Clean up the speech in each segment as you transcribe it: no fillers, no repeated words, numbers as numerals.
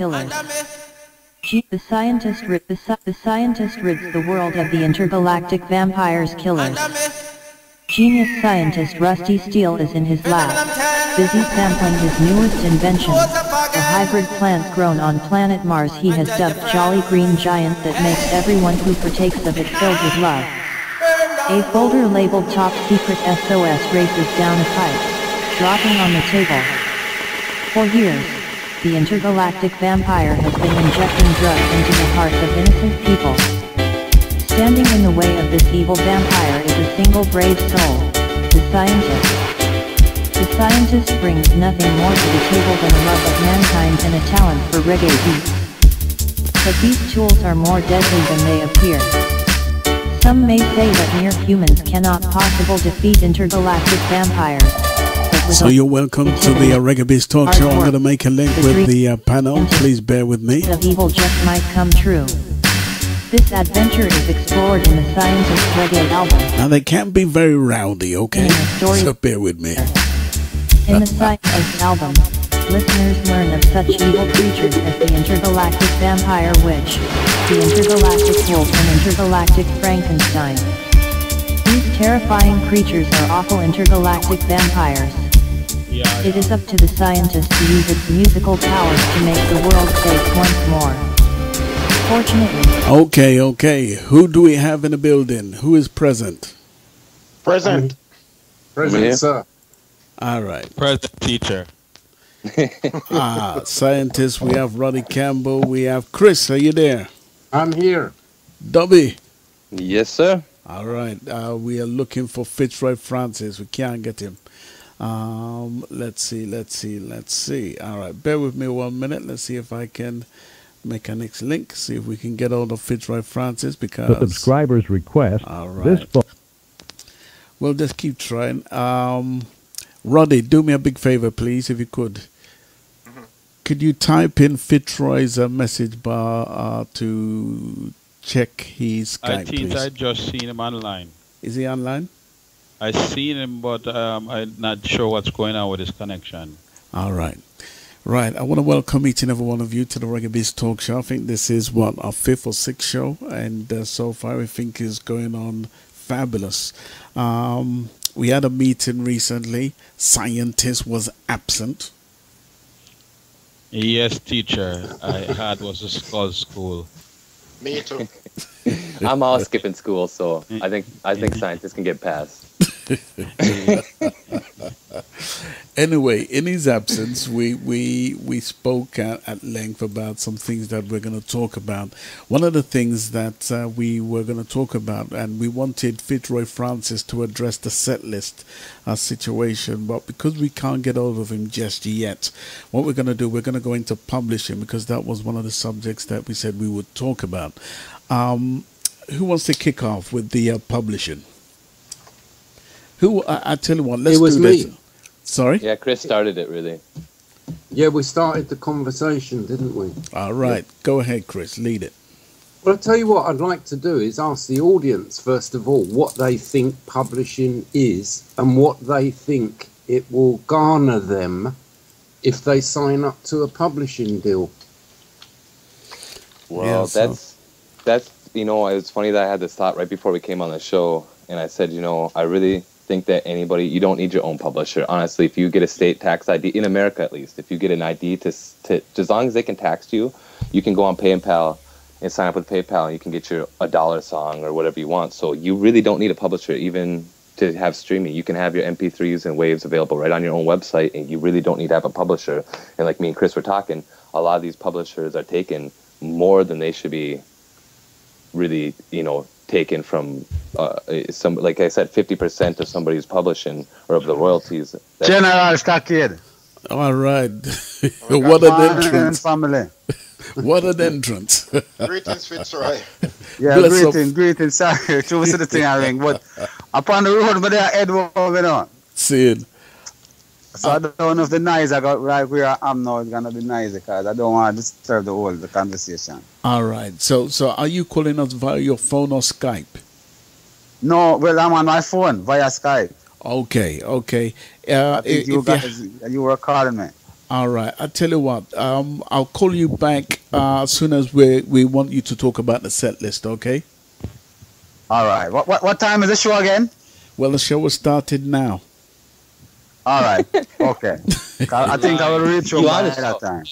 Killers. The scientist rids the world of the intergalactic vampires killers. Genius scientist Rusty Steele is in his lab, busy sampling his newest invention, a hybrid plant grown on planet Mars he has dubbed Jolly Green Giant that makes everyone who partakes of it filled with love. A folder labeled Top Secret SOS races down a pipe, dropping on the table. For years, the intergalactic vampire has been injecting drugs into the hearts of innocent people. Standing in the way of this evil vampire is a single brave soul, the scientist. The scientist brings nothing more to the table than a love of mankind and a talent for reggae beats. But these tools are more deadly than they appear. Some may say that mere humans cannot possibly defeat intergalactic vampires. So you're welcome to the Reggae Biz Talk Show. I'm going to make a link with the panel. Please bear with me. Of evil just might come true. This adventure is explored in the Scientist Reggae album. Now they can't be very rowdy, okay? So bear with me. In the Scientist album, listeners learn of such evil creatures as the intergalactic vampire witch, the intergalactic wolf and intergalactic Frankenstein. These terrifying creatures are awful intergalactic vampires. It is up to the scientist to use its musical powers to make the world safe once more. Fortunately. Okay. Who do we have in the building? Who is present? Present, sir. All right. Present, teacher. Scientists, we have Roddy Campbell, we have Chris, are you there? I'm here. Dobby? Yes, sir. All right, we are looking for Fitzroy Francis, we can't get him. Let's see. All right, bear with me 1 minute, let's see if I can make a next link, see if we can get all of Fitzroy Francis, because... The subscriber's request. All right. We'll just keep trying. Roddy, do me a big favor, please, if you could. Could you type in Fitzroy's message bar to check his Skype, I think please? I just seen him online. Is he online? I seen him, but I'm not sure what's going on with his connection. All right. Right. I want to welcome each and every one of you to the Reggae Biz Talk Show. I think this is, our 5th or 6th show, and so far I think is going on fabulous. We had a meeting recently. Scientist was absent. Yes, teacher. I had was a skull school. Me too. I'm all skipping school, so I think scientists can get past. Anyway, in his absence, we spoke at length about some things that we're going to talk about. One of the things that we were going to talk about, and we wanted Fitzroy Francis to address the set list situation, but because we can't get hold of him just yet, what we're going to do, we're going to go into publishing, because that was one of the subjects that we said we would talk about. Who wants to kick off with the publishing? I tell you what, let's do this. It was me. Sorry? Yeah, Chris started it, really. Yeah, we started the conversation, didn't we? All right. Yeah. Go ahead, Chris. Lead it. Well, I'll tell you what I'd like to do is ask the audience, first of all, what they think publishing is and what they think it will garner them if they sign up to a publishing deal. Well, yeah, that's you know, it's funny that I had this thought right before we came on the show, and I said, you know, I really think that you don't need your own publisher. Honestly, if you get a state tax ID, in America at least, if you get an ID to as long as they can tax you, you can go on PayPal and sign up with PayPal, and you can get your $1 song or whatever you want. So you really don't need a publisher even to have streaming. You can have your MP3s and waves available right on your own website, and you really don't need to have a publisher. And like me and Chris were talking, a lot of these publishers are taking more than they should be really, you know, taken from some, like I said, 50% of somebody's publishing or of the royalties. General Stockade. All right. What an entrance. Family. What an entrance. Greetings, Fitzroy. Yeah, greetings. Sorry, to the thing I ring, but upon the road, but they are Edward going on. See it. So I don't know if the noise I got right where I am now is going to be noisy, because I don't want to disturb the conversation. All right. So are you calling us via your phone or Skype? No, well, I'm on my phone via Skype. Okay. I think you were calling me. All right. I tell you what. I'll call you back as soon as we want you to talk about the set list. Okay. All right. What time is the show again? Well, the show was started now. All right. Okay. I think I will reach you You by on the that show? time.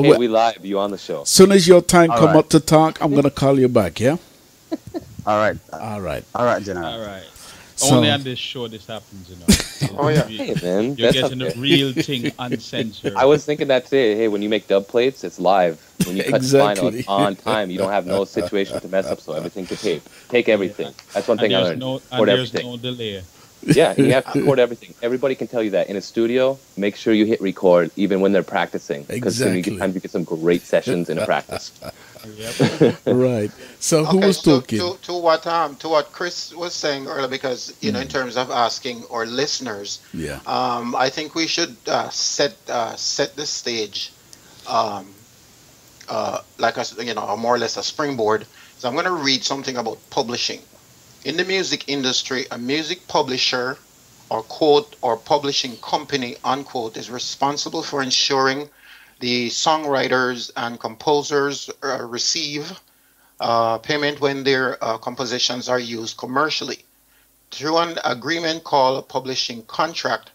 Hey, we live. You on the show? Soon as your time All come right. up to talk, I'm gonna call you back. Yeah. All right. All right. All right, General. All right. So- Only on this show this happens, you know. Oh, yeah. Hey, man. You're That's getting the real thing uncensored. I was thinking that today. Hey, when you make dub plates, it's live. When you cut Exactly. spine, it's on time. You don't have no situation to mess up, so everything to tape. Take everything. That's one thing I learned. Record there's everything. no delay. Yeah, and you have to record everything. Everybody can tell you that. In a studio, make sure you hit record even when they're practicing. Because Exactly. you get some great sessions in a practice. Yep. Right. So who was so talking? to what Chris was saying earlier, because in terms of asking our listeners, Yeah. I think we should set the stage, like more or less a springboard. So I'm going to read something about publishing. In the music industry, a music publisher or quote or publishing company unquote is responsible for ensuring the songwriters and composers receive payment when their compositions are used commercially. Through an agreement called a publishing contract,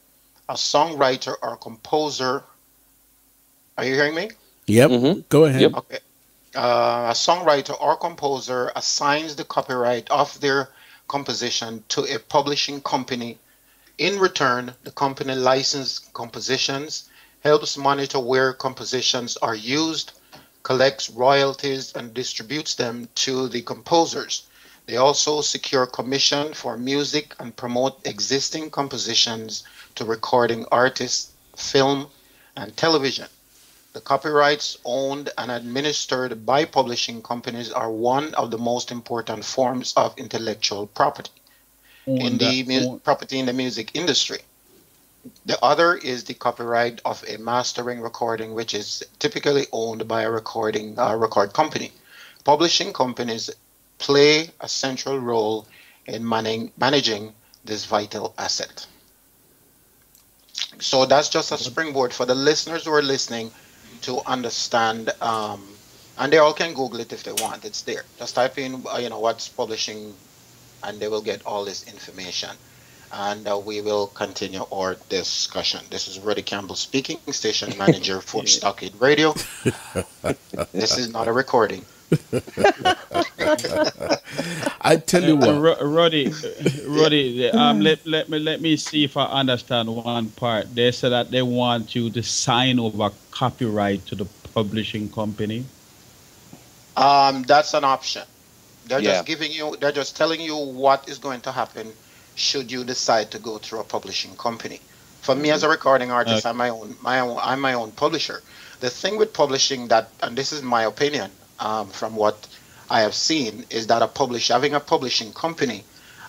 a songwriter or composer, are you hearing me? Yep. Mhm. Go ahead. Yep. Okay. A songwriter or composer assigns the copyright of their composition to a publishing company. In return, the company licenses compositions, helps monitor where compositions are used, collects royalties, and distributes them to the composers. They also secure commission for music and promote existing compositions to recording artists, film, and television. The copyrights owned and administered by publishing companies are one of the most important forms of intellectual property in the property in the music industry. The other is the copyright of a mastering recording, which is typically owned by a record company. Publishing companies play a central role in managing this vital asset. So that's just a springboard for the listeners who are listening to understand, and they all can Google it if they want. It's there. Just type in, what's publishing, and they will get all this information. And we will continue our discussion. This is Roddy Campbell speaking, station manager for Stockade Radio. This is not a recording. I tell you what. Roddy, let me see if I understand one part. They said that they want you to sign over copyright to the publishing company. That's an option. They're Yeah. they're just telling you what is going to happen should you decide to go through a publishing company. For me as a recording artist, I'm my own publisher. The thing with publishing and this is my opinion, from what I have seen, is that having a publishing company,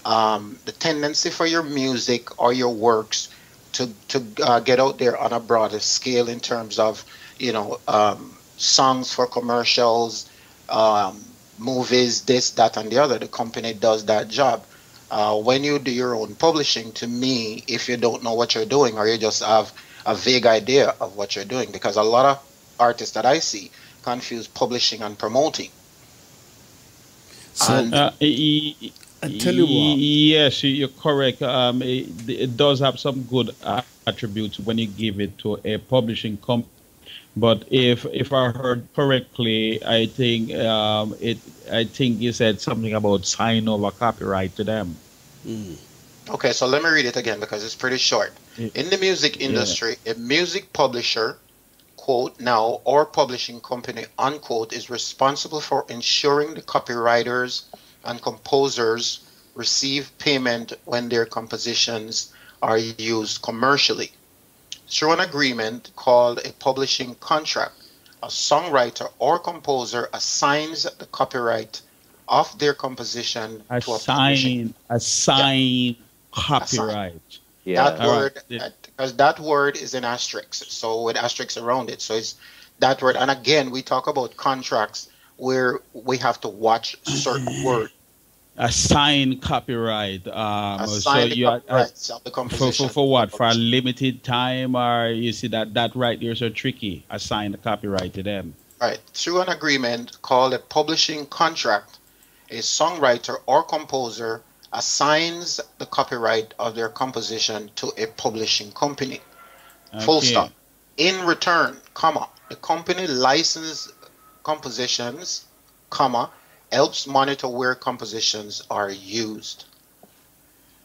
the tendency for your music or your works to get out there on a broader scale in terms of, songs for commercials, movies, this, that, and the other. The company does that job. When you do your own publishing, to me, if you don't know what you're doing or you just have a vague idea of what you're doing, because a lot of artists that I see confuse publishing and promoting. So I tell you what. Yes, you're correct. It does have some good attributes when you give it to a publishing company. But if I heard correctly, I think you said something about sign over copyright to them. Okay, so let me read it again because it's pretty short. In the music industry, a music publisher, quote now, or publishing company, unquote, is responsible for ensuring the copywriters and composers receive payment when their compositions are used commercially. Through an agreement called a publishing contract, a songwriter or composer assigns the copyright of their composition to a publishing. Assign copyright. Yeah. That word, because that word is in asterisks, so with asterisks around it. So it's that word. And again, we talk about contracts where we have to watch certain words. Assign copyright. So Assign the you copyrights of the composition for to a what? For a publishing. limited time, or you see that right there so tricky. Assign the copyright to them. Right. Through an agreement called a publishing contract, a songwriter or composer assigns the copyright of their composition to a publishing company. Full Okay. stop. In return, comma, the company licenses compositions, comma, helps monitor where compositions are used.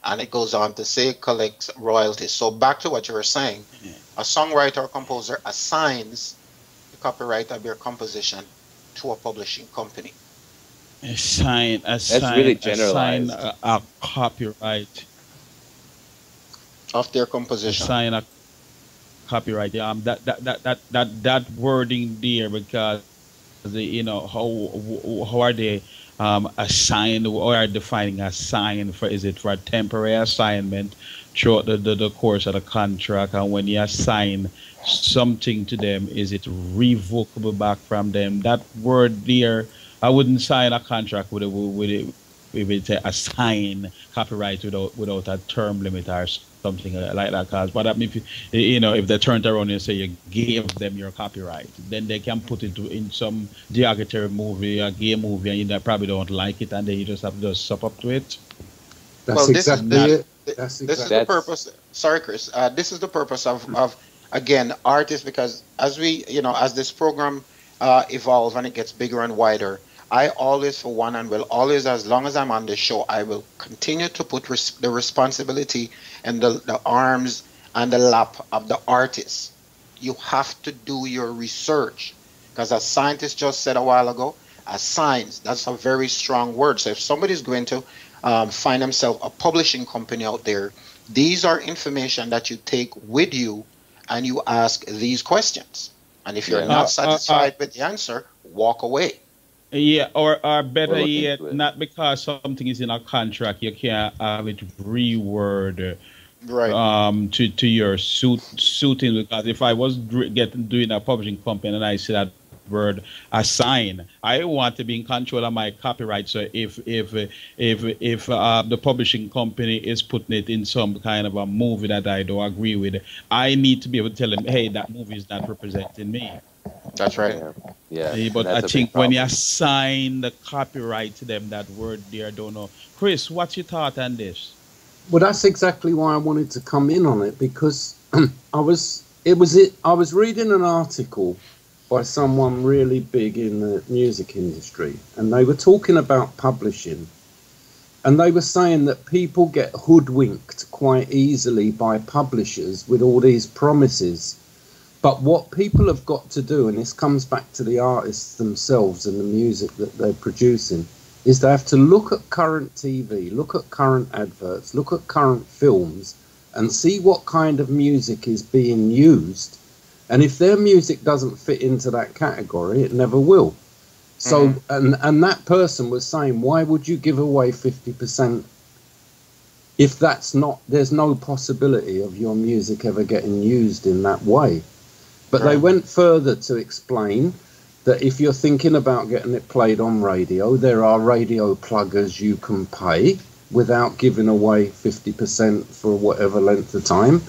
And it goes on to say collects royalties. So back to what you were saying, a songwriter or composer assigns the copyright of their composition to a publishing company. That's really Assign generalized. a copyright. Of their composition. Assign a copyright. That wording there, because how are they assigned, or are defining assign for? Is it for a temporary assignment throughout the course of the contract? And when you assign something to them, is it revocable back from them? That word there, I wouldn't sign a contract with it if it's assign copyright without a term limit or something like that. Cause what happens if if they turn it around and say you gave them your copyright, then they can put it in some derogatory movie, a gay movie, and you probably don't like it, and then you just have to just sup up to it. That's Well, this is exactly this, it. this That's is exactly the purpose. Sorry, Chris. This is the purpose of again artists, because as we as this program evolves and it gets bigger and wider, I always, for one, and will always, as long as I'm on this show, I will continue to put the responsibility and the arms and the lap of the artist. You have to do your research, because as scientists just said a while ago, as science, that's a very strong word. So if somebody's going to find themselves a publishing company out there, these are information that you take with you and you ask these questions. And if you're Yeah. not satisfied with the answer, walk away. Yeah, or Or better look yet, into it. not because something is in a contract, you can't have it reword Right. to your suiting. Because if I was doing a publishing company and I see that word assign, I want to be in control of my copyright. So if the publishing company is putting it in some kind of a movie that I don't agree with, I need to be able to tell them, hey, that movie is not representing me. That's right. Yeah. Yeah. Eh, And but I that's a big think when you problem. assign the copyright to them, that word there, I don't know. Chris, what's your thought on this? Well, that's exactly why I wanted to come in on it, because I was reading an article by someone really big in the music industry, and they were talking about publishing, and they were saying that people get hoodwinked quite easily by publishers with all these promises. But what people have got to do, and this comes back to the artists themselves and the music that they're producing, is they have to look at current TV, look at current adverts, look at current films, and see what kind of music is being used. And if their music doesn't fit into that category, it never will. So, and that person was saying, why would you give away 50% if there's no possibility of your music ever getting used in that way? But they went further to explain that if you're thinking about getting it played on radio, there are radio pluggers you can pay without giving away 50% for whatever length of time.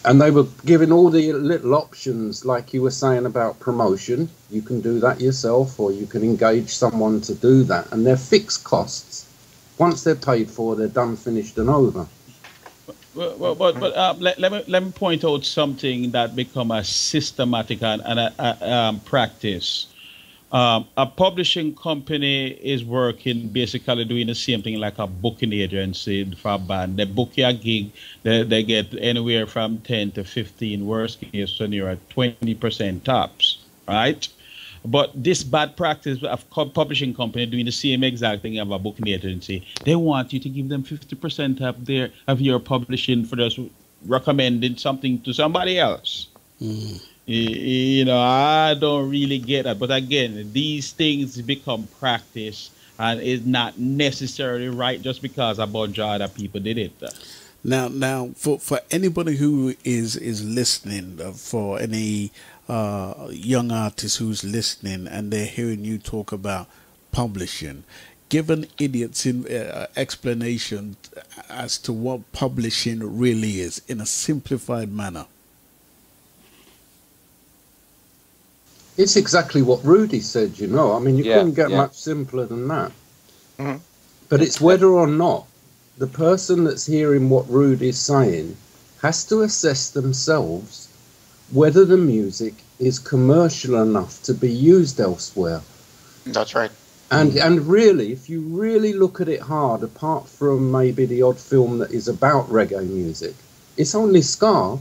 And they were giving all the little options, like you were saying about promotion. You can do that yourself, or you can engage someone to do that. And they're fixed costs. Once they're paid for, they're done, finished, and over. But let me point out something that become a systematic and a practice. A publishing company is working basically doing the same thing like a booking agency for a band. They book you a gig, they get anywhere from 10 to 15, worst case scenario, 20% tops, right? But this bad practice of publishing company doing the same exact thing of a booking agency, they want you to give them 50% of your publishing for just recommending something to somebody else. I don't really get that. But again, these things become practice and it's not necessarily right just because a bunch of other people did it. Now, for anybody who is listening, for any young artist who's listening and they're hearing you talk about publishing, give an idiot's explanation as to what publishing really is in a simplified manner. It's exactly what Rudy said, you know. I mean, you couldn't get much simpler than that. Mhm. But it's whether or not the person that's hearing what Rudy's saying has to assess themselves whether the music is commercial enough to be used elsewhere. That's right. And really, if you really look at it hard, apart from maybe the odd film that is about reggae music, it's only ska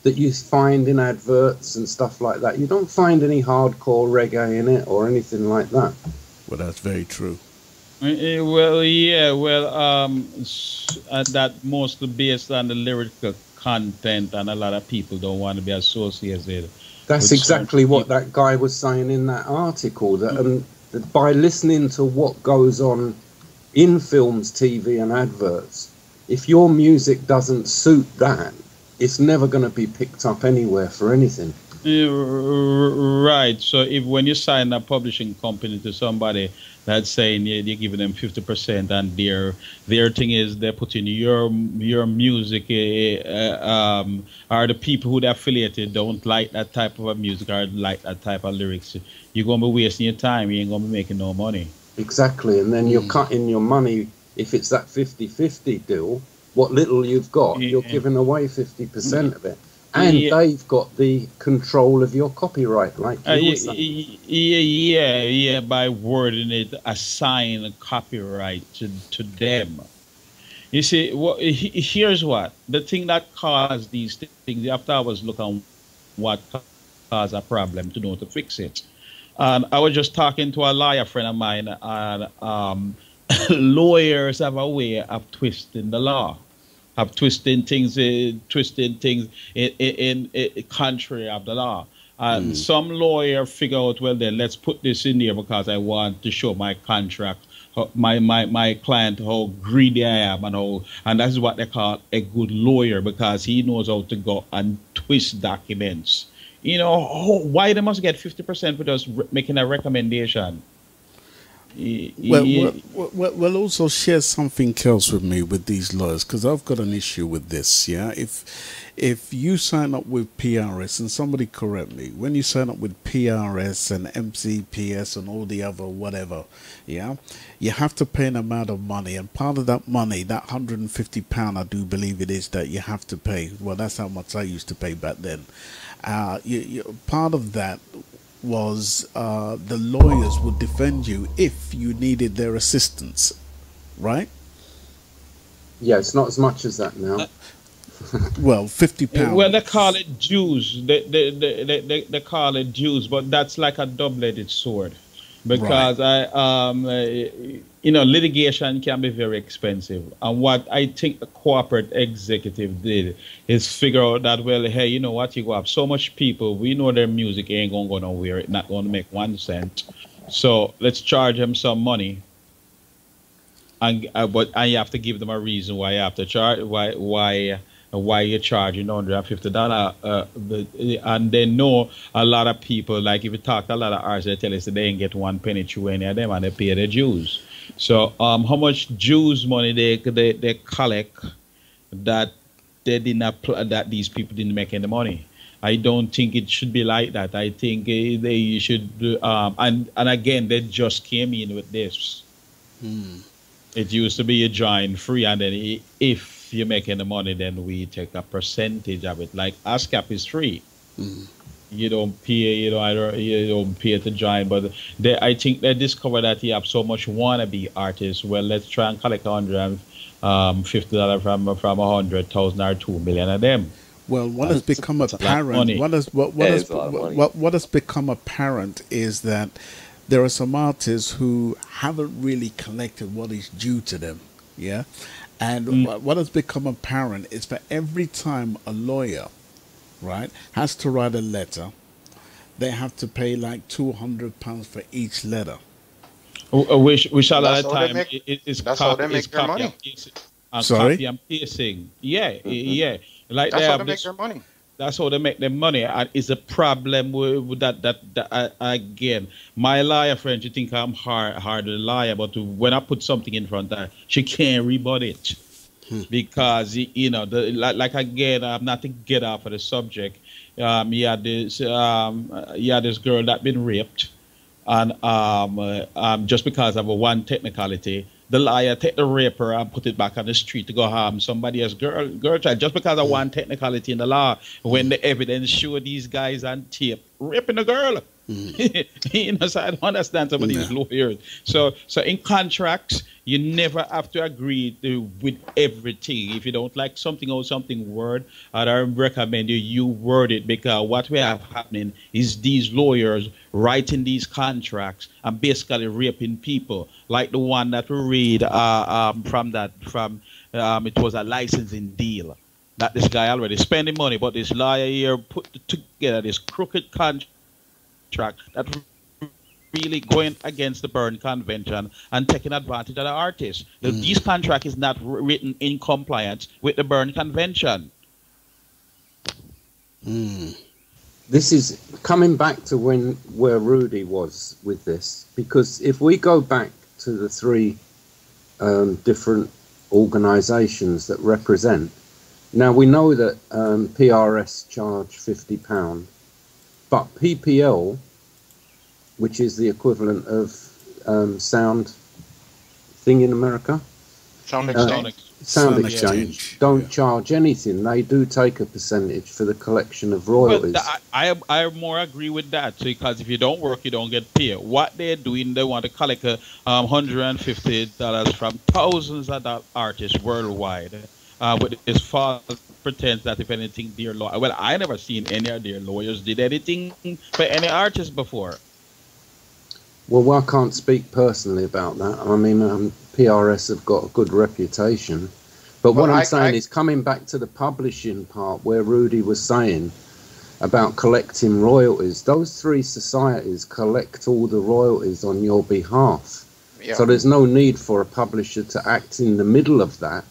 that you find in adverts and stuff like that. You don't find any hardcore reggae in it or anything like that. Well, that's very true. Well, yeah, well, that mostly based on the lyrical content, and a lot of people don't want to be associated. That's exactly what that guy was saying in that article, that by listening to what goes on in films, TV and adverts, if your music doesn't suit that, it's never going to be picked up anywhere for anything. Right. So if when you sign a publishing company to somebody that's saying you're giving them 50%, and their thing is they're putting your music, are the people who they're affiliated don't like that type of music or like that type of lyrics, you're going to be wasting your time. You ain't going to be making no money. Exactly. And then you're cutting your money. If it's that 50-50 deal, what little you've got, you're giving away 50% of it. And they've got the control of your copyright, like you were saying. Yeah, by wording it, assign copyright to them. You see, here's what. The thing that caused these things, after I was looking what caused a problem to know to fix it. And I was just talking to a lawyer friend of mine, and lawyers have a way of twisting the law, of twisting things in contrary of the law. And some lawyer figure out, well, then let's put this in there because I want to show my contract, my client, how greedy I am, and that's what they call a good lawyer, because he knows how to go and twist documents. You know, why they must get 50% for just making a recommendation? Well, also share something else with me with these lawyers, because I've got an issue with this. Yeah, if you sign up with PRS, and somebody correct me, when you sign up with PRS and MCPS and all the other whatever, yeah, you have to pay an amount of money, and part of that money, that £150, I do believe it is, that you have to pay. Well, that's how much I used to pay back then. Part of that was the lawyers would defend you if you needed their assistance, right? Yeah, it's not as much as that now. Well, £50. Well, they call it dues. They call it dues, but that's like a double-edged sword, because litigation can be very expensive. And what I think the corporate executive did is figure out that, well, hey, you know what, you go have so much people, we know their music ain't going to go nowhere, it's not going to make 1 cent. So let's charge them some money. And you have to give them a reason why you have to charge, why you're charging $150. And they know a lot of people, like if you talk to a lot of artists, they tell us that they ain't get 1 penny through any of them, and they pay their dues. So how much dues money they collect that they didn't that these people didn't make any money? I don't think it should be like that. I think they should and again, they just came in with this. It used to be you join free, and then if you're making the money, then we take a percentage of it. Like ASCAP is free. You don't pay, you don't pay to join, but I think they discovered that you have so much wannabe artists. Well, let's try and collect $150 from 100,000 or 2 million of them. Well, what has become apparent, what has become apparent is that there are some artists who haven't really collected what is due to them. Yeah, and what has become apparent is for every time a lawyer, right, has to write a letter, they have to pay like £200 for each letter. Which a lot of time that's how they make their money. Sorry? Copy and pasting. Yeah. Like that's how they make their money. That's how they make their money. And it's a problem with that again. My liar friend, she think I'm hard a liar, but when I put something in front of her, she can't rebut it. Because, like again, not to get off of the subject, you had this girl that been raped, and just because of a one technicality, the liar take the raper and put it back on the street to go harm somebody else girl child, just because of one technicality in the law, when the evidence show these guys on tape raping a girl. So I don't understand some of these lawyers. So in contracts, you never have to agree with everything. If you don't like something or something word, I recommend you word it, because what we have happening is these lawyers writing these contracts and basically raping people, like the one that we read from it was a licensing deal that this guy already spending money, but this lawyer here put together this crooked contract that really going against the Berne Convention and taking advantage of the artists. This contract is not written in compliance with the Berne Convention. This is coming back to where Rudy was with this, because if we go back to the three different organisations that represent, now we know that PRS charge £50, but PPL, which is the equivalent of sound thing in America, Sound exchange, don't charge anything. They do take a percentage for the collection of royalties. Well, I more agree with that, because if you don't work, you don't get paid. What they're doing, they want to collect $150 from thousands of artists worldwide, with this false pretense that if anything, their lawyer. Well, I never seen any of their lawyers did anything for any artist before. Well, I can't speak personally about that. I mean, PRS have got a good reputation. But what I'm saying is, coming back to the publishing part where Rudy was saying about collecting royalties, those three societies collect all the royalties on your behalf. Yeah. So there's no need for a publisher to act in the middle of that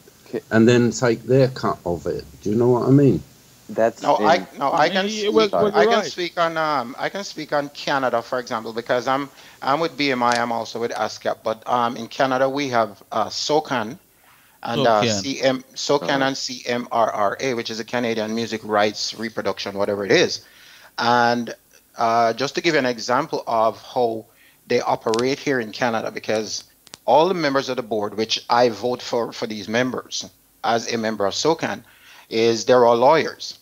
and then take their cut of it. Do you know what I mean? I can speak on Canada, for example, because I'm with BMI, I'm also with ASCAP, but in Canada we have SOCAN and SOCAN and CMRRA, which is the Canadian Music Rights Reproduction, whatever it is. And just to give you an example of how they operate here in Canada, because all the members of the board, which I vote for these members as a member of SOCAN, they're all lawyers.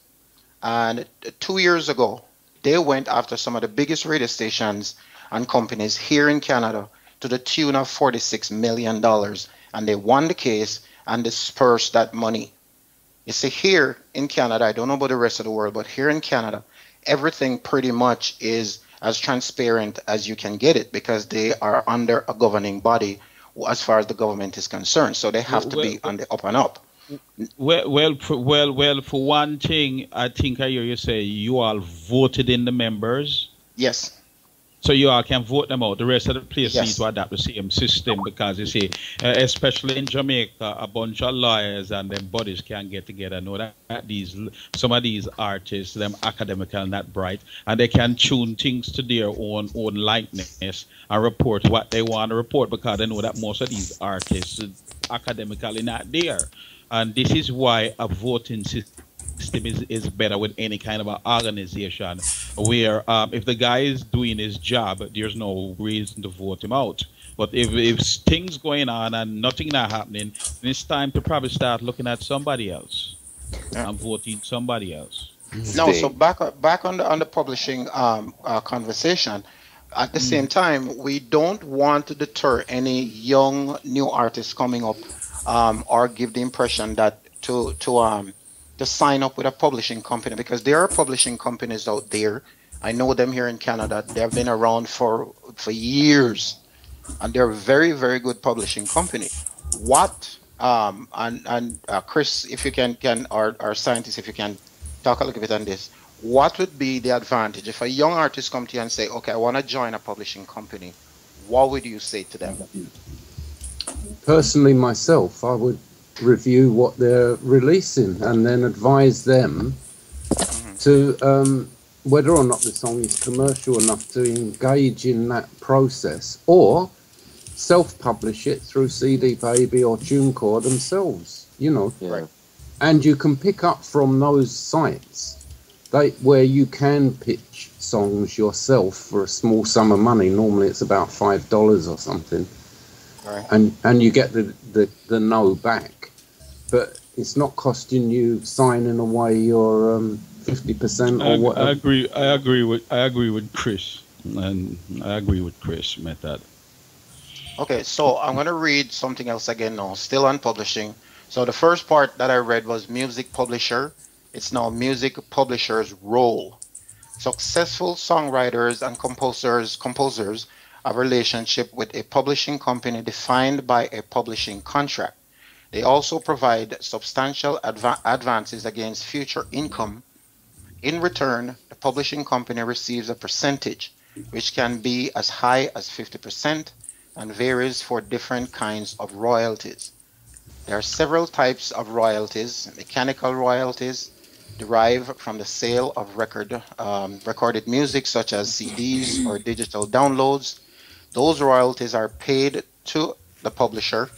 And 2 years ago, they went after some of the biggest radio stations and companies here in Canada to the tune of $46 million. And they won the case and dispersed that money. You see, here in Canada, I don't know about the rest of the world, but here in Canada, everything pretty much is as transparent as you can get it, because they are under a governing body as far as the government is concerned. So they have to be on the up and up. Well, for one thing, I think I hear you say you all voted in the members. Yes. So you all can vote them out. The rest of the places need to adapt the same system, because you see, especially in Jamaica, a bunch of lawyers and them bodies can get together. Know that some of these artists, them academical and not bright, and they can tune things to their own likeness and report what they want to report, because they know that most of these artists academically not there. And this is why a voting system is better with any kind of an organization, where if the guy is doing his job, there's no reason to vote him out. But if things going on and nothing not happening, then it's time to probably start looking at somebody else and voting somebody else. No, so back on the publishing conversation. At the same time, we don't want to deter any young new artists coming up, or give the impression that to sign up with a publishing company, because there are publishing companies out there. I know them here in Canada. They've been around for years, and they're very, very good publishing company. What and Chris, if you can or scientists, if you can talk a little bit on this, what would be the advantage if a young artist come to you and say, okay, I want to join a publishing company? What would you say to them? Personally, myself, I would review what they're releasing and then advise them to whether or not the song is commercial enough to engage in that process, or self-publish it through CD Baby or TuneCore themselves, you know. Yeah. Right. And you can pick up from those sites where you can pitch songs yourself for a small sum of money. Normally it's about $5 or something. Right. And you get the no back. But it's not costing you signing away your 50% or whatever. I agree with Chris, and I agree with Chris met that. Okay, so I'm going to read something else again now, still on publishing. So the first part that I read was music publisher. It's now music publisher's role. Successful songwriters and composers have a relationship with a publishing company defined by a publishing contract. They also provide substantial advances against future income. In return, the publishing company receives a percentage, which can be as high as 50% and varies for different kinds of royalties. There are several types of royalties. Mechanical royalties derive from the sale of recorded music, such as CDs or digital downloads. Those royalties are paid to the publisher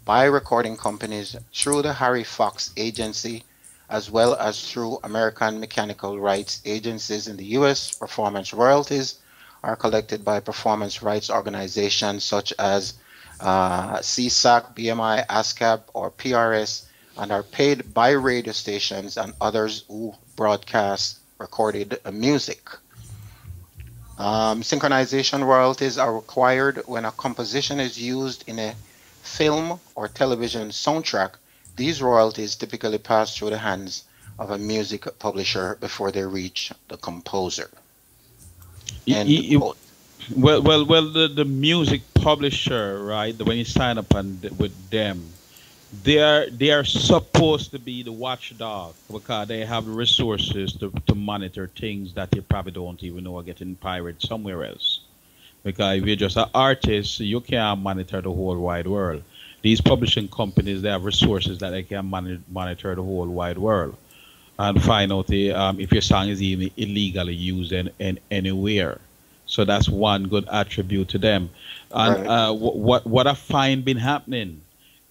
by recording companies through the Harry Fox Agency, as well as through American mechanical rights agencies in the U.S. Performance royalties are collected by performance rights organizations such as CSAC, BMI, ASCAP, or PRS, and are paid by radio stations and others who broadcast recorded music. Synchronization royalties are required when a composition is used in a film or television soundtrack. These royalties typically pass through the hands of a music publisher before they reach the composer. End quote. Well, the music publisher, right? When you sign up with them, they are supposed to be the watchdog because they have the resources to monitor things that you probably don't even know are getting pirated somewhere else. Because if you're just an artist, you can't monitor the whole wide world. These publishing companies, they have resources that they can monitor the whole wide world and find out if your song is even illegally used in anywhere. So that's one good attribute to them. And Right. what I find been happening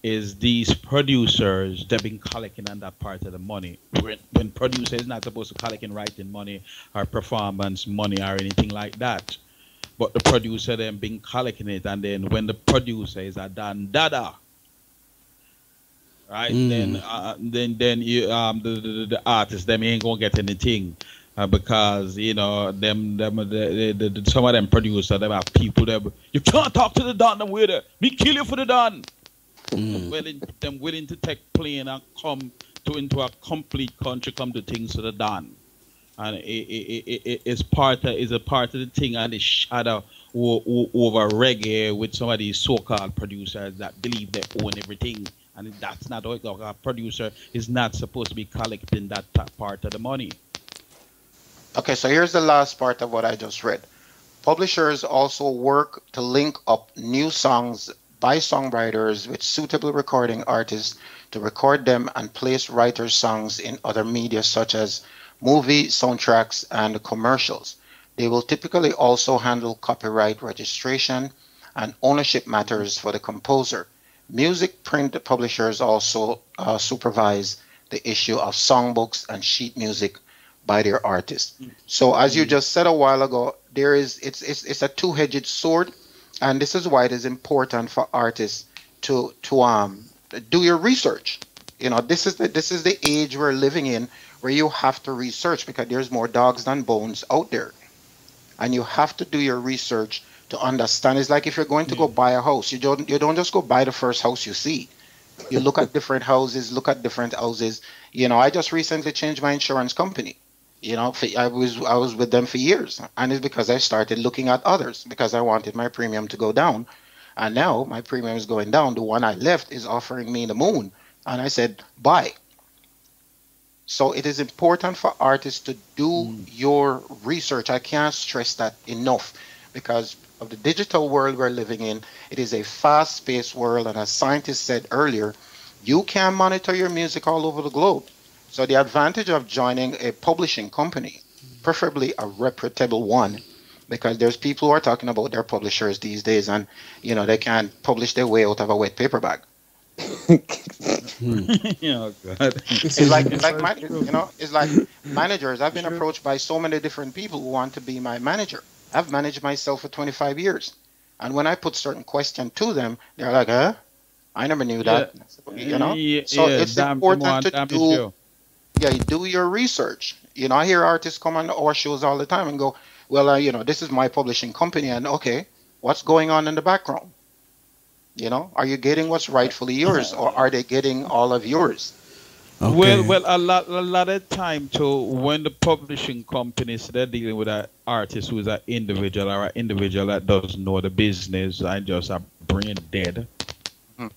is these producers, they've been collecting on that part of the money. When producer is not supposed to collect in writing money or performance money or anything like that. But the producer then been collecting it, and then when the producer is a dan dada, right? Then you the artist them ain't gonna get anything because you know some of them producer them have people that you can't talk to the don them with it. Me kill you for the don. Willing to take plane and come into a complete country, come to things to the don. And it's a part of the thing, and the shadow over reggae with some of these so-called producers that believe they own everything, and that's not how a producer is not supposed to be collecting that part of the money. Okay, so here's the last part of what I just read. Publishers also work to link up new songs by songwriters with suitable recording artists to record them and place writers' songs in other media such as movie soundtracks and commercials. They will typically also handle copyright registration and ownership matters for the composer. Music print publishers also supervise the issue of songbooks and sheet music by their artists. So as you just said a while ago, it's a two-edged sword, and this is why it is important for artists to do your research. You know, this is the age we're living in where you have to research because there's more dogs than bones out there. And you have to do your research to understand. It's like if you're going to go buy a house, you don't just go buy the first house you see. You look at different houses, You know, I just recently changed my insurance company. You know, I was with them for years, and it's because I started looking at others because I wanted my premium to go down. And now my premium is going down. The one I left is offering me the moon. And I said, buy. So it is important for artists to do your research. I can't stress that enough because of the digital world we're living in. It is a fast-paced world, and as scientists said earlier, you can monitor your music all over the globe. So the advantage of joining a publishing company, preferably a reputable one, because there's people who are talking about their publishers these days, and they can't publish their way out of a wet paper bag. Oh God. It's like managers. I've been approached by so many different people who want to be my manager. I've managed myself for 25 years, and when I put certain questions to them, they're like, "Huh? I never knew that." So it's important to do your research. I hear artists come on our shows all the time and go, "Well, this is my publishing company, and okay, what's going on in the background? Are you getting what's rightfully yours, or are they getting all of yours?" Okay. Well, a lot of time too, when the publishing companies, they're dealing with an artist who is an individual or an individual that doesn't know the business and just are brain dead.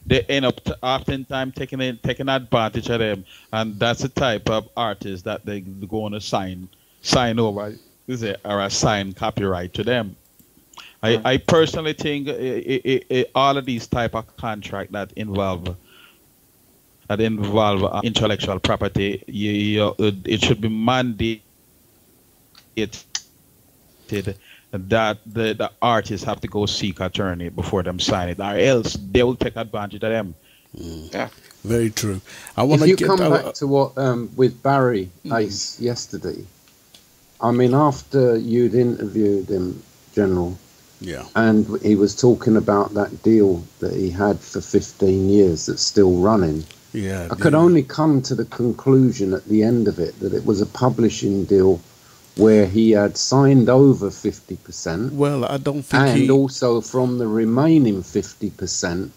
They end up oftentimes taking advantage of them, and that's the type of artist that they go on to sign over, or assign copyright to them. I personally think all of these type of contract that involve intellectual property, it should be mandated that the artists have to go seek attorney before them sign it, or else they will take advantage of them. Yeah, very true. If you come back to what with Barry Ace yesterday, I mean, after you'd interviewed him, General, and he was talking about that deal that he had for 15 years that's still running. Yeah, I could only come to the conclusion at the end of it that it was a publishing deal where he had signed over 50%. Well, I don't think and also from the remaining 50%,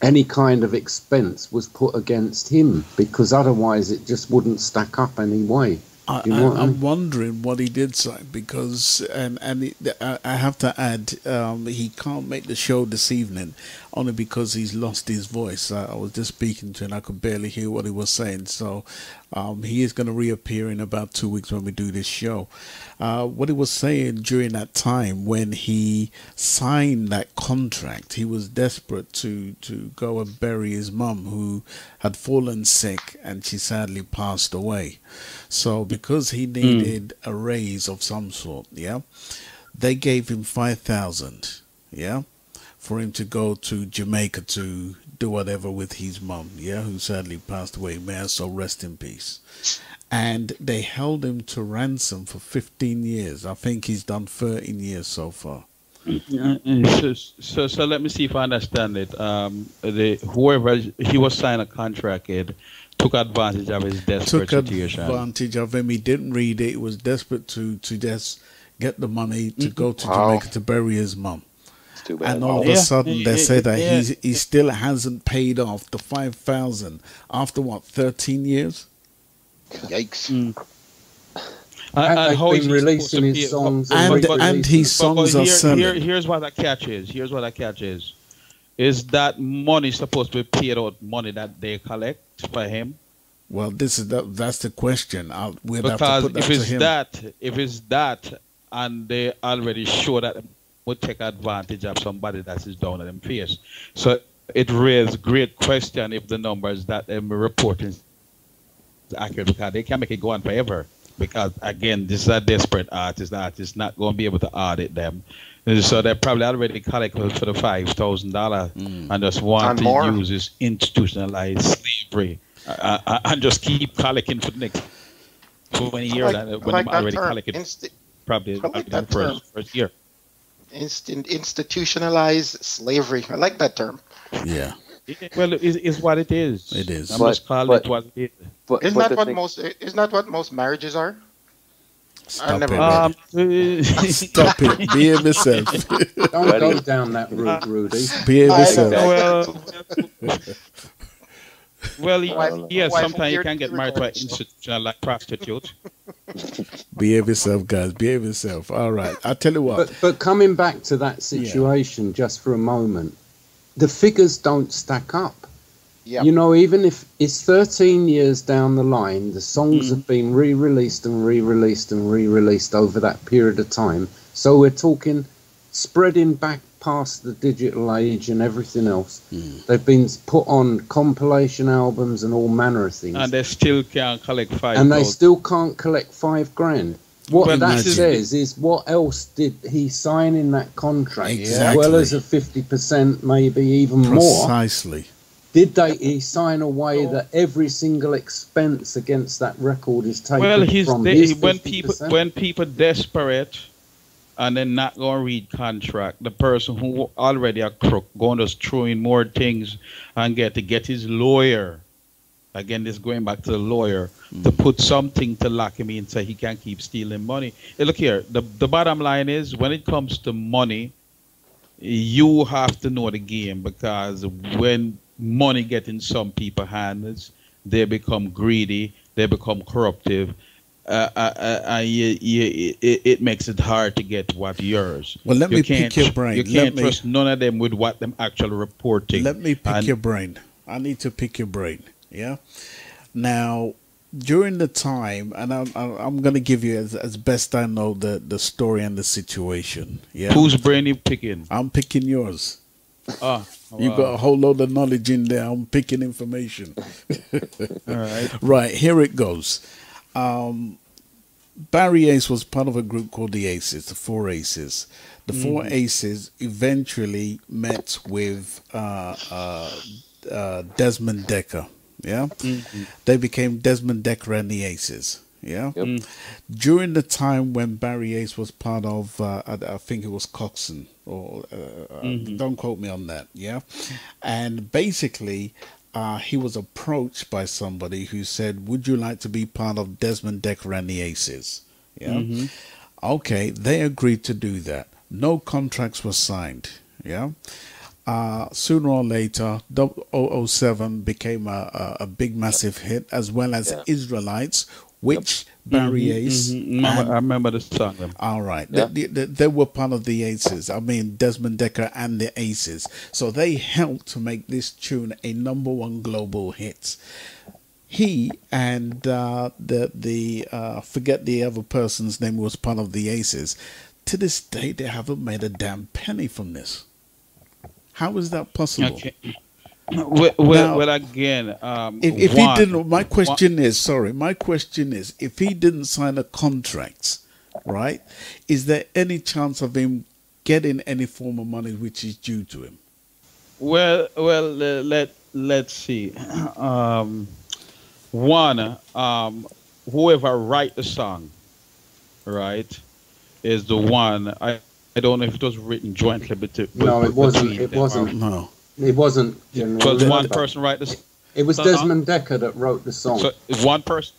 any kind of expense was put against him, because otherwise it just wouldn't stack up anyway. I'm wondering what he did sign, because I have to add, he can't make the show this evening only because he's lost his voice. I was just speaking to him, I could barely hear what he was saying. So he is going to reappear in about 2 weeks when we do this show. What he was saying during that time when he signed that contract, he was desperate to go and bury his mum, who had fallen sick, and she sadly passed away. So because he needed a raise of some sort, they gave him 5,000, for him to go to Jamaica to do whatever with his mum, who sadly passed away. May her soul rest in peace. And they held him to ransom for 15 years. I think he's done 13 years so far. So let me see if I understand it. Whoever he was signing a contract with took advantage of his desperate situation. Took advantage of him. He didn't read it. He was desperate to just get the money to go to Jamaica to bury his mum. Too bad. And all of a sudden they say that he still hasn't paid off the 5,000 after 13 years? Yikes. And he's been releasing his songs. And his songs are selling. Here's what the catch is. Is that money supposed to be paid out, money that they collect for him? Well, that's the question. We'd because have to put that to him. If it's that, and they already show that would take advantage of somebody that is down at them face. So it raises great question if the numbers that they're reporting is accurate, because they can make it go on forever. Because again, this is a desperate artist. The artist not going to be able to audit them. So they probably already collected for the $5,000 and just want to use this institutionalized slavery and just keep collecting for the next 20 years. When they already collected probably the first year. Institutionalized slavery. I like that term. Yeah. Well, it's what it is. It is. I must call it what it is. Isn't that what most marriages are? Stop it. Behave yourself. Don't go down that route, Rudy. Behave yourself. Well, yes, sometimes you can get married to an institutional like prostitute. Behave yourself, guys. Behave yourself. All right. I'll tell you what. But coming back to that situation just for a moment, the figures don't stack up. Yeah. Even if it's 13 years down the line, the songs have been re-released and re-released and re-released over that period of time. So we're talking spreading back past the digital age and everything else. They've been put on compilation albums and all manner of things. And they still can't collect 5 And they gold. still can't collect $5,000. What Well, that imagine. says is, what else did he sign in that contract? Exactly. As well as a 50%, maybe even more. Precisely. Did he sign away that every single expense against that record is taken Well, from his when 50%? people desperate and then not going to read contract, the person who already a crook going to throw in more things and get his lawyer. Again, this going back to the lawyer to put something to lock him in so he can't keep stealing money. Hey, look here, the bottom line is when it comes to money, you have to know the game, because when money gets in some people's hands, they become greedy, they become corruptive, it makes it hard to get what yours. Well, let me pick your brain. You can't trust none of them with what them actually reporting. Let me pick your brain. I need to pick your brain. Yeah. Now, during the time, and I'm going to give you as best I know the story and the situation. Yeah. Whose brain you picking? I'm picking yours. Oh, You got a whole load of knowledge in there. I'm picking information. all right. Right, here it goes. Barry Ace was part of a group called the Aces, the Four Aces. The Four Aces eventually met with Desmond Decker. Yeah, they became Desmond Decker and the Aces. Yeah, during the time when Barry Ace was part of, I think it was Coxon, or don't quote me on that. Yeah, and basically, he was approached by somebody who said, "Would you like to be part of Desmond Decker and the Aces?" Yeah, okay, they agreed to do that. No contracts were signed. Yeah. Sooner or later, 007 became a big, massive hit, as well as Israelites, which Barry Ace. I remember the song. All right. They were part of the Aces. I mean, Desmond Decker and the Aces. So they helped to make this tune a #1 global hit. He and forget the other person's name who was part of the Aces. To this day, they haven't made a damn penny from this. How is that possible? Okay. Well, again, if he didn't, my question is, if he didn't sign a contract, right, is there any chance of him getting any form of money which is due to him? Well, let's see. Whoever write the song, right, is the one. I don't know if it was written jointly, no, it wasn't. It wasn't. No, it wasn't. Because one person write this. It was Desmond Decker that wrote the song. So one person.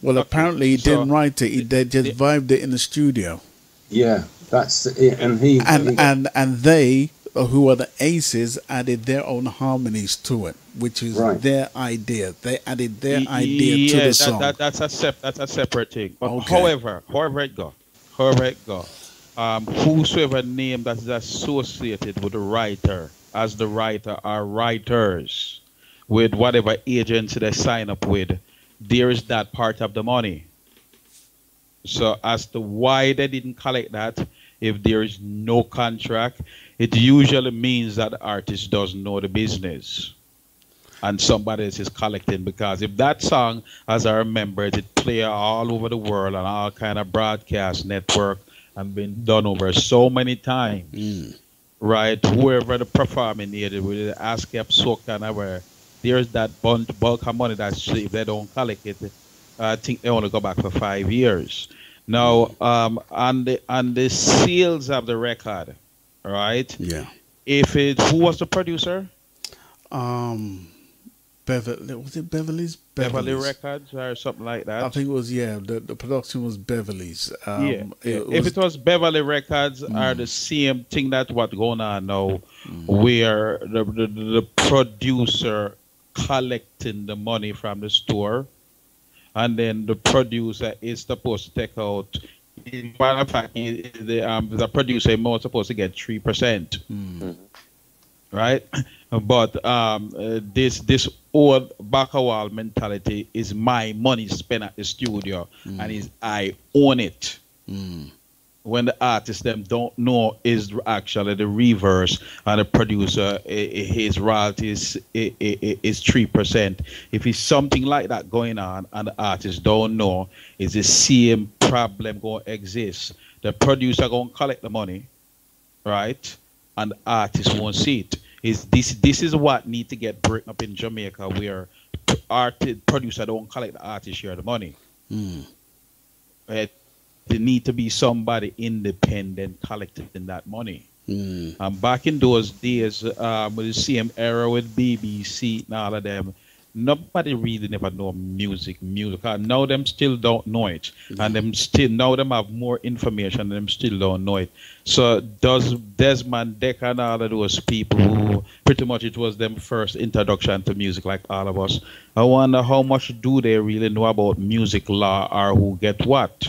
well, apparently he didn't write it. They just vibed it in the studio. Yeah, that's it. And he and they, who are the Aces, added their own harmonies to it, which is their idea. They added their idea to the song. That's a separate thing. But Okay. however it go, whosoever name that is associated with the writer, as the writer, are writers with whatever agency they sign up with, there is that part of the money. So as to why they didn't collect that, if there is no contract, it usually means that the artist doesn't know the business and somebody else is collecting. Because if that song, as I remember it play all over the world on all kind of broadcast network and been done over so many times, right? Whoever the performing needed with the ASCAP, soca, and whatever, there's that bulk of money that if they don't collect it, I think they only go back for 5 years. Now, on the sales of the record, right? Yeah. Who was the producer? Beverly's Beverly Records or something like that. I think it was, the production was Beverly's. If it was Beverly Records, are the same thing that what's going on now, where the producer collecting the money from the store, and then the producer is supposed to take out. In fact, the producer is more supposed to get 3%, right? But this old back-a-wall mentality is my money spent at the studio, and is I own it. when the artist them don't know is actually the reverse and the producer his royalties is 3%. If it's something like that going on and the artist don't know, is the same problem going to exist. The producer going to collect the money, right? And the artist won't see it. This is what need to get broken up in Jamaica, where producer don't collect the artist share the money. Right? There need to be somebody independent collecting that money. And back in those days, with the same era with BBC and all of them, nobody really never know music. Now them still don't know it. And now them have more information and them still don't know it. So does Desmond Decker and all of those people who pretty much it was them first introduction to music like all of us, I wonder how much do they really know about music law or who get what?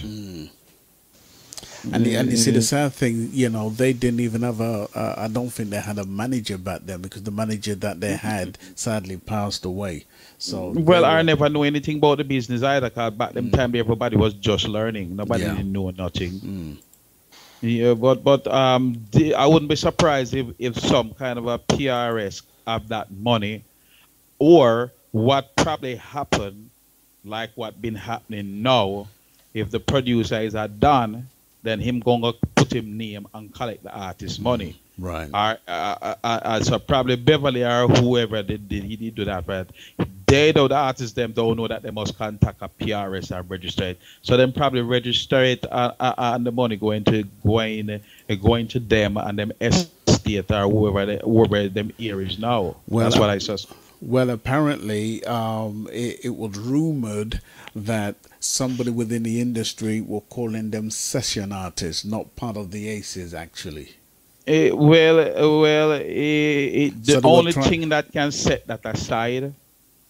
And you see the sad thing, they didn't even have I don't think they had a manager back then, because the manager that they had sadly passed away. So well, I never knew anything about the business either, because back them time everybody was just learning. Nobody didn't know nothing. Yeah, but I wouldn't be surprised if some kind of a PRS have that money, or what probably happened, like what been happening now, if the producer is done, then him gonna put him name and collect the artist's money. Right. So probably Beverly or whoever he did do that, but they know the artists them don't know that they must contact a PRS and register it. So then probably register it and the money going to them and them estate or whoever them here is now. Well, that's what I said. Well, apparently, it was rumored that somebody within the industry were calling them session artists, not part of the Aces, actually. The only thing that can set that aside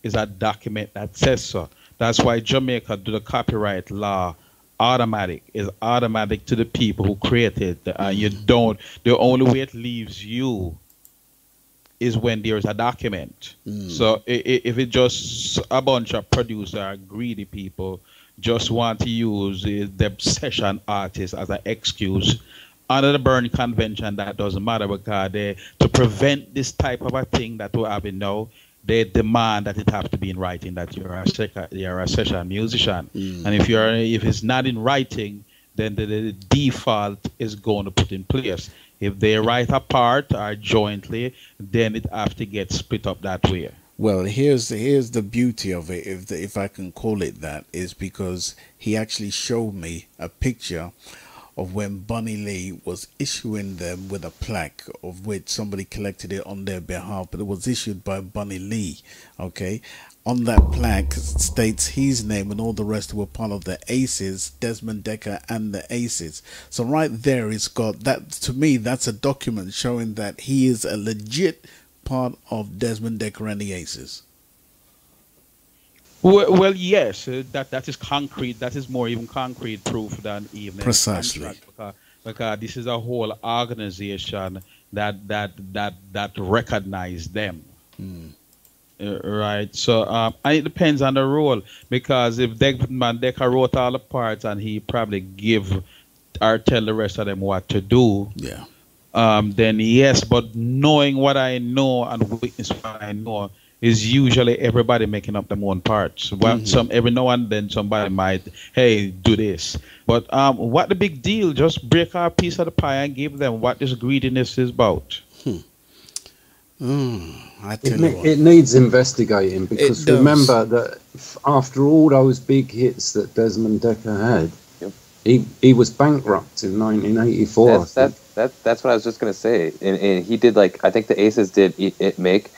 is a document that says so. That's why Jamaica do the copyright law automatic. Is automatic to the people who created it. You don't. The only way it leaves you is when there's a document. So if it's just a bunch of producer greedy people just want to use the session artists as an excuse under the Berne Convention, that doesn't matter, because to prevent this type of a thing that we're having now, they demand that it have to be in writing that you're a session musician. And if it's not in writing, then the default is going to put in place. If they write apart or jointly, then it have to get split up that way. Well, here's the beauty of it, if I can call it that, is because he actually showed me a picture of when Bunny Lee was issuing them with a plaque, of which somebody collected it on their behalf, but it was issued by Bunny Lee. Okay, on that plaque states his name and all the rest were part of the Aces, Desmond Decker and the Aces. So right there, it's got that. To me, that's a document showing that he is a legit part of Desmond Decker and the Aces. Well, yes, that is concrete. That is more even concrete proof than even precisely because this is a whole organization that recognize them. Right. So and it depends on the role, because if Desmond Decker wrote all the parts and he probably give or tell the rest of them what to do. Yeah. Then yes, but knowing what I know and witness what I know is usually everybody making up their own parts. Well, every now and then somebody might, hey, do this. But what the big deal? Just break our piece of the pie and give them what this greediness is about. I tell you what. It needs investigating, because remember that after all those big hits that Desmond Decker had, he was bankrupt in 1984. That's what I was just gonna say. And he did, like, I think the Aces did It Meek,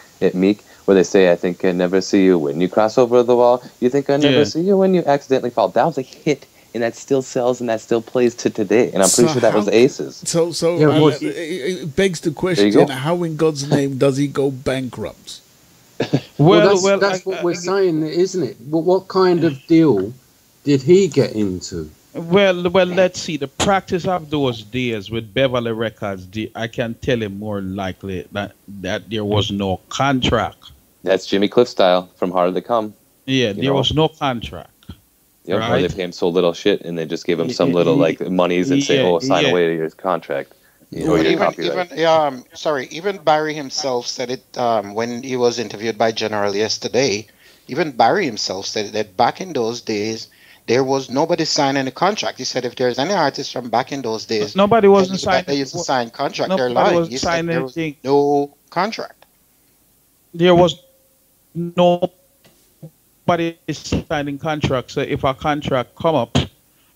where they say, I think I never see you when you cross over the wall. You think I never see you when you accidentally fall. That was a hit, and that still sells and that still plays to today. And I'm pretty sure that was Aces. It begs the question: how in God's name does he go bankrupt? That's what we're saying, isn't it? Well, what kind of deal did he get into? Well, let's see. The practice of those days with Beverly Records, I can tell you more likely that there was no contract. That's Jimmy Cliff style from Harder to Come. Yeah, there was no contract. Yeah, or right? they pay him so little shit, and they just give him some little like monies and say, Yeah, "Oh, sign yeah. away to your contract, or But your even copyright." sorry, even Barry himself said it when he was interviewed by General yesterday. Even Barry himself said that back in those days there was nobody signing a contract. He said if there's any artist from back in those days Nobody telling wasn't you that signing. they used to sign contract, they're Nobody lying. was He said signing there was anything. no contract. There was nobody signing contracts. So if a contract come up,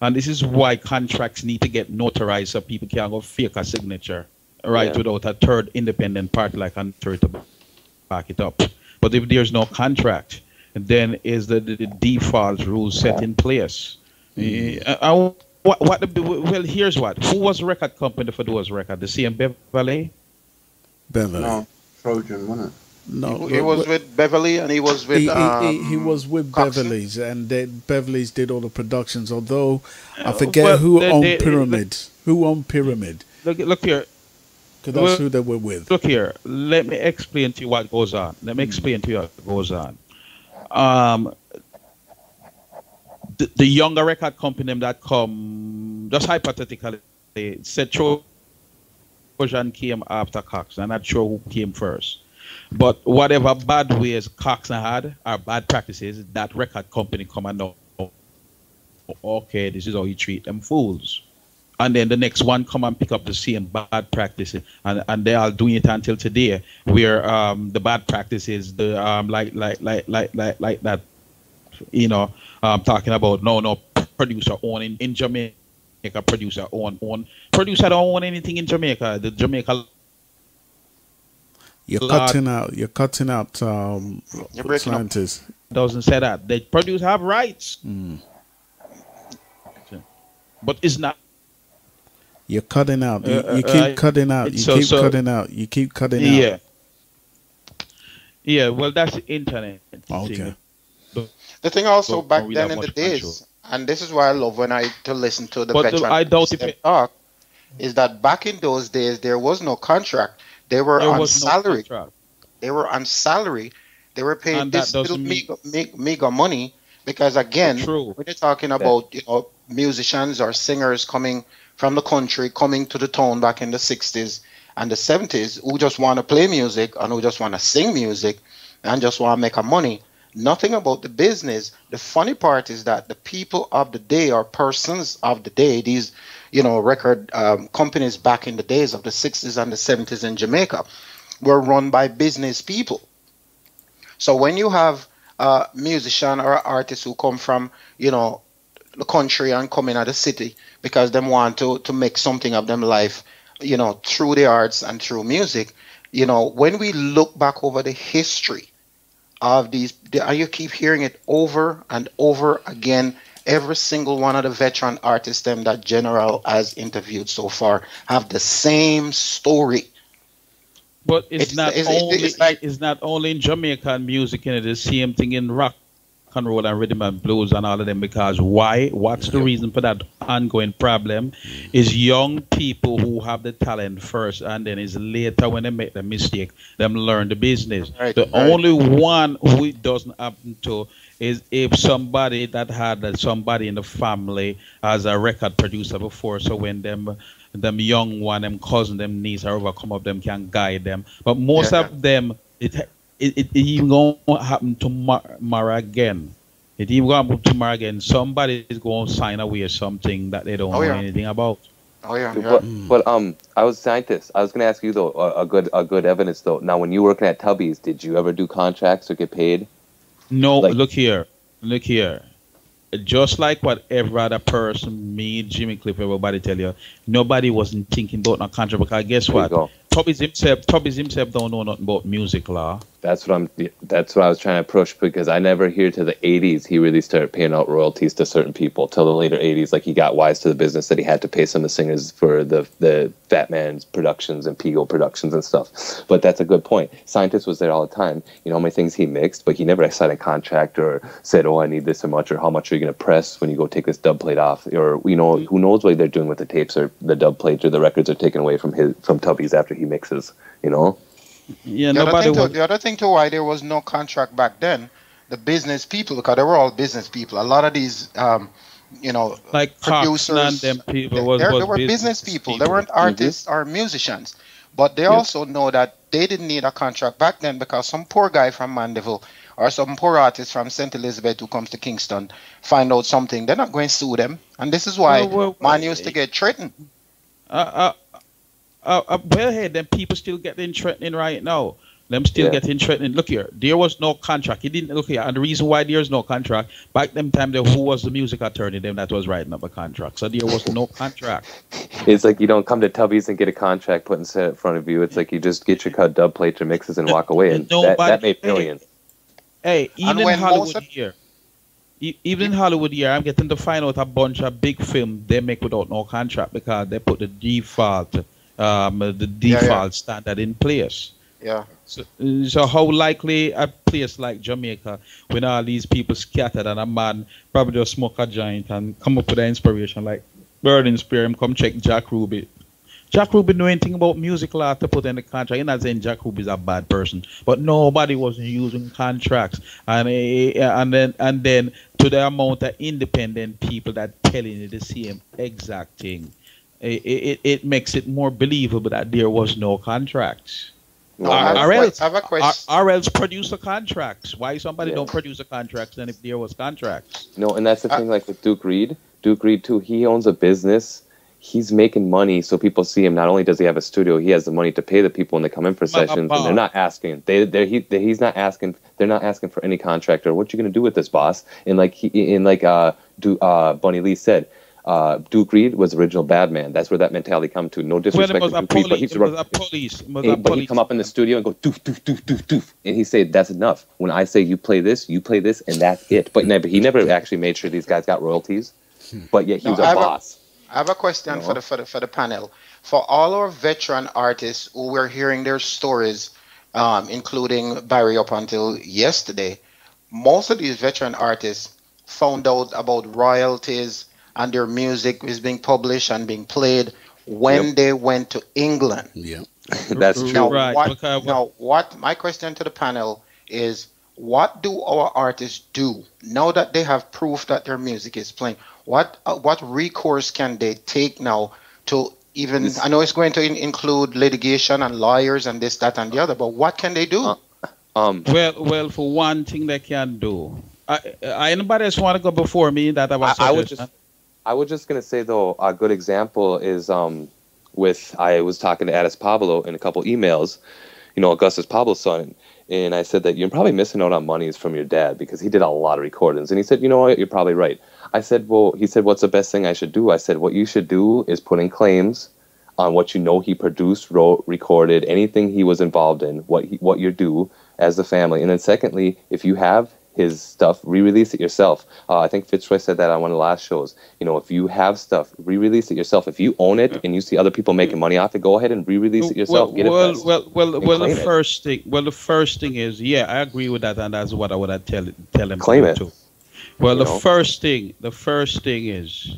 and this is why contracts need to get notarized so people can go fake a signature, right, Yeah. without a third independent party like a third to back it up. But if there's no contract, then is the default rules set in place. Well, here's what. Who was record company for those record? The same Beverly? Beverly. No, Trojan, wasn't it? No, He was with Beverly and he was with he was with Coxon. Beverly's, and Beverly's did all the productions. Although I forget who owned Pyramid. Who owned Pyramid? Look here. Because that's who they were with. Look here. Let me explain to you what goes on. The younger record company that come, just hypothetically, said Trojan came after Cox. I'm not sure who came first. But whatever bad ways Cox had, or bad practices, that record company come and know, okay, this is how you treat them fools. And then the next one come and pick up the same bad practices, and they are doing it until today, where the bad practices, the like that, talking about no producer own in Jamaica, producer don't own anything in Jamaica. The Jamaica You're cutting out. You're breaking scientists. Doesn't say that the producer have rights, but it's not. You're cutting out. You keep cutting out. You keep cutting out. You keep cutting out. Yeah. Yeah. Well, that's the internet. Okay. The thing also Don't back really then have in the much days, control. and this is why I love when I to listen to the But veteran I doubt if it, talk, is that back in those days there was no contract. They were there on was no salary. contract. They were on salary. They were paid And that this little doesn't mean mega money because again, true. when you're talking about musicians or singers coming from the country, coming to the town back in the 60s and the 70s, who just want to play music and who just want to sing music and just want to make a money. Nothing about the business. The funny part is that the people of the day or persons of the day, these record companies back in the days of the 60s and the 70s in Jamaica, were run by business people. So when you have a musician or artists who come from, the country and come in at the city because they want to make something of them life, through the arts and through music, when we look back over the history of these, you keep hearing it over and over again. Every single one of the veteran artists them that General has interviewed so far have the same story. But it's not only in Jamaican music, it's the same thing in rock and roll and rhythm and blues and all of them. Because why? What's the reason for that ongoing problem? Is young people who have the talent first, and then it's later when they make the mistake, them learn the business. The only one who it doesn't happen to is if somebody that had somebody in the family as a record producer before, so when them young one, them cousin, them niece, however come up, them can guide them. But most of them, it even going to happen tomorrow again. It even going to happen tomorrow again. Somebody is going to sign away or something that they don't know anything about. Oh yeah. But I was a scientist. I was going to ask you though a good evidence though. Now, when you were working at Tubby's, did you ever do contracts or get paid? No. Look here. Just like what every other person, me, Jimmy Cliff, everybody tell you, nobody wasn't thinking about no contract because guess what? Tubby's himself don't know nothing about music law. That's what I was trying to push, because I never hear to the 80s he really started paying out royalties to certain people. Till the later 80s, like he got wise to the business that he had to pay some of the singers for the Fat Man's productions and Pigo productions and stuff. But that's a good point. Scientist was there all the time. You know how many things he mixed, but he never signed a contract or said, oh, I need this so much, or how much are you going to press when you go take this dub plate off, or who knows what they're doing with the tapes or the dub plates or the records are taken away from Tubby's after he mixes. Yeah, the other thing too, why there was no contract back then, the business people, because they were all business people. A lot of these, you know, Like Cox and producers, them people they was were business people. They people. weren't artists or musicians. But they also know that they didn't need a contract back then, because some poor guy from Mandeville or some poor artist from St. Elizabeth who comes to Kingston find out something, they're not going to sue them. And this is why man used to get threatened. Well, hey, them people still getting threatening right now. Them still getting threatening. Look here, there was no contract. He didn't look here, and the reason why there's no contract back them time, who was the music attorney them that was writing up a contract? So there was no contract. It's like you don't come to Tubby's and get a contract put in front of you. It's like you just get your cut, dub plate, your mixes, and walk away. And that made millions. Hey, even in Hollywood here. Even in Hollywood here, I'm getting to find out a bunch of big films they make without no contract because they put the default standard in place. Yeah. So how likely a place like Jamaica, when all these people scattered and a man probably just smoke a joint and come up with an inspiration like Burning Spear, him come check Jack Ruby. Jack Ruby know anything about music law to put in the contract. You're not saying Jack Ruby is a bad person, but nobody was using contracts. And then to the amount of independent people that telling you the same exact thing, it makes it more believable that there was no contracts. No, I have a question. Or else produce the contracts. Why somebody don't produce the contracts then if there was contracts? No, and that's the thing, like with Duke Reed. Duke Reed, too, he owns a business. He's making money so people see him. Not only does he have a studio, he has the money to pay the people when they come in for sessions, and they're not asking. He's not asking. They're not asking for any contract or what you going to do with this, boss. And like Bunny Lee said, Duke Reed was the original bad man. That's where that mentality come to. No disrespect to Duke Reed, but he'd come up in the studio and go doof doof doof doof doof, and he'd say that's enough. When I say you play this, and that's it. But he never actually made sure these guys got royalties. But yet he was a boss. I have a question for the panel. For all our veteran artists who were hearing their stories, including Barry up until yesterday, most of these veteran artists found out about royalties and their music is being published and being played when they went to England. Yeah, that's true. Now, what my question to the panel is, what do our artists do now that they have proof that their music is playing? What recourse can they take now to even? I know it's going to include litigation and lawyers and this, that, and the other. But what can they do? Well, for one thing they can do. Anybody else want to go before me? That I was just gonna say though, a good example is I was talking to Addis Pablo in a couple emails, Augustus Pablo's son. And I said that you're probably missing out on monies from your dad because he did a lot of recordings. And he said, you know what, you're probably right. I said, he said, what's the best thing I should do? I said, what you should do is put in claims on what he produced, wrote, recorded, anything he was involved in, what you do as the family. And then secondly, if you have his stuff, re-release it yourself. I think Fitzroy said that on one of the last shows. If you have stuff, re-release it yourself. If you own it and you see other people making money off it, go ahead and re-release it yourself. The first thing is, I agree with that, and that's what I would tell him claim to it. do. Well, the first thing is,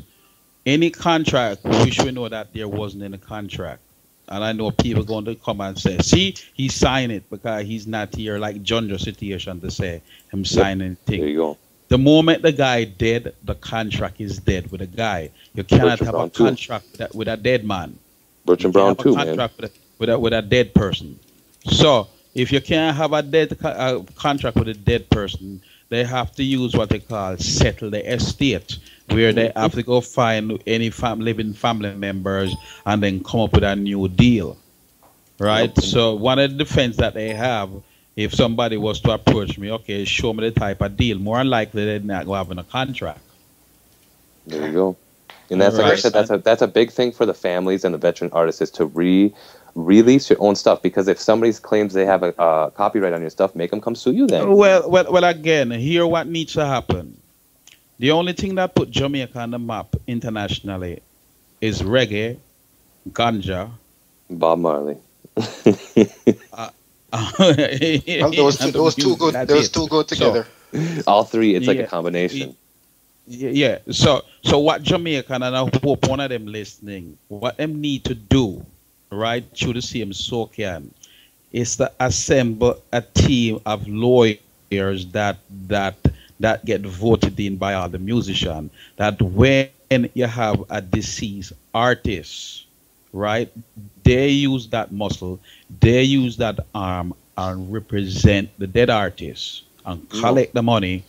any contract, we should know that there wasn't any contract. And I know people going to come and say, see, he signed it because he's not here, like Junjo situation to say him signing thing. There you go. The moment the guy dead, the contract is dead with the guy. You cannot have a contract with a dead man. Bertrand Brown too, man. With a dead person. So if you can't have a contract with a dead person, they have to use what they call settle the estate, where they have to go find any living family members and then come up with a new deal, right? So one of the defense that they have, if somebody was to approach me, okay, show me the type of deal, more likely they're not going to have a contract. There you go. And that's, like I said, that's a big thing for the families and the veteran artists is to release your own stuff, because if somebody claims they have a copyright on your stuff, make them come sue you then. Well, again, here what needs to happen. The only thing that put Jamaica on the map internationally is reggae, ganja, Bob Marley. Well, those two go together. So, all three, it's like a combination. Yeah. So what Jamaica, and I hope one of them listening, what them need to do, right, through the same SOCAN, is to assemble a team of lawyers that that that get voted in by all the musicians. That when you have a deceased artist, right? They use that muscle, they use that arm and represent the dead artist and collect the money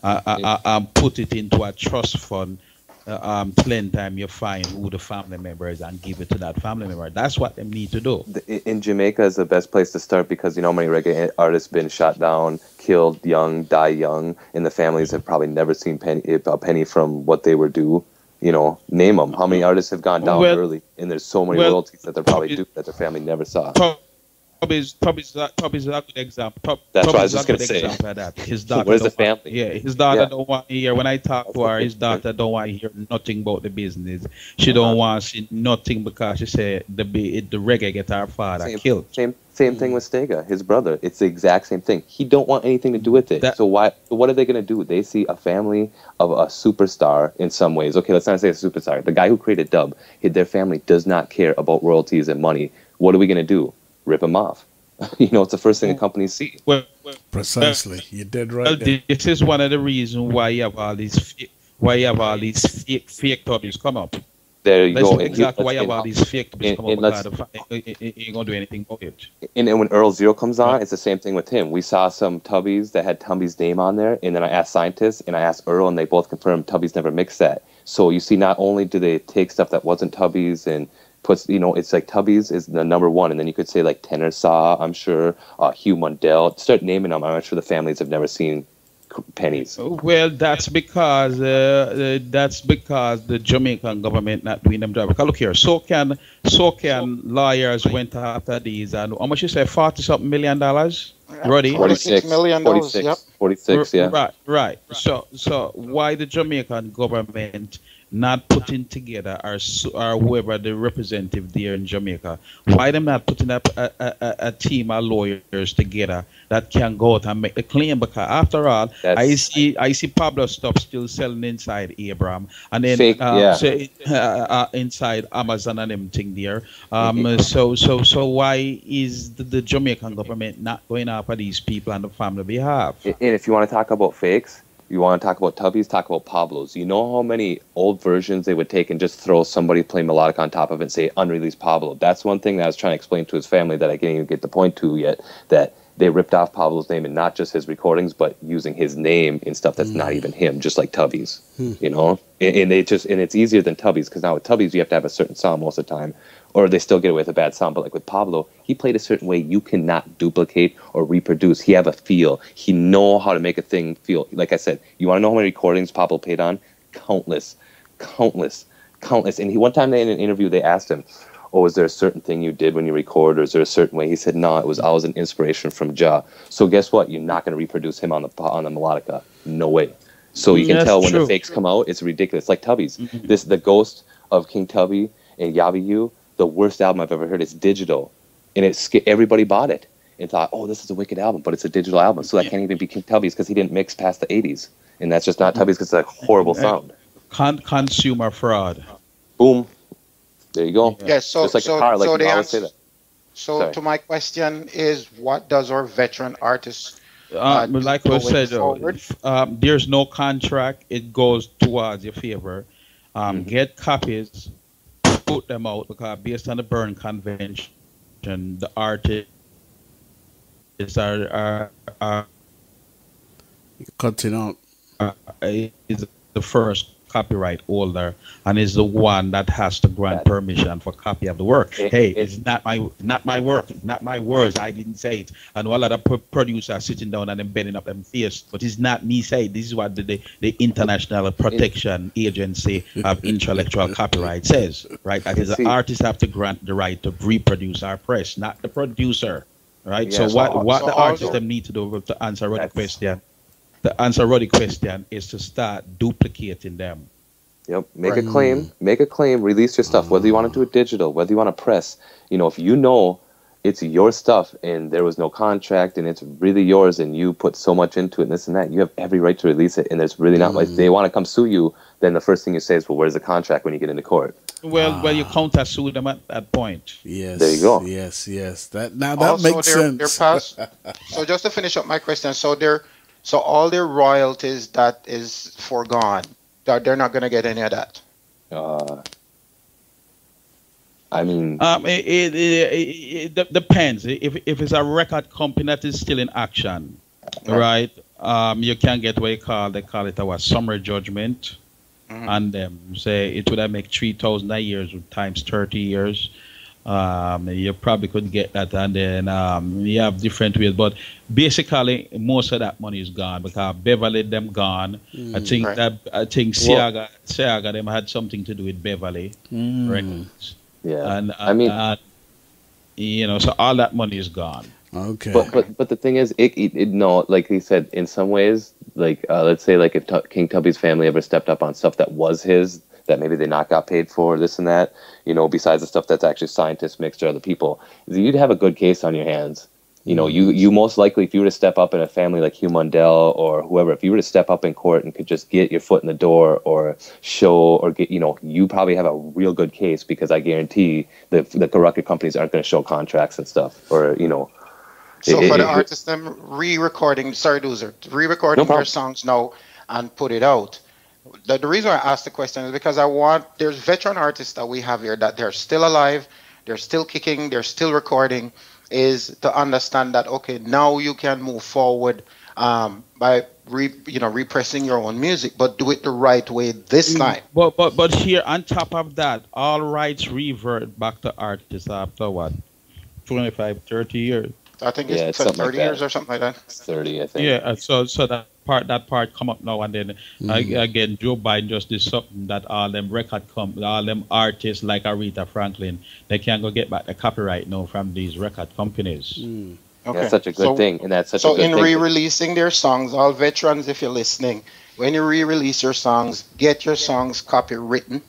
and put it into a trust fund. Till time you find who the family member is and give it to that family member. That's what they need to do. In Jamaica is the best place to start because you know how many reggae artists been shot down, killed young, die young, and the families have probably never seen a penny from what they were due. You know, name them. How many artists have gone down early, and there's so many royalties that they're probably due that their family never saw. Tubby's a good example. That's what I was just gonna say. His daughter, where's the family? Yeah, his daughter don't want to hear. When I talk to her, his daughter don't want to hear nothing about the business. She don't want to see nothing because she said the reggae get her father killed. Same thing with Stega, his brother. It's the exact same thing. He don't want anything to do with it. So what are they gonna do? They see a family of a superstar in some ways. Okay, let's not say a superstar. The guy who created dub, their family does not care about royalties and money. What are we gonna do? Rip him off. You know, it's the first thing the companies see. Precisely, you're dead right. This is one of the reasons why you have all these fake topics come up. There you go. Exactly why you have all these fake topics come up because you ain't gonna do anything about it. And when Earl Zero comes on, it's the same thing with him. We saw some Tubbies that had Tubby's name on there, and then I asked scientists and I asked Earl, and they both confirmed Tubby's never mixed that. So you see, not only do they take stuff that wasn't Tubby's and puts, you know, it's like Tubby's is the number one, and then you could say like Tenor Saw, I'm sure, Hugh Mundell. Start naming them. I'm sure the families have never seen pennies. Well, that's because the Jamaican government not doing them job. Because look here, so can lawyers went after these, and how much you say, $40-something million? Roddy? $46 million. 46, Yep. 46, yeah. Right. So why the Jamaican government not putting together, or whoever the representative there in Jamaica, why them not putting up a team of lawyers together that can go out and make the claim? Because after all, I see Pablo stuff still selling inside Abraham, and then inside Amazon and everything there. So why is the Jamaican government not going after these people on the family behalf? And if you want to talk about fakes, you want to talk about Tubbies, talk about Pablos. You know how many old versions they would take and just throw somebody playing melodic on top of it and say unreleased Pablo. That's one thing that I was trying to explain to his family that I can't even get the point to yet, that they ripped off Pablo's name and not just his recordings, but using his name in stuff that's not even him, just like Tubbies. You know? And it's easier than Tubbies, because now with Tubbies you have to have a certain sound most of the time, or they still get away with a bad sound. But like with Pablo, he played a certain way you cannot duplicate or reproduce. He have a feel. He know how to make a thing feel. Like I said, you want to know how many recordings Pablo played on? Countless. And one time in an interview they asked him, oh, is there a certain thing you did when you record, or is there a certain way? He said, no, it was always an inspiration from Jah. So guess what? You're not going to reproduce him on the melodica. No way. So you can tell when the fakes come out, it's ridiculous. Like Tubbies. The Ghost of King Tubby and Yabi U, the worst album I've ever heard. It's digital. And everybody bought it and thought, oh, this is a wicked album, but it's a digital album. So that can't even be King Tubby's because he didn't mix past the 80s. And that's just not Tubby's because it's a horrible sound. Consumer fraud. Boom. There you go. Yes, so just like a car, like so you always say that. So to my question is, what does our veteran artists like I said, there's no contract. It goes towards your favor. Get copies, put them out, because based on the Berne Convention, the artists are cutting out. Is the first copyright holder and is the one that has to grant permission for copy of the work. Hey, it's not my work, not my words. I didn't say it. And a lot of producers sitting down and then bending up them face, but it's not me saying. This is what the International Protection Agency of Intellectual Copyright says, right? That is, the artists have to grant the right to reproduce our press, not the producer, right? Yeah, so what the artists need to do to answer the question. The answer to the question is to start duplicating them. Yep. Make a claim, release your stuff, whether you want to do it digital, whether you want to press. You know, if you know it's your stuff and there was no contract and it's really yours and you put so much into it and this and that, you have every right to release it, and there's really not, like, they want to come sue you, then the first thing you say is, well, where's the contract when you get into court? Well, you counter-sue them at that point. There you Yes, go. yes. That Also, makes their sense. past. So just to finish up my question, so all their royalties that is foregone, they're not gonna get any of that. Uh, I mean, It depends. If it's a record company that is still in action, Right. right? You can get what they call it a summary judgment, Mhm. and say it would have make 3,000 a year times 30 years. You probably could get that, and then you have different ways. But basically, most of that money is gone because Beverly them gone. Right. I think well, Siaga them had something to do with Beverly Mm, Records, yeah. and I mean, so all that money is gone. okay. but the thing is, no, like he said, in some ways, like let's say, like if King Tubby's family ever stepped up on stuff that was his, that maybe they not got paid for, this and that, besides the stuff that's actually scientists mixed or other people, you'd have a good case on your hands. You most likely, if you were to step up in a family like Hugh Mundell or whoever, if you were to step up in court and could just get your foot in the door or show or get, you probably have a real good case, because I guarantee the record companies aren't going to show contracts and stuff, or So for the it, artists, them re-recording, sorry, Doozer, no re-recording their problem. songs now and put it out. The reason I asked the question is because there's veteran artists that we have here that they're still alive, they're still kicking, they're still recording, is to understand that, okay, now you can move forward by repressing your own music, but do it the right way this time. But here on top of that, all rights revert back to artists after what 25, 30 years. I think Yeah, it's it's something like 30 years that. or something like that. 30, I think. Yeah, so that part come up now, and then again Joe Biden just did something that all them all them artists like Aretha Franklin, they can't go get back the copyright now from these record companies. That's Okay. such a good thing, and that's such a So good in thing. re-releasing their songs, all veterans, if you're listening, when you re-release your songs, get your songs copywritten.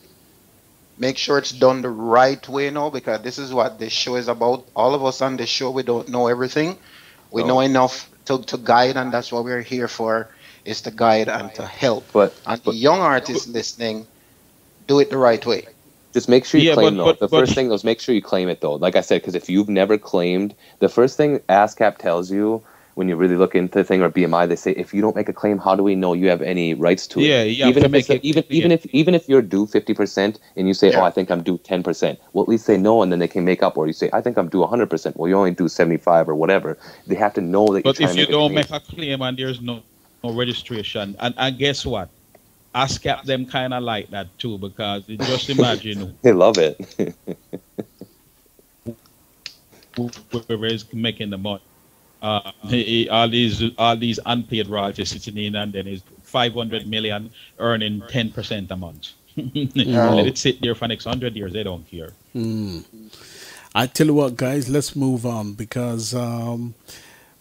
Make sure it's done the right way now, because this is what this show is about. All of us on this show, we don't know everything. We know No, enough to guide, and that's what we're here for, is to guide and to help. but And the but young artists listening, do it the right way. just make sure you Yeah, claim, though. but The but first thing though is make sure you claim it, though. Like I said, because if you've never claimed, the first thing ASCAP tells you when you really look into the thing, or BMI, they say, if you don't make a claim, how do we know you have any rights to it? yeah, you have Even to if it's make it clear. even if you're due 50% and you say, oh, Yeah. I think I'm due 10%, well, at least they know, and then they can make up. Or you say, I think I'm due 100%. Well, you only do 75 or whatever. They have to know that you're But trying if to you make a don't claim. make a claim and there's no registration, and guess what? ASCAP them kind of like that too, because just imagine They love it. whoever is making the money. All these unpaid royalties sitting in, and then is 500 million earning 10% a month. Let it sit there for next 100 years. They don't care. I tell you what, guys, let's move on because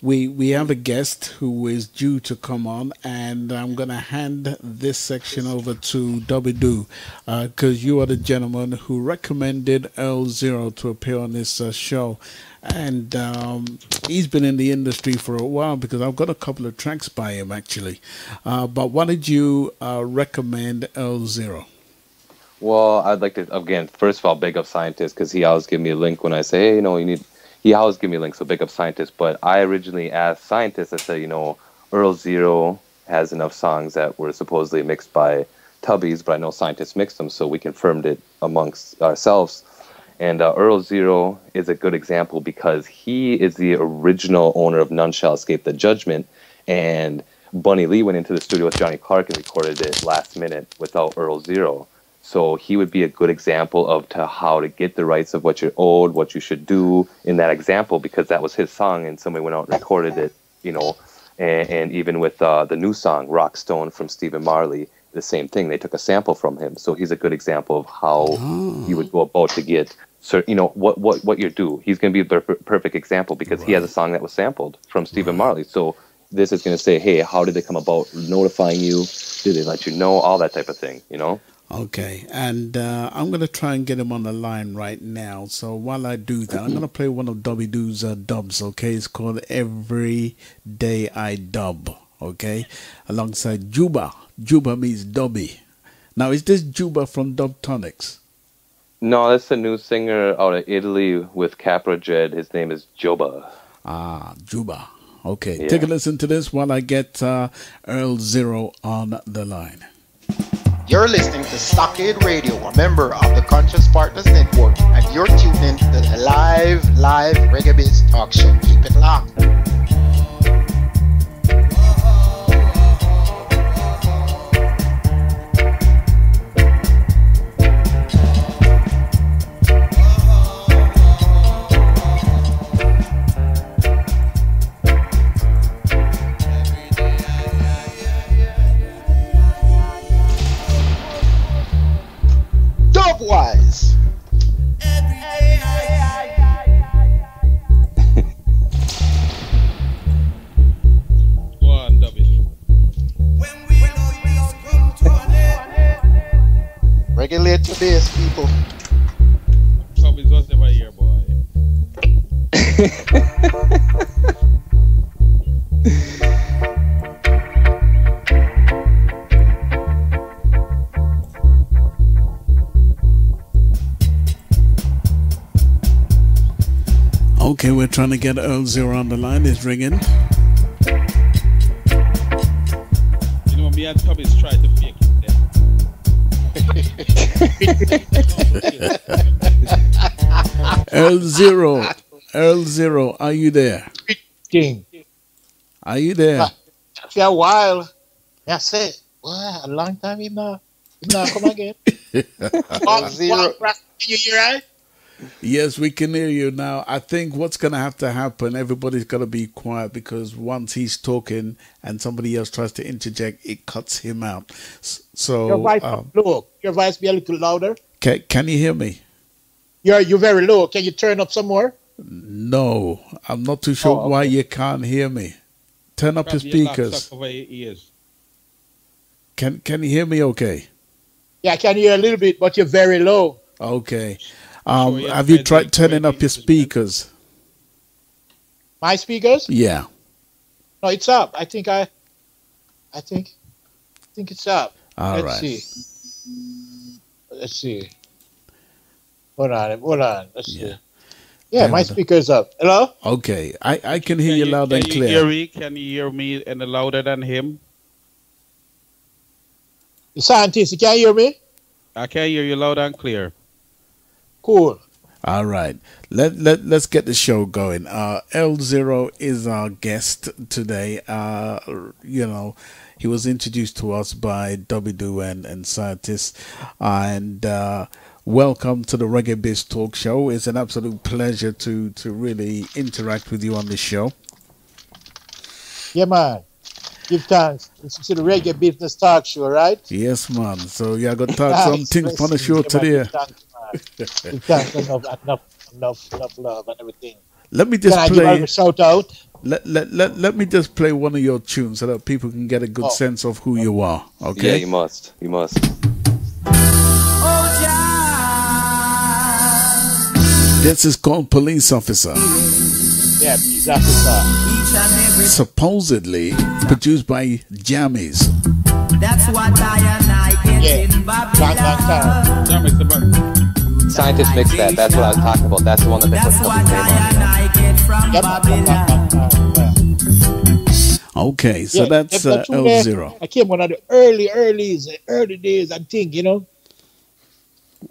we have a guest who is due to come on, and I'm gonna hand this section over to Dobidu because you are the gentleman who recommended Earl Zero to appear on this show, and he's been in the industry for a while because I've got a couple of tracks by him actually. But why did you recommend Earl Zero? Well, I'd like to, again, first of all, big up Scientist, because he always give me a link when I say, hey, you need, he always give me a link, so big up Scientist. But I originally asked Scientist, I said, Earl Zero has enough songs that were supposedly mixed by Tubbies, but I know Scientist mixed them, so we confirmed it amongst ourselves. And Earl Zero is a good example because he is the original owner of None Shall Escape the Judgment, and Bunny Lee went into the studio with Johnny Clark and recorded it last minute without Earl Zero. So he would be a good example of how to get the rights of what you're owed, what you should do in that example, because that was his song and somebody went out and recorded it, and even with the new song, Rockstone from Stephen Marley, the same thing. They took a sample from him. So he's a good example of how you would go about to get, what you're due. He's going to be the perfect example because he has a song that was sampled from Stephen Marley. So this is going to say, hey, how did they come about notifying you? Did they let you know? All that type of thing, Okay, and I'm going to try and get him on the line right now. So while I do that, I'm going to play one of Dubby Doo's dubs, okay? It's called Every Day I Dub, okay? Alongside Juba. Juba means Dubby. Now, is this Juba from Dub Tonics? No, that's a new singer out of Italy with Capra Dread. His name is Joba. Ah, Juba. Okay, Yeah. take a listen to this while I get Earl Zero on the line. You're listening to Stockade Radio, a member of the Conscious Partners Network, and you're tuned in to the live Reggae Biz Talk Show. Keep it locked. Dubwise. One W. Regulate your bass, people. Trouble is what's ever here, boy. Okay, we're trying to get Earl Zero on the line. It's ringing. You know, me and Tommy's trying to fake it there. Earl Zero, are you there? King. Are you there? For a while, I said, well, a long time him not come again. Zero. You hear right? Yes, we can hear you now. I think what's going to happen, everybody's got to be quiet because once he's talking and somebody else tries to interject, it cuts him out. So Your voice low. Your voice be a little louder. Can you hear me? You're very low. Can you turn up some more? No, I'm not too sure why you can't hear me. Turn up your speakers. Over your ears. Can you hear me okay? Yeah, I can hear a little bit, but you're very low. Okay. Have you tried turning up your speakers? My speakers? Yeah. No, it's up. I think it's up. Let's see. Hold on. Let's see. Yeah, my speaker's up. Hello? Okay. I can hear you loud and clear. Can you hear me any louder than him? The scientist, you can hear me? I can hear you loud and clear. Cool. All right. Let's get the show going. L0 is our guest today. He was introduced to us by Dobidu and Scientists. And welcome to the Reggae Biz Talk Show. It's an absolute pleasure to really interact with you on this show. Yeah, man. Give thanks. This is the Reggae Business Talk Show, right? Yes, man. So yeah, I got to talk some things on the show today. Give thanks, enough love and everything. Let me just Can play. I give a shout out? Let me just play one of your tunes so that people can get a good sense of who you are. Okay. Yeah, you must. This is called Police Officer. Yeah, Police Officer. Supposedly produced by Jammies. That's what I get in Babylon. Jammies the button. Scientists mix that. That's what I was talking about. That's the one that they put Tommy's name on. Okay, so that's L0. I came one of the early days, I think,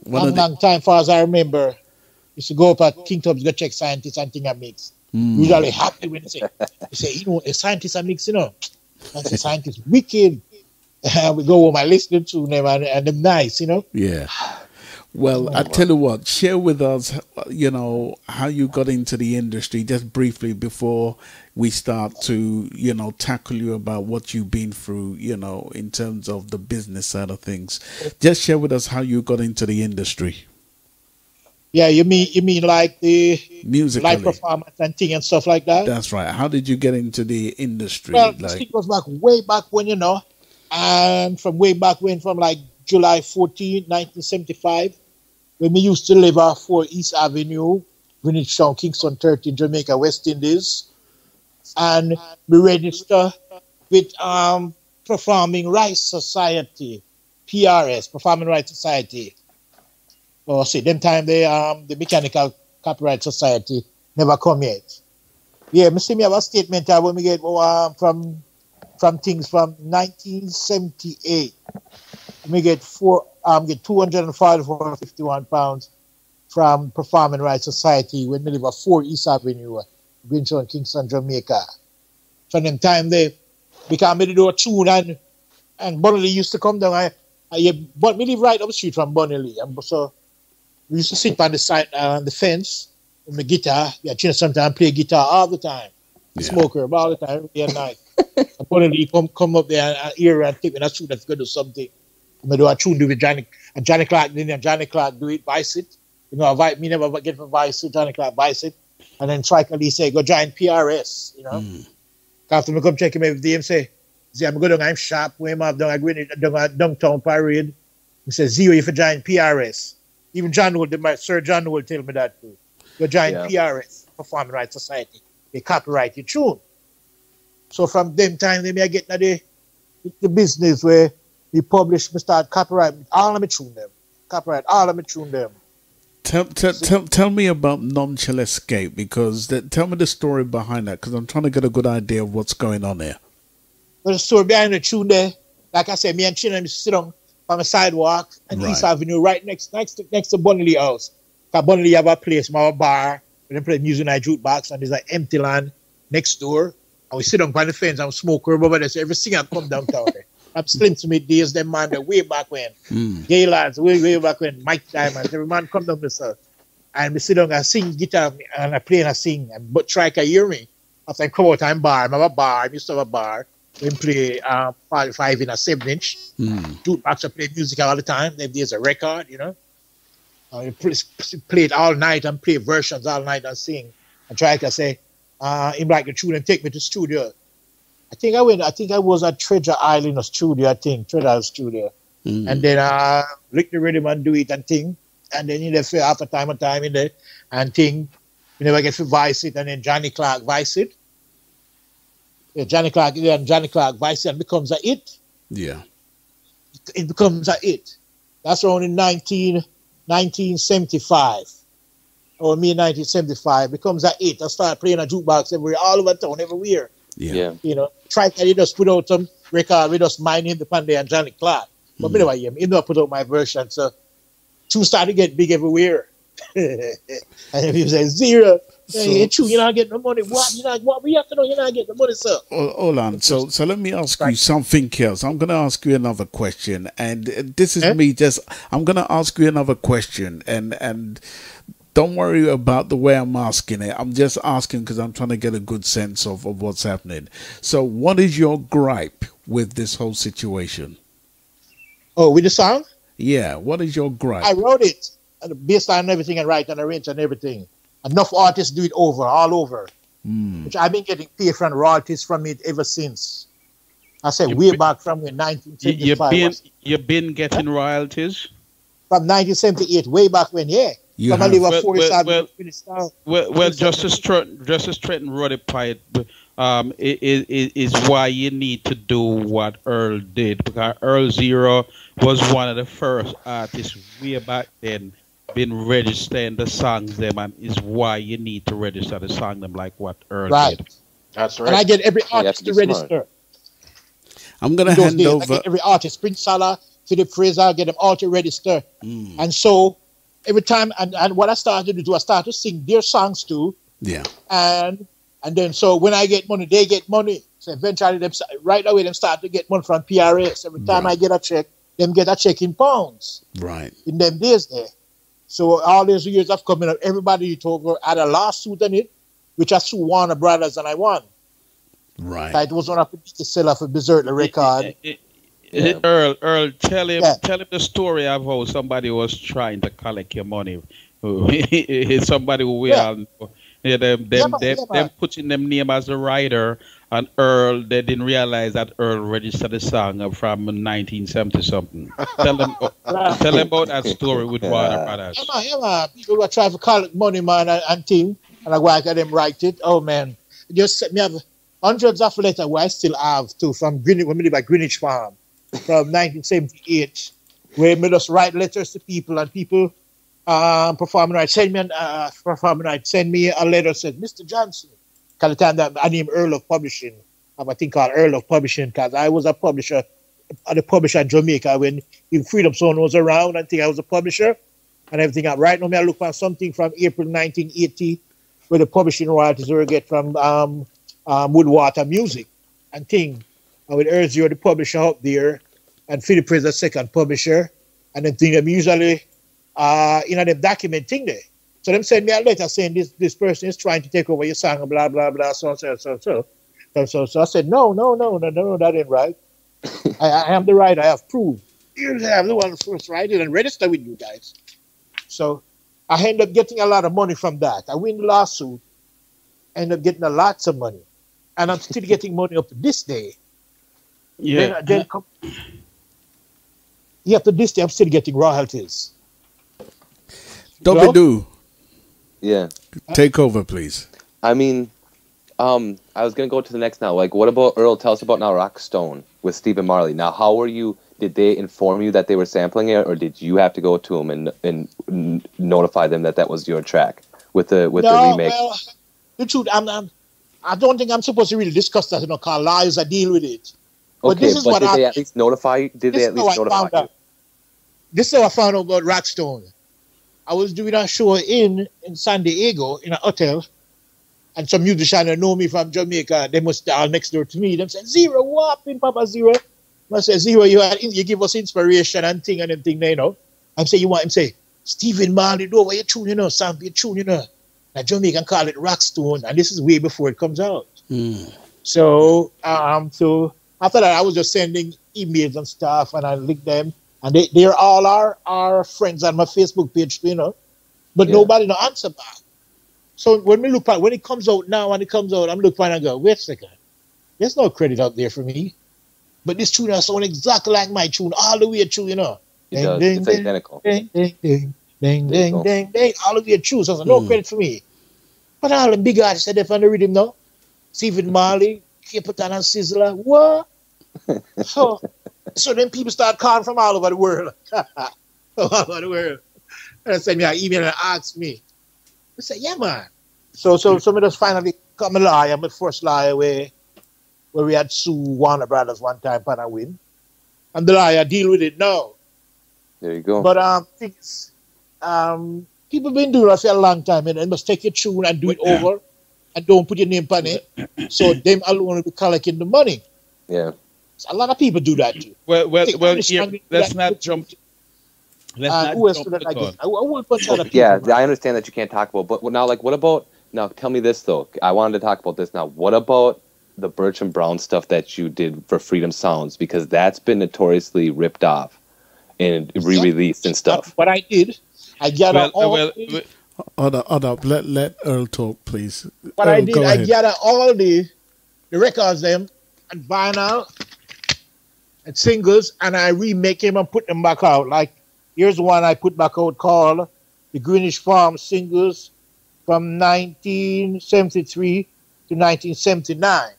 long time, far as I remember. Used to go up at King Tubs, go check Scientists and thing I mix. Usually happy when they say, a scientist I mix, That's a scientist wicked. We go home and listen to them and them nice, Yeah. Well, I tell you what, share with us, how you got into the industry, just briefly before we start to, tackle you about what you've been through, in terms of the business side of things. Just share with us how you got into the industry. Yeah, you mean like the musically, live performance and thing and stuff like that? That's right. How did you get into the industry? Well, it was way back when, and from way back when, from like July 14, 1975, when we used to live off 4 East Avenue, Greenwich Town, Kingston 13, Jamaica, West Indies. And we registered with Performing Rights Society, PRS, Performing Rights Society. Oh, see, them time the Mechanical Copyright Society never come yet. Yeah, me see me have a statement when we get from things from 1978. We get get 251 pounds from Performing Rights Society when we live at 4 East Avenue, Greenshore, Kingston, Jamaica. From them time they become me do a tune and Bonnie used to come down. But we live right up the street from Bonnie, and so we used to sit on the side on the fence with the guitar. Yeah, sometimes play guitar all the time. Smoker all the time, every day and night. And Bonnie come up there and hear and take me a tune that's good or something. I do a tune do with Johnny Clark, then Johnny Clark do it, vice it. You know, me never get for vice it, Johnny Clark vice it. And then Striker Lee say, go join PRS, you know. After me come check him every day and say, I'm going I'm sharp, when I'm down at downtown parade. He says, Zero, if you join PRS. Even John Wood, Sir John Wood tell me that too. Go join PRS, Performing Rights Society. They copyright your tune. So from them time, they may get the business where we publish, we start copyright all of my tune them. Copyright all of my tune them. Tell me about Nonchalant Escape, because tell me the story behind that, because I'm trying to get a good idea of what's going on there. Well, the story behind the tune there, like I said, me and Chinna sit on the sidewalk and East Avenue, right next to Bunley House. Because Bunley have a place, a bar, where they play music and jukebox, and there's an empty land next door. And we sit on the fence and smoke over there, so every singer come downtown there. I'm Slim Smith days, them man, way back when. Gay lads, way back when, Mike Diamond, every man come down there, and we sit down and sing guitar, and I play and I sing, but try to hear me. After I come out and bar, I have a bar, I used to have a bar, we play 45 in a 7-inch. Jukebox, I play music all the time, there's a record, you know. I play it all night and play versions all night and sing. And try to say, him like the tune and take me to studio. I think I was at Treasure Island studio, Treasure Island studio. And then lick the rhythm and do it and thing. And then after time in there and thing, we never get to vice it, and then Johnny Clark vice it. Yeah, Johnny Clark vice it and becomes a hit. Yeah. It becomes a hit. That's around in 1975. Or me in 1975 becomes a hit. I start playing a jukebox everywhere, all over town, everywhere. Yeah. You know, try to just put out some record with us mine him the Pandey and Johnny Clark. But anyway, he never put out my version. So two started to get big everywhere. And if you say Zero, you're not getting the money. What we have to know, you're not getting the money, sir. Hold on. So let me ask you something else. I'm gonna ask you another question. And this is me I'm gonna ask you another question, and don't worry about the way I'm asking it. I'm just asking because I'm trying to get a good sense of what's happening. So what is your gripe with this whole situation? Oh, with the song? Yeah, what is your gripe? I wrote it based on everything and write and arrange and everything. Enough artists do it all over. Which I've been getting paid from royalties from it ever since. I said way back from 1975. You've been getting royalties? From 1978, way back when, yeah. Well, Justice Trenton wrote it pipe. Is why you need to do what Earl did, because Earl Zero was one of the first artists way back then been registering the songs them, and is why you need to register the song them like what Earl did. That's right. And I get every artist to register. I'm gonna hand over. I get every artist, Prince Salah, Philip Fraser, I get them all to register. And so every time, and what I started to do, I started to sing their songs too. Yeah. And then so when I get money, they get money. So eventually, right away, them start to get money from PRS. Every time I get a check, them get a check in pounds. Right. In them days there. So all these years of coming up, everybody you talk about had a lawsuit on it, which I sued Warner Brothers and I won. Right. It was one of the seller for Berserk the record. Earl, tell him the story of how somebody was trying to collect your money. Somebody who we all know. Them putting them name as a writer, and Earl, they didn't realize that Earl registered the song from 1970 something. Tell them about that story with Warner Brothers. People were trying to collect money, man, and thing, and I go at them write it. Oh man, just me have hundreds of letters where I still have too from Greenwich, when we live at Greenwich Farm from 1978, where we just write letters to people, and people performing rights, send me a letter, said, Mr. Johnson, because the time that I named Earl of Publishing, I have a thing called Earl of Publishing, because I was a publisher in Jamaica when even Freedom Zone was around. I think I was a publisher and everything. Right now, I look for something from April 1980 where the publishing royalties were get from Woodwater Music and thing. And with Earl Zero, the publisher up there, and Philip is the second publisher, and then thing them usually them document thing there. So them send me a letter saying this person is trying to take over your song and blah blah blah so. So I said no, that ain't right. I am the right. I have proof. You have the one first write it and register with you guys. So I end up getting a lot of money from that. I win the lawsuit, end up getting lots of money, and I'm still getting money up to this day. Yeah. Up to this day, I'm still getting royalties. Don't do. Yeah. Take over, please. I mean, I was gonna go to the next now. Like, what about Earl? Tell us about now Rockstone with Stephen Marley. Now, how were you? Did they inform you that they were sampling it, or did you have to go to them and notify them that was your track with the remake? Well, the truth, I don't think I'm supposed to really discuss that. Cause lawyers, I deal with it. But Okay, but did they at least notify you? Did they at least notify you? This is how I found out about Rockstone. I was doing a show in San Diego in a hotel, and some musicians that know me from Jamaica, they must all next door to me. Them said, Zero, what in Papa Zero? I said, Zero, you give us inspiration and thing and everything, I say, you want him say, Stephen Marley, do what you tune, sample your tune, And Jamaican call it Rockstone, and this is way before it comes out. So after that, I was just sending emails and stuff, and I linked them. And they're all our friends on my Facebook page, but nobody no answer back. So when it comes out now, I'm looking and I go, wait a second, there's no credit out there for me. But this tune sounds exactly like my tune, all the way through, It does. It's identical. Ding, all the way through. So there's no credit for me. But all the big artists said they found the rhythm now. Stephen Marley, Capitan and Sizzler, what? So then people start calling from all over the world. All over the world. And they send me an email and ask me. I say, yeah, man. So me just finally come a lawyer, my first lawyer where we had sue Warner Brothers one time and I win. And the lawyer deal with it now. There you go. But things people been doing it for a long time, and they must take your tune and do it over and don't put your name on it. So them alone will be collecting the money. Yeah. So a lot of people do that too. Well, let's not jump. Yeah, I understand that you can't talk about, but now, like, what about, now tell me this though, I wanted to talk about this now, what about the Bertram Brown stuff that you did for Freedom Sounds, because that's been notoriously ripped off and re-released and stuff. What I did, I gathered Hold up, let Earl talk, please. What Earl, I did, I gathered all the records them and vinyl and singles, and I remake them and put them back out. Like, here's one I put back out called the Greenwich Farm Singles from 1973 to 1979.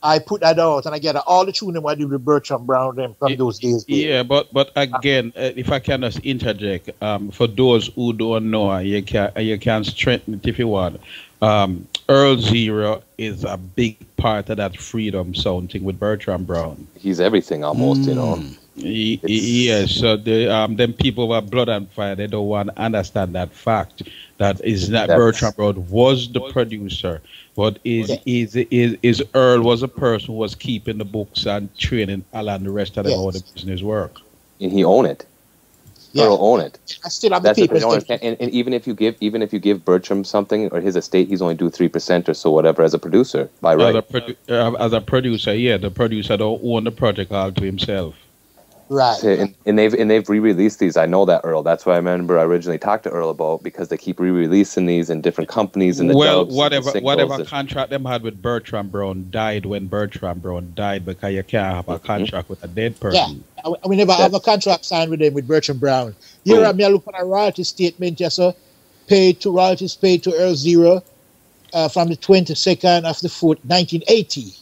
I put that out, and I get all the tunes I did with Bertram Brown them from those days. Yeah, but again, if I can just interject, for those who don't know, you can strengthen it if you want. Earl Zero is a big part of that Freedom Sound thing with Bertram Brown. He's everything almost, Yes, so them people with Blood and Fire, they don't want to understand that fact. That is not Bertram Brown was the producer, but is Earl was a person who was keeping the books and training Alan and the rest of them how the business work. And he own it. Yeah. Earl own it. I still have the papers. And even if you give Bertram something or his estate, he's only due 3% or so, whatever, as a producer by right. As a producer, the producer don't own the project all to himself. Right. And they've re-released these. I know that, Earl. That's what I remember I originally talked to Earl about, because they keep re-releasing these in different companies and whatever contract them had with Bertram Brown died when Bertram Brown died, because you can't have a contract with a dead person. Yeah, we never have a contract signed with them with Bertram Brown. Here I'm looking at a royalty statement, royalties paid to Earl Zero from the 22nd of the 4th, 1980,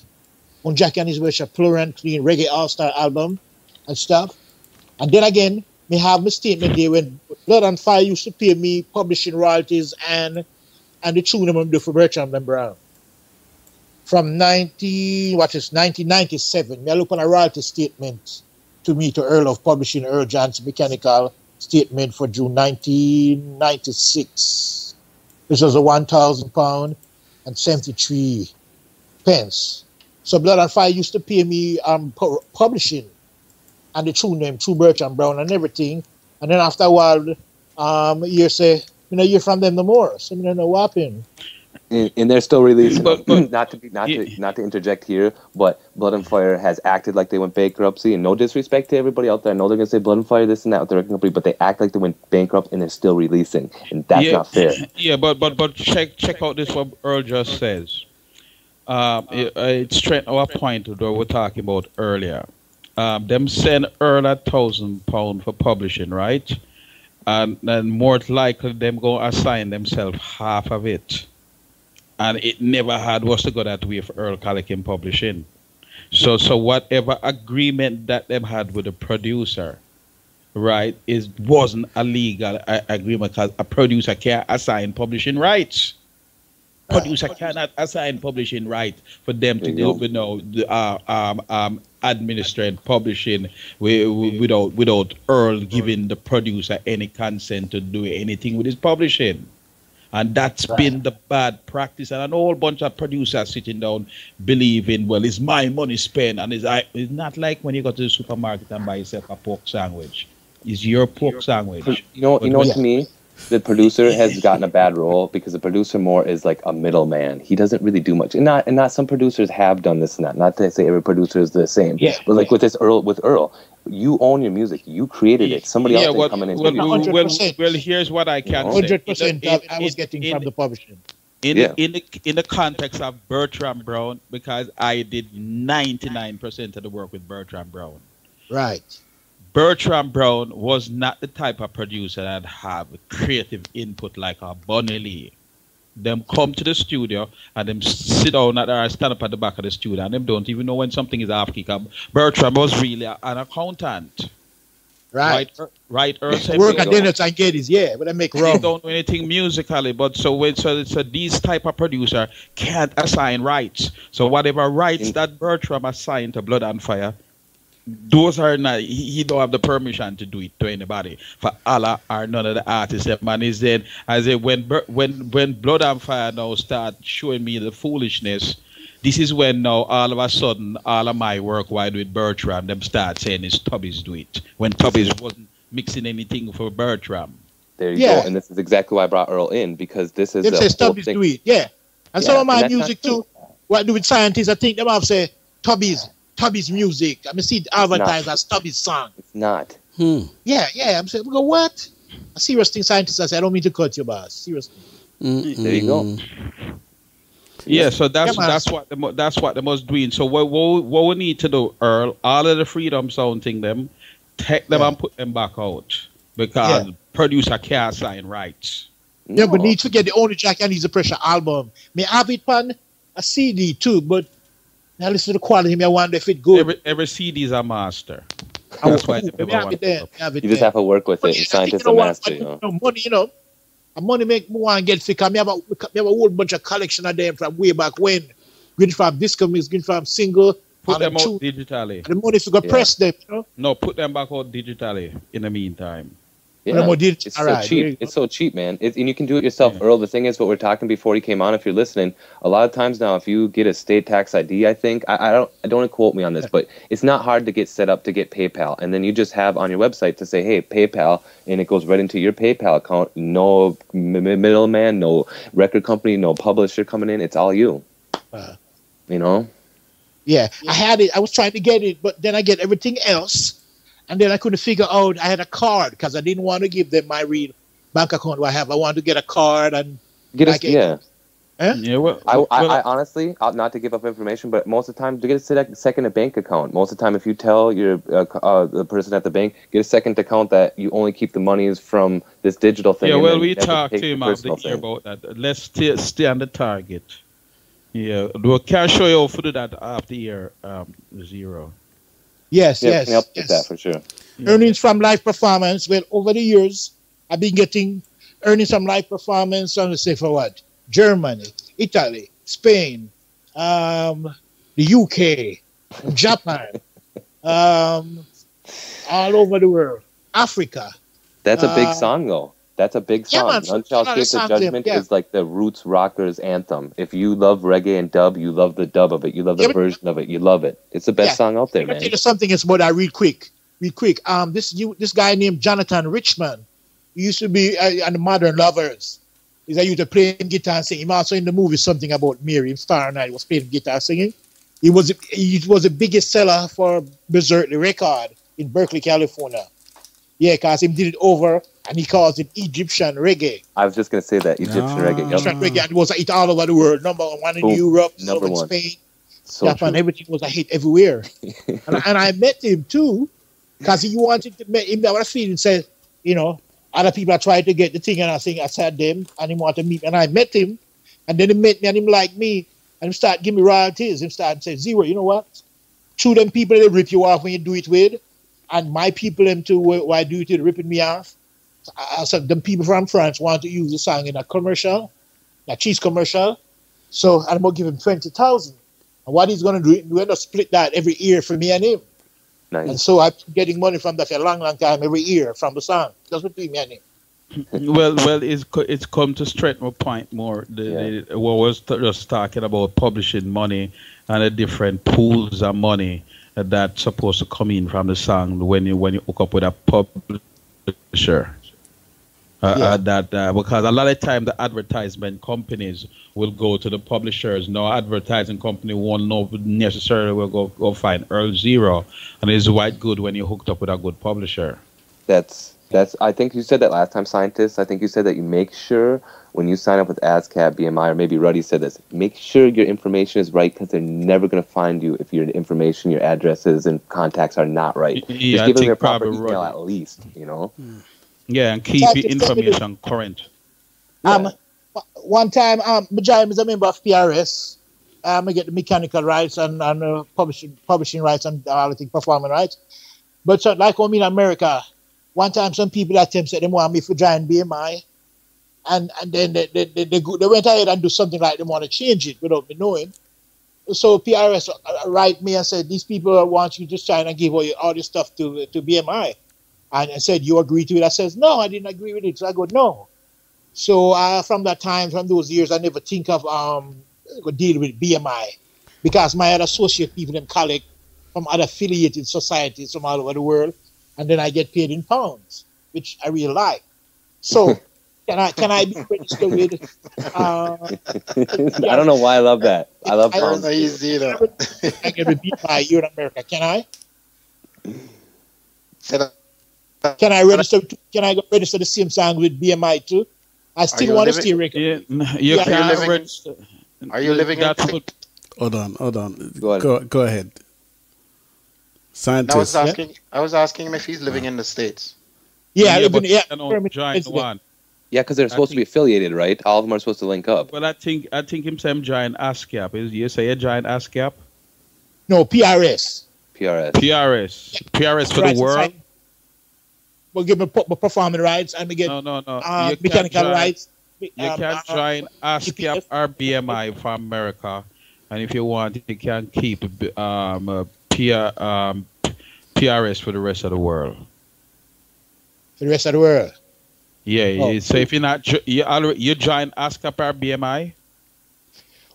on Jackie and his Worship Pure and Clean Reggae All-Star album and stuff. And then again, me have my statement there when Blood and Fire used to pay me publishing royalties and the tune I'm do for Bertrand and Brown. From 1997, me I look on a royalty statement to me to Earl of Publishing, Earl Johnson Mechanical statement for June 1996. This was a £1,000 and 73 pence. So Blood and Fire used to pay me publishing and the tune name, True Bertrand Brown and everything. And then after a while, you say, you know, you're from them no more. So I don't know what happened. And they're still releasing them. Not to interject here, but Blood and Fire has acted like they went bankruptcy, and no disrespect to everybody out there. I know they're gonna say Blood and Fire this and that with the record company, but they act like they went bankrupt and they're still releasing, and that's not fair. Yeah, but check out this what Earl just says. It's straight our point that we were talking about earlier. Them send Earl £1,000 for publishing, right? And then more likely them go assign themselves half of it. And it never was to go that way for Earl Calican Publishing. So whatever agreement that them had with the producer, right, wasn't a legal agreement because a producer can't assign publishing rights. Producer cannot assign publishing rights for them to do, you know, administering publishing without Earl giving the producer any consent to do anything with his publishing. And that's been the bad practice. And a whole bunch of producers sitting down believing, well, it's my money spent. And it's not like when you go to the supermarket and buy yourself a pork sandwich. It's your pork sandwich. You know, to me, the producer has gotten a bad role because the producer more is like a middleman. He doesn't really do much. And not some producers have done this and that. Not to say every producer is the same. Yeah. But like with Earl, you own your music. You created it. Somebody else is coming in. Well, here's what I can say. 100% I was getting from the publishing. In the context of Bertrand Brown, because I did 99% of the work with Bertrand Brown. Right. Bertrand Brown was not the type of producer that have creative input like a Bunny Lee. Them come to the studio and them sit down or stand up at the back of the studio and them don't even know when something is off kick. Bertrand was really an accountant. Right. Earl said, work at dinners and Geddes, but I make rum. They don't know anything musically, but so these type of producer can't assign rights. So whatever rights that Bertrand assigned to Blood and Fire, those are not, he don't have the permission to do it to anybody. For Allah or none of the artists. Man is then, as when Blood and Fire now start showing me the foolishness, this is when now all of a sudden all of my work while with Bertram, them start saying it's Tubby's do it. When Tubby's wasn't mixing anything for Bertram. There you go. And this is exactly why I brought Earl in, because this is they say Tubby's do it, And some of my music too, what I do with scientists, I think them have say Tubby's music. I mean, see it advertised as Tubby's song. It's not. Yeah. I'm saying, we go, what? A serious thing, scientists, I say, I don't mean to cut you, boss. Seriously. There you go. Yeah, so that's what they must doing. So what we need to do, Earl, all of the Freedom Sound thing, them take them and put them back out because producer can't sign rights. Yeah, but need to get the only track and needs a pressure album. May have it on a CD too, but now listen to the quality. I wonder if it good. Every CD is a master. That's why you just have to work with it. Scientists are master. Money, money make me want to get sick. I have a whole bunch of collection of them from way back when. Going from disc mix, going from single. Put them out digitally. And the money to press them. No, put them back out digitally in the meantime. Yeah, it's so cheap. It's so cheap, man. And you can do it yourself, Earl. The thing is, what we're talking before you came on, if you're listening, a lot of times now, if you get a state tax ID, I think I don't quote me on this, but it's not hard to get set up to get PayPal, and then you just have on your website to say, hey, PayPal, and it goes right into your PayPal account. No middleman, no record company, no publisher coming in. It's all you. Yeah, I had it. I was trying to get it, but then I get everything else. And then I couldn't figure out I had a card because I didn't want to give them my real bank account I have. I wanted to get a card and get a Well, I honestly, not to give up information, but most of the time to get a second bank account. Most of the time, if you tell your the person at the bank, get a second account that you only keep the monies from this digital thing. Yeah, well, we talked to him after about that. Let's stay on the target. Yeah, we can show you how to do that after year 0. Yes, Yeah, yes, can help with yes. that for sure. Earnings from live performance. Well, over the years, I've been getting earnings from live performance on, say, for what? Germany, Italy, Spain, the UK, Japan, all over the world, Africa. That's a big song, though. That's a big Yeah, song. man. None Shall Escape the Judgment is like the roots rockers anthem. If you love reggae and dub, you love the dub of it. You love the version of it. You love it. It's the best song out there, Let me man. tell you something else about that real quick. This guy named Jonathan Richman, he used to be on the Modern Lovers. He's used to play guitar and sing. He also in the movie something about Mary in Fahrenheit was playing guitar singing. He was the biggest seller for Berserk the record in Berkeley, California. Yeah, because he did it over and he calls it Egyptian reggae. I was just gonna say that Egyptian reggae. Egyptian reggae. It was a hit all over the world. Number one in Europe, number one in Spain, Japan. Everything was a hit everywhere. and I met him too, because he wanted to meet him. I was feeling said, other people are trying to get the thing, and I think I said them, and he wanted to meet me, and I met him, and then he met me, and him like me, and he started giving me royalties. He started saying, Zero, you know what? Through them people, they rip you off when you do it with. And my people, them too, why do it ripping me off? I said, them people from France want to use the song in a commercial, a cheese commercial. So I'm going to give him 20,000. And what he's going to do, we're going to split that every year for me and him. Nice. And so I'm getting money from that for a long, long time every year from the song. Just between me and him. Well, it's come to straighten my point more. What was just talking about publishing money and the different pools of money that's supposed to come in from the song when you hook up with a publisher. Because a lot of time the advertisement companies will go to the publishers. No advertising company won't know necessarily will go find Earl Zero, and it's quite good when you're hooked up with a good publisher. That's. I think you said that last time, Scientist. I think you said that you make sure when you sign up with ASCAP, BMI, or maybe Ruddy said this, make sure your information is right, because they're never going to find you if your information, your addresses, and contacts are not right. Yeah, just give them your proper email at least, Yeah, and keep your information current. One time, Majai is a member of PRS. I get the mechanical rights and publishing rights and performing rights. But so, like when I'm in America, one time some people at them said they want me to join BMI, and then they went ahead and do something like they want to change it without me knowing. So PRS write me and said, these people want you to sign and give all this stuff to BMI. And I said, you agree to it? I says, no, I didn't agree with it. So I go, no. So from those years, I never think of dealing with BMI, because my other associate people them collect from other affiliated societies from all over the world, and then I get paid in pounds, which I really like. So can I be registered with? I don't know why I love that. I love pounds. Easy, I get a BMI here in America. Can I? Can I register? Can I register the same song with BMI too? I still want to stay record. You can't register. Are you living in? Hold on. Go ahead. Scientist. I was asking him if he's living in the States. Yeah, join one. Yeah, because they're supposed to be affiliated, right? All of them are supposed to link up. Well, I think him saying join ASCAP. You say you join ASCAP? No, PRS. PRS for the world. We'll give me performing rights and we get mechanical rights. You can join ASCAP or BMI for America, and if you want, you can keep PRS for the rest of the world. For the rest of the world. Yeah. So if you're not, you join ASCAP or BMI.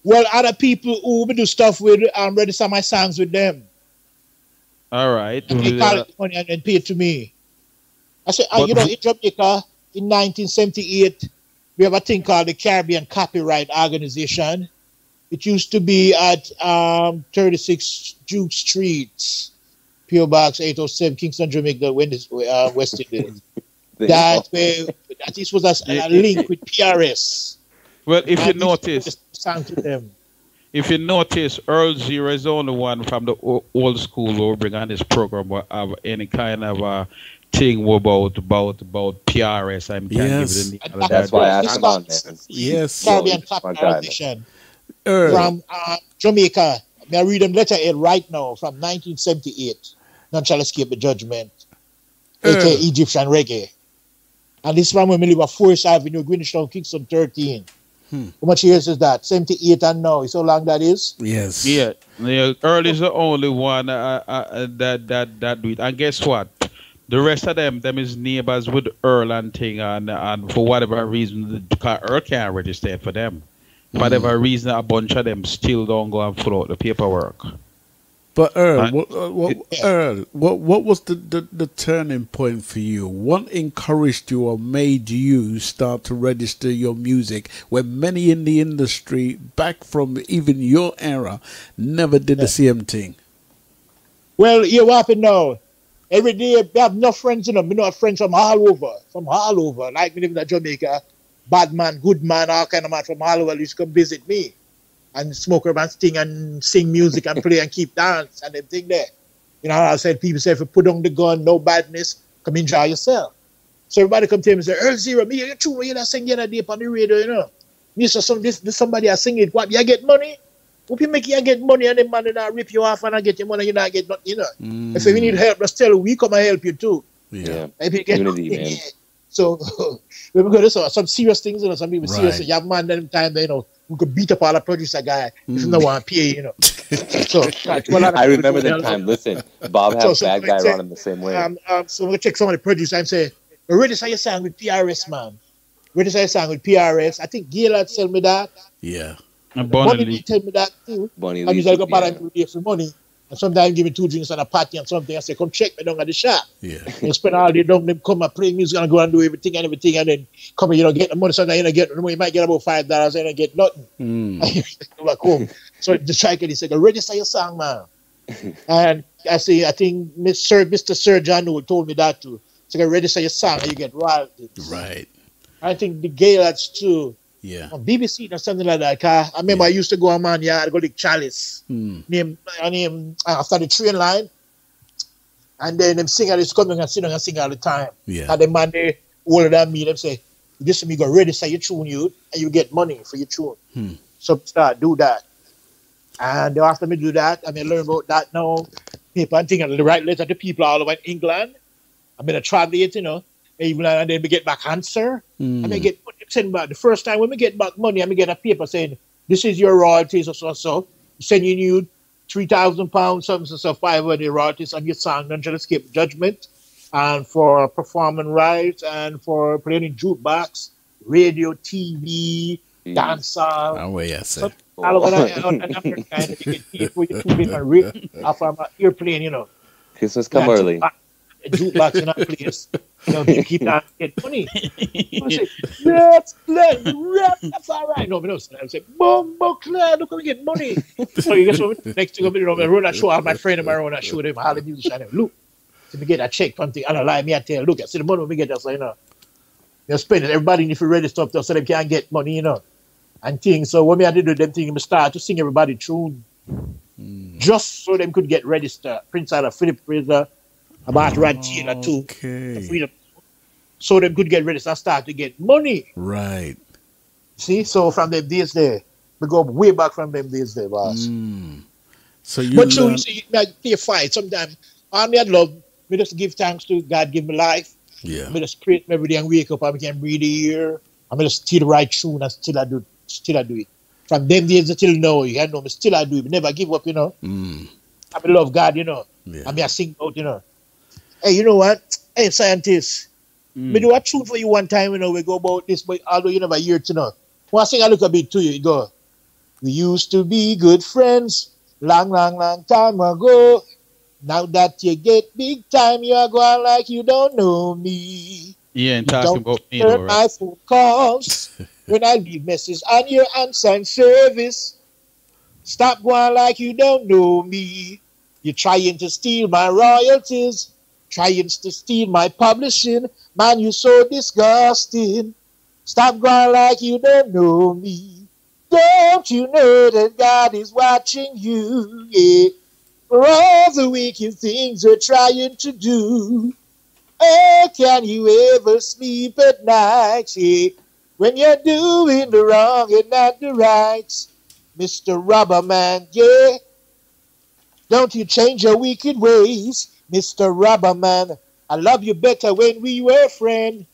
Well, other people who do stuff with, register my songs with them. All right. And they collect money and pay it to me. I said, in Jamaica, in 1978, we have a thing called the Caribbean Copyright Organization. It used to be at 36 Duke Street, P.O. Box 807, Kingston, Jamaica, West Indies. This was a link with PRS. Well, if you notice, Earl Zero is the only one from the old school who bring on this program or have any kind of thing about PRS. That's why I asked on that. Yes. Caribbean Copyright Organization from Jamaica. May I read them letter right now from 1978. None shall escape the judgment. aka Egyptian reggae. And this man when we live at 4th Avenue, Greenwich Town, Kingston 13. How much years is that? 78 and now. Is how long that is? Yes. Yeah. Earl is the only one that do it. And guess what? The rest of them is neighbors with Earl and thing, and for whatever reason, Earl can't register for them. For whatever reason, a bunch of them still don't go and fill out the paperwork. But Earl, what was the turning point for you? What encouraged you or made you start to register your music when many in the industry, back from even your era, never did the same thing? Well, you what happened now? Every day, we have enough friends, you know. We know friends from all over. Like me living in Jamaica, bad man, good man, all kind of man from all over used to come visit me. And smoke up and sting and sing music and play and keep dance and everything there. You know, I said, people say, if you put on the gun, no badness, come enjoy yourself. So everybody come to him and say, Earl Zero, me, you're true, you're not singing a day on the radio, you know. Me, so this somebody I sing it, what, you get money? Hope you make you get money and the man not rip you off and I get your money, you not get nothing, you know. If you need help, just tell we come and help you too. Yeah. If you get Unity, man. So, we go to some serious things, you know, some people serious. You have man them time, you know, we could beat up all the producer guy if you don't want to pay, you know. So, I remember that time. Listen, Bob has bad guy running the same way. So we're going to check some of the producers and say, ready to say your song with PRS, man. Ready to say your song with PRS. I think Gail had tell me that. Yeah. And Bonnie tell me that too. Bonnie I usually go back and do for money. And sometimes give me 2 drinks and a party and something. I say, come check me down at the shop. Yeah. You spend all day down, them come and play music and go and do everything, and then come and, you know, get the money. Sometimes you don't get the money. You might get about $5 and you don't get nothing. And you go back home. So the striker, he said, register your song, man. And I say, I think Mr. Sir John told me that too. So register your song and you get royalties. Right. I think the Gaelites too. Yeah. On BBC or something like that. I remember I used to go on, man, yeah, I'd go to Chalice. Name after the train line. And then them singer is coming and sit down and sing all the time. Yeah. And the man they older than me, them say, this me go register your tune, you, and you get money for your tune. So start do that. And after me do that, I learn about that now. People and thing, and write letter to people all over in England. I'm gonna translate, you know. Even and then we get back answer. And I get send back the first time when we get back money, and we get a paper saying this is your royalties or so. Sending you £3,000, something so 500 royalties on your song, None Shall Escape Judgment, and for performing rights and for playing in jukebox, radio, TV, dancehall. Oh, yes, sir. All over and Africa, and you get paid for your 2 different after my airplane, you know. Christmas come early. Jukebox in that place. You know, they keep that get money. I say, let's play rap. That's all right. No, I say, Bumbo Claire, look, we get money. So you guess what? Next thing I run that show. I have my friend and I run that show. Them all the musicians. Look, so we get a check from the other line. Me I tell, look, I see the money we get. That's, you know, you spend it. Everybody if you ready stuff so they can't get money, you know, and things. So when me I did them things, I start to sing everybody tune, just so them could get registered. Prince out of Philip Fraser. About Rad Taylor too. Freedom. So them could get ready to start to get money. Right. See, so from them days there, we go way back from them days there, boss. So you but you see, I play fight sometimes. I love me just give thanks to God, give me life. Yeah. Me just pray every day and wake up and I can breathe the air. I'm just still right tune and still I do it. From them days until now, you know, me still I do it. Me never give up, you know. I love God, you know. Yeah. I sing out, you know. Hey, you know what? Hey, scientists. Me do a tune for you one time, you know, we go about this, but although you never hear it, you know. When I sing a little bit to you, you go, we used to be good friends long, long, long time ago. Now that you get big time, you are going like you don't know me. Yeah, and talking about me, though, right? My phone calls when I leave messages on your answering service. Stop going like you don't know me. You're trying to steal my royalties. Trying to steal my publishing. Man, you so disgusting. Stop going like you don't know me. Don't you know that God is watching you? Yeah. For all the wicked things you're trying to do. Oh, can you ever sleep at night? Yeah. When you're doing the wrong and not the right. Mr. Rubberman, yeah. Don't you change your wicked ways, Mr. Rubberman. I love you better when we were friends.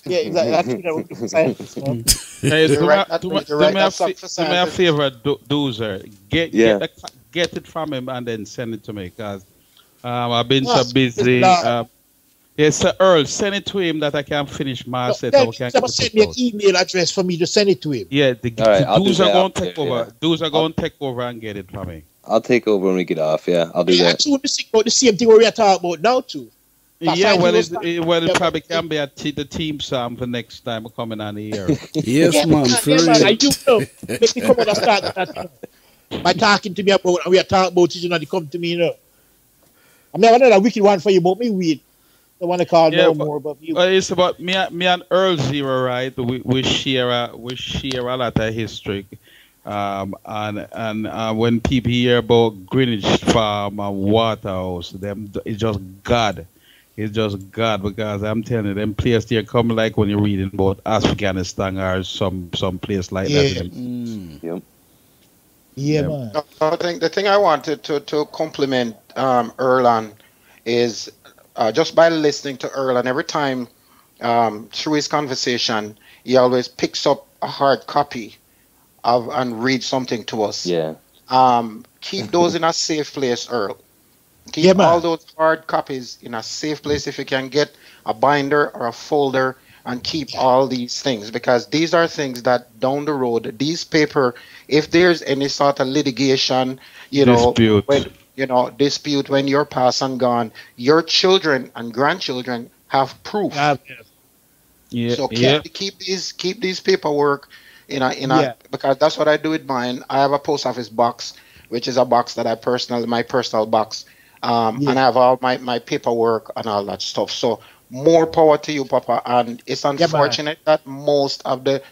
Yeah, exactly. That's for scientists, man. Hey, You do write me, that, do me, you do write me a, that song for do me a scientists. favor, Doozer. Yeah. Get it from him and then send it to me, because I've been so Yes, it's busy. Lord. Yes, sir, Earl, send it to him that I can finish my No, set. then I can someone get send it me an out. email address for me to send it to him. Yeah, All right, I'll do dudes are that. going to take Yeah. over. Dudes are going to take over and get it from me. I'll take over when we get off. Yeah, I'll do Yeah, that. actually, we're speaking about the same thing we are talking about now, too. Yeah, well, it probably can be the team song for next time we're coming on the air. Yes, man, for man. real. And you know, make me come out and start that, you know, by talking to me about, and we are talking about it, you know, they come to me, you know. I mean, another wicked one for you, but me weird. I want to call no more about you. It's about me and Earl Zero, right? We share a lot of history. And when people hear about Greenwich Farm and Waterhouse, it's just God. It's just God, because I'm telling you, them places there come like when you're reading about Afghanistan or some place like that. Yep. Yeah, man. I think the thing I wanted to compliment Earl on is just by listening to Earl, and every time through his conversation, he always picks up a hard copy of and reads something to us. Yeah. Keep those in a safe place, Earl. Keep all those hard copies in a safe place if you can get a binder or a folder, and keep all these things, because these are things that down the road, these paper, if there's any sort of litigation, dispute when you're passed and gone, your children and grandchildren have proof. So keep these paperwork in a because that's what I do with mine. I have a post office box, which is a box that my personal box. And I have all my paperwork and all that stuff. So more power to you, Papa. And it's unfortunate that most of the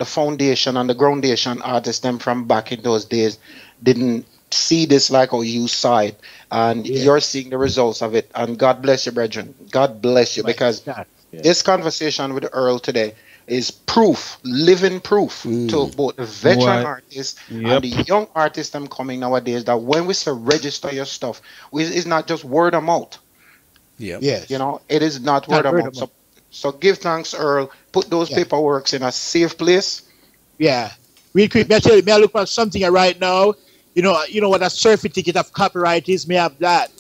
foundation and the groundation artists them from back in those days didn't see this like how you saw it. And you're seeing the results of it. And God bless you, brethren. God bless you, because this conversation with Earl today is proof, living proof to both the veteran artists and the young artists them coming nowadays, that when we say register your stuff, it's not just word of mouth. Yes. It is not word of mouth. So give thanks, Earl. Put those paperworks in a safe place. Yeah. Real quick, may I look at something right now? You know what a certificate of copyright is? May I have that?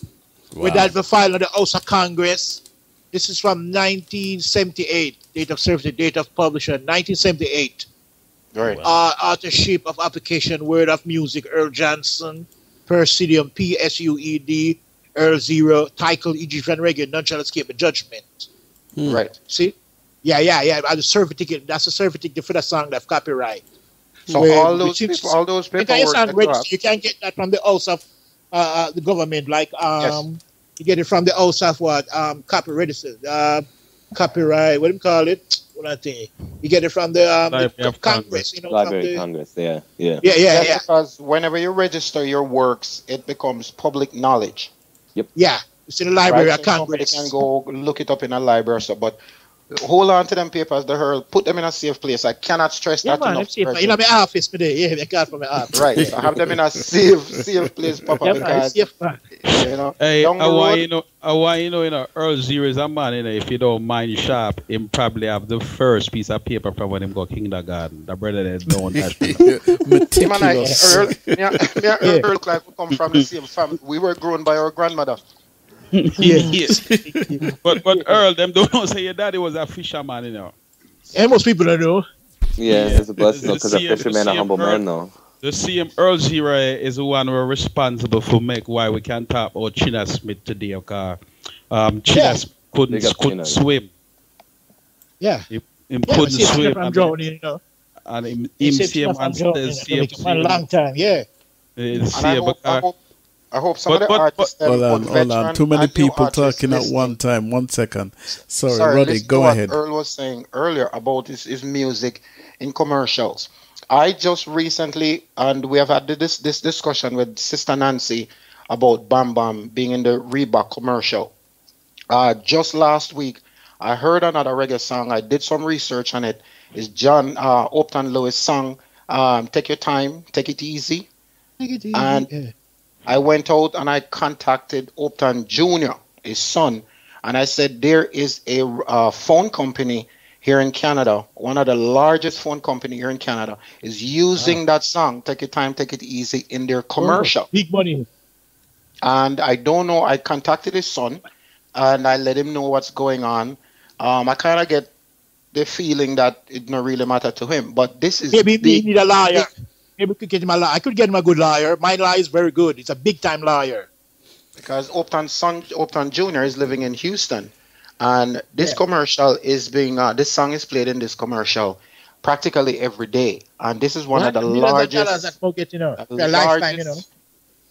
Wow. With that, the file of the House of Congress. This is from 1978. Date of service, date of publisher, 1978. Right. Authorship of application, word of music, Earl Johnson. Presidium, PSUED, Earl Zero. Title, Egyptian Reggae, none shall escape a judgment. Right. See? Yeah. And the certificate, that's a certificate for the song that copyright. So all those paperwork. You can get that from the house of the government, like you get it from the house of what copyright registered, copyright. What do you call it? What I think you get it from the Congress. Library of Congress. Yeah. Because whenever you register your works, it becomes public knowledge. Yep. Yeah, it's in the Library of Congress. Somebody can go look it up in a library or so, but hold on to them papers, the Earl. Put them in a safe place. I cannot stress that enough. In my office today. Yeah, I got from my office. Right. So have them in a safe place, Papa. Because hey, I want Earl Zero is a man, if you don't mind sharp, him probably have the first piece of paper from when him go kindergarten. The brother that don't touch meticulous. Earl like we come from the same family. We were grown by our grandmother. Yes. but Earl, them don't say your daddy was a fisherman, And most people don't know. Yeah, it's a blessing because a fisherman, a humble man, though. The same Earl Zero is the one we're responsible for make why we can talk about China Smith today, because China couldn't swim. Yeah. He couldn't swim. I'm drowning, And him same man says a long time, yeah. I hope some of the artists... Hold on. Too many people talking at one time. 1 second. Sorry Roddy, go ahead. Earl was saying earlier about his music in commercials. I just recently, and we have had this discussion with Sister Nancy about Bam Bam being in the Reebok commercial. Just last week, I heard another reggae song. I did some research on it. It's John Upton Lewis' song, Take Your Time, Take It Easy. Take it easy. And I went out and I contacted Upton Jr., his son, and I said, there is a phone company here in Canada, one of the largest phone company here in Canada, is using that song, Take Your Time, Take It Easy, in their commercial. Big money. And I don't know, I contacted his son, and I let him know what's going on. I kind of get the feeling that it don't really matter to him, but this is maybe we need a liar. Maybe we could get him a liar. I could get him a good liar. My liar is very good. It's a big time liar. Because Upton's son, Upton Jr., is living in Houston, and this commercial is being this song is played in this commercial practically every day, and this is one of the largest.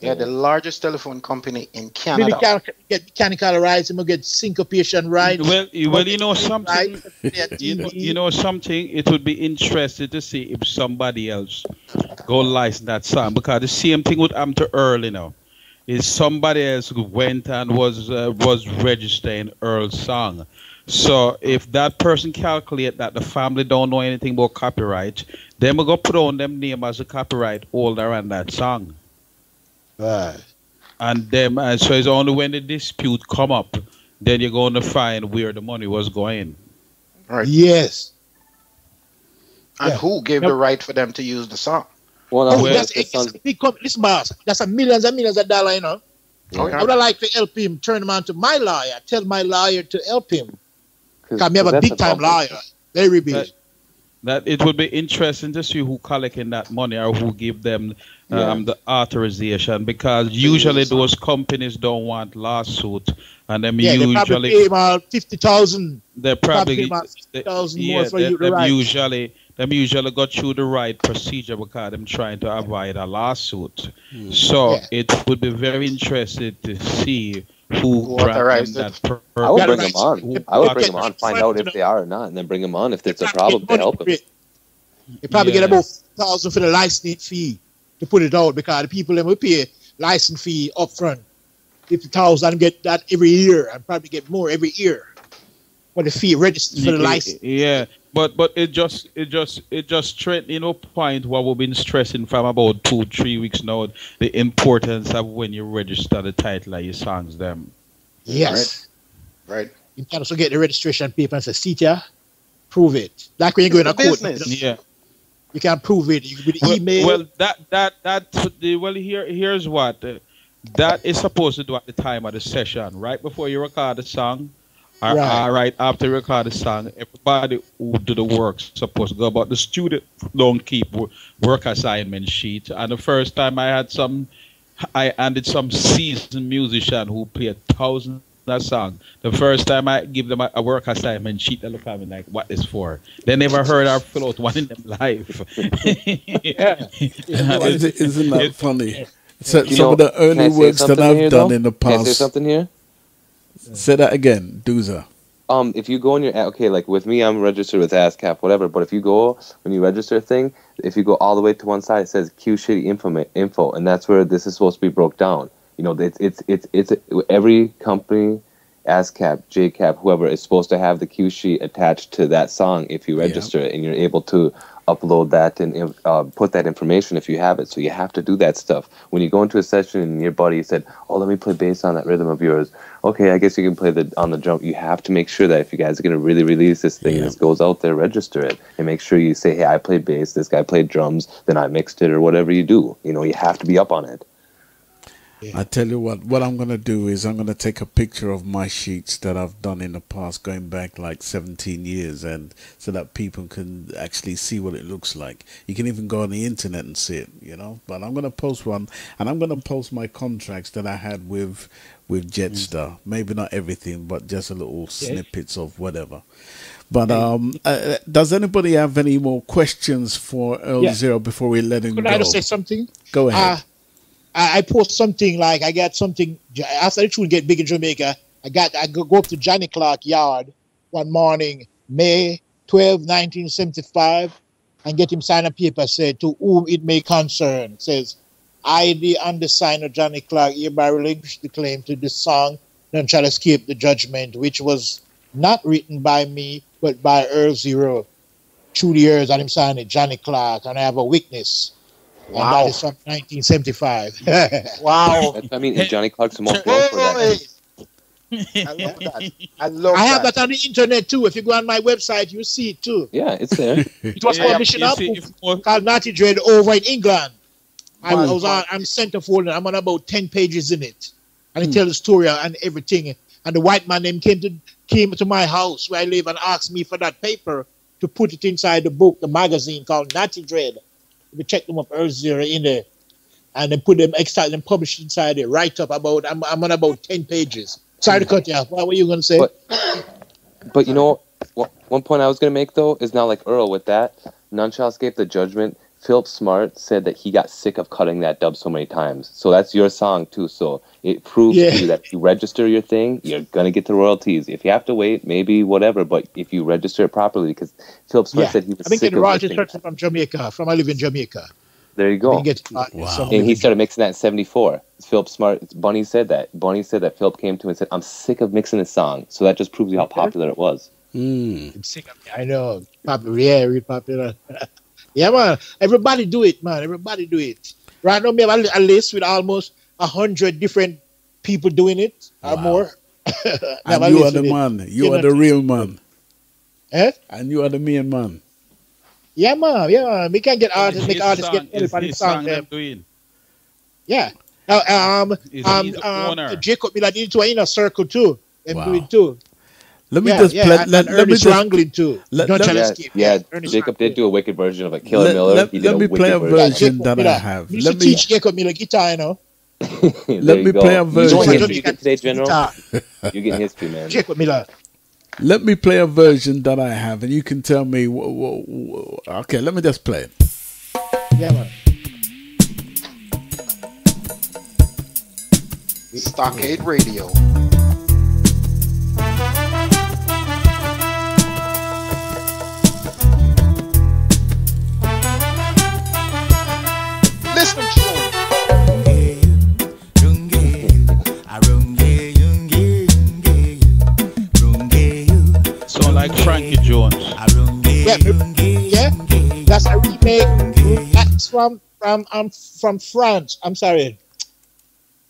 The largest telephone company in Canada. Maybe get mechanical rights, and get syncopation rights. Well, you know something. you know something. It would be interesting to see if somebody else go license that song, because the same thing would happen to Earl. You know, is somebody else who went and was registering Earl's song. So if that person calculate that the family don't know anything about copyright, then we go put on them name as a copyright holder on that song. Right. And them, so it's only when the dispute come up, then you're going to find where the money was going. Right. Yes. And who gave the right for them to use the song? Well, listen, boss, that's a millions and millions of dollars, you know. Oh, yeah. I would like to help him turn him on to my lawyer. Tell my lawyer to help him. Because we have a big time lawyer. Very big. That it would be interesting to see who collecting that money or who give them the authorization, because usually those companies don't want lawsuit, and them usually they probably pay about 50,000. They probably pay about 50,000 more for you to write. Them usually got through the right procedure because them trying to avoid a lawsuit. So it would be very interesting to see who authorized that. I would bring them on. I would bring them on, find out if they are or not, and then bring them on if there's a problem to help them. They probably get about 1,000 for the license fee to put it out, because the people them will pay license fee up front. 50,000 and get that every year, and probably get more every year for the fee registered for the license. Yeah, but it just strengthened a point what we've been stressing from about 2-3 weeks now, the importance of when you register the title of your songs them. Yes. Right. You can also get the registration paper and say, see ya, prove it. Like when you go in a court. Yeah. You can prove it. You can be the email. Well, here's what that is supposed to do at the time of the session, right before you record the song, or right after you record the song. Everybody who do the work supposed to go, but the student don't keep work assignment sheet. And the first time I handed some seasoned musician who played thousands that song. The first time I give them a work assignment sheet, they look at me like, what is for? They never heard or fill out one in them life. Isn't that funny? So, some of the early works that I've done in the past. Can I say something here? Say that again, Dooza. If you go on your, like with me, I'm registered with ASCAP, whatever, but if you go, when you register a thing, if you go all the way to one side, it says Q Shitty info, and that's where this is supposed to be broke down. You know, it's every company, ASCAP, JCAP, whoever is supposed to have the Q sheet attached to that song if you register it, and you're able to upload that and put that information if you have it. So you have to do that stuff. When you go into a session and your buddy said, "Oh, let me play bass on that rhythm of yours." Okay, I guess you can play on the drum. You have to make sure that if you guys are going to really release this thing, this goes out there, register it, and make sure you say, "Hey, I played bass. This guy played drums. Then I mixed it," or whatever you do. You know, you have to be up on it. I tell you what I'm going to do is I'm going to take a picture of my sheets that I've done in the past, going back like 17 years, and so that people can actually see what it looks like. You can even go on the internet and see it, you know. But I'm going to post one, and I'm going to post my contracts that I had with Jetstar. Maybe not everything, but just a little snippets of whatever. But does anybody have any more questions for Earl Zero before we let him go? Could I just say something? Go ahead. I post something like I got something after the tune get big in Jamaica. I go up to Johnny Clark yard one morning, May 12, 1975, and get him sign a paper say to whom it may concern. It says, I, the undersigned of Johnny Clark, hereby relinquish the claim to this song, none shall escape the judgment, which was not written by me, but by Earl Zero. Through the years, and him signed it, Johnny Clark, and I have a witness. And that is from 1975. Wow. I mean, is Johnny Clarkson most known for that? I love that. I love I have that on the internet too. If you go on my website, you see it too. Yeah, it's there. It was published in a book called Natty Dread over in England. I'm centerfold and I'm on about 10 pages in it. And it tells the story and everything. And the white man then came to my house where I live and asked me for that paper to put it inside the book, the magazine called Natty Dread. We checked them up earlier in there. And then put them extract and published inside there. Write up about I'm on about 10 pages. Sorry to cut you off. What were you gonna say? But you know one point I was gonna make though is now like Earl with that, None Shall Escape the Judgment. Philip Smart said that he got sick of cutting that dub so many times. So that's your song too. So it proves to you that if you register your thing, you're gonna get the royalties. If you have to wait, maybe whatever. But if you register it properly, because Philip Smart said he was I've been sick getting of royalties from Jamaica. I live in Jamaica. There you go. Wow. And he started mixing that in '74. Philip Smart. Bunny said that. Bunny said that Philip came to him and said, "I'm sick of mixing this song." So that just proves you how popular it was. I'm sick of it. I know. Popular. Yeah, really popular. Yeah, man. Everybody do it, man. Everybody do it. Right now, we have a list with almost 100 different people doing it or more. And you are the man. You are the real man. Eh? And you are the main man. Yeah, man. Yeah, man. We can get artists, make artists get money for the song. Yeah. Jacob Miller did it to an inner circle too. And do it too. Let me just play. Let me wrangling too. Jacob did do a wicked version of it. Killer Miller. Let me play a version that I have. Let me teach Jacob Miller guitar, you know. Let me play a version. Today, General. You get history, man. Jacob Miller. Let me play a version that I have, and you can tell me. Okay, let me just play it. Yeah, man. Stockade Radio. Listen to Sound like Frankie Jones. Yeah, that's a remake. That's from France. I'm sorry.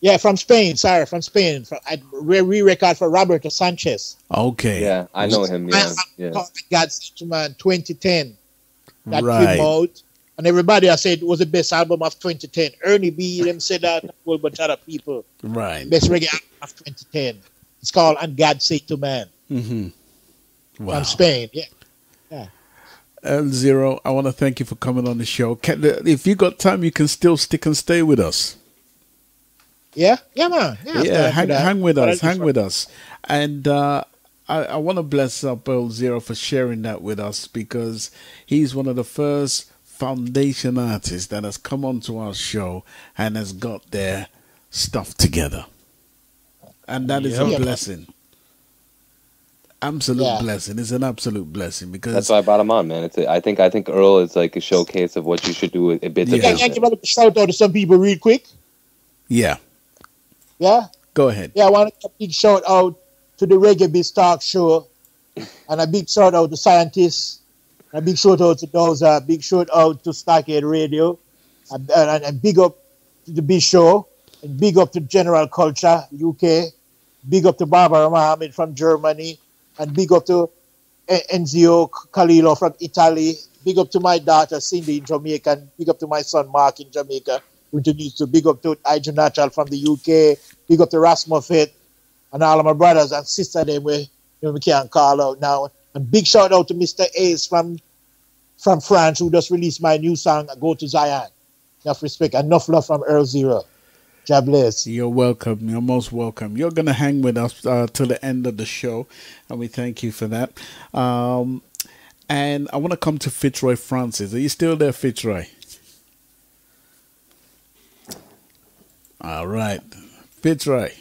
Yeah, from Spain. Sorry, from Spain. Re-record for Roberto Sanchez. Okay. Yeah, I know him. Yeah. God's Man 2010. That Right. came out. And everybody has said it was the best album of 2010. Ernie B. them said that. A whole bunch of other people. Right. Best reggae album of 2010. It's called And God Say to Man. Mm-hmm. Wow. From Spain. Yeah. L0, I want to thank you for coming on the show. If you got time, you can still stick and stay with us. Yeah, man. Hang with us. And I want to bless up L0 for sharing that with us, because he's one of the first foundation artists that has come onto our show and has got their stuff together. And that is a blessing. Absolute blessing. It's an absolute blessing, because that's why I brought him on, man. I think Earl is like a showcase of what you should do with a bit. Can I give a shout out to some people real quick? Yeah. Yeah? Go ahead. Yeah, I want to give a big shout out to the Reggae Biz Talk Show, and a big shout out to scientists, and a big shout out to those, big shout out to Stockade Radio, and big up to the Biz Show, and big up to General Culture, UK, big up to Barbara Mohammed from Germany, and big up to Enzio Calilo from Italy, big up to my daughter Cindy in Jamaica, and big up to my son Mark in Jamaica. Introduced to big up to Ijo Natural from the UK, big up to Ras Moffett, and all of my brothers and sisters them we can't call out now. And big shout out to Mr. Ace from France, who just released my new song, Go to Zion. Enough respect, enough love from Earl Zero. God bless. You're welcome. You're most welcome. You're going to hang with us till the end of the show, and we thank you for that. And I want to come to Fitzroy Francis. Are you still there, Fitzroy? All right. Fitzroy.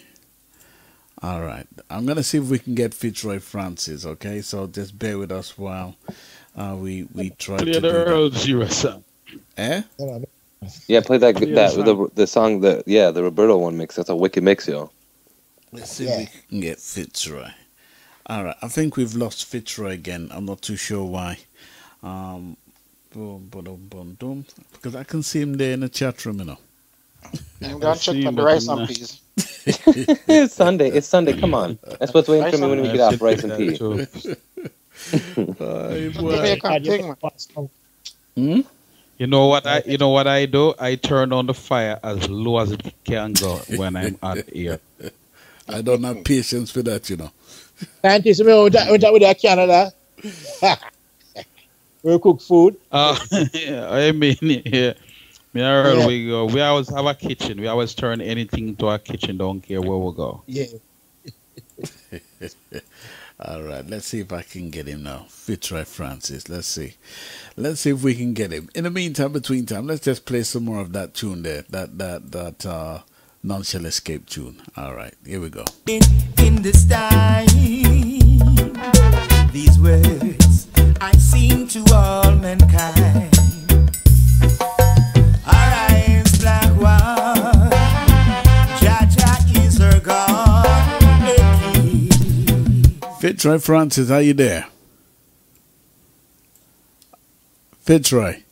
All right. I'm going to see if we can get Fitzroy Francis, okay? So just bear with us while we try to do Earl Zero song. Eh? Yeah, play the song the Roberto one mix. That's a wicked mix, yo. Let's see if we can get Fitzroy. All right. I think we've lost Fitzroy again. I'm not too sure why. Boom, boom, boom, boom. Because I can see him there in the chat room, you know. I'm going to check on the rice and peas. It's Sunday. It's Sunday. Come on. That's what's waiting for me when we get off rice and pea. You know what I do? I turn on the fire as low as it can go when I'm out here. I don't have patience for that, you know. Scientists, with that Canada. We cook food. I mean, yeah. Me and Earl, we go. We always have a kitchen. We always turn anything to our kitchen. Don't care where we go. Yeah. All right. Let's see if I can get him now. Fitzroy Francis. Let's see. Let's see if we can get him. In the meantime, between time, let's just play some more of that tune there. That None Shall Escape tune. All right. Here we go. In this time, these words I sing to all mankind. Arise, black one, Jaja is her God. Fitzroy Francis, are you there? Fitzroy.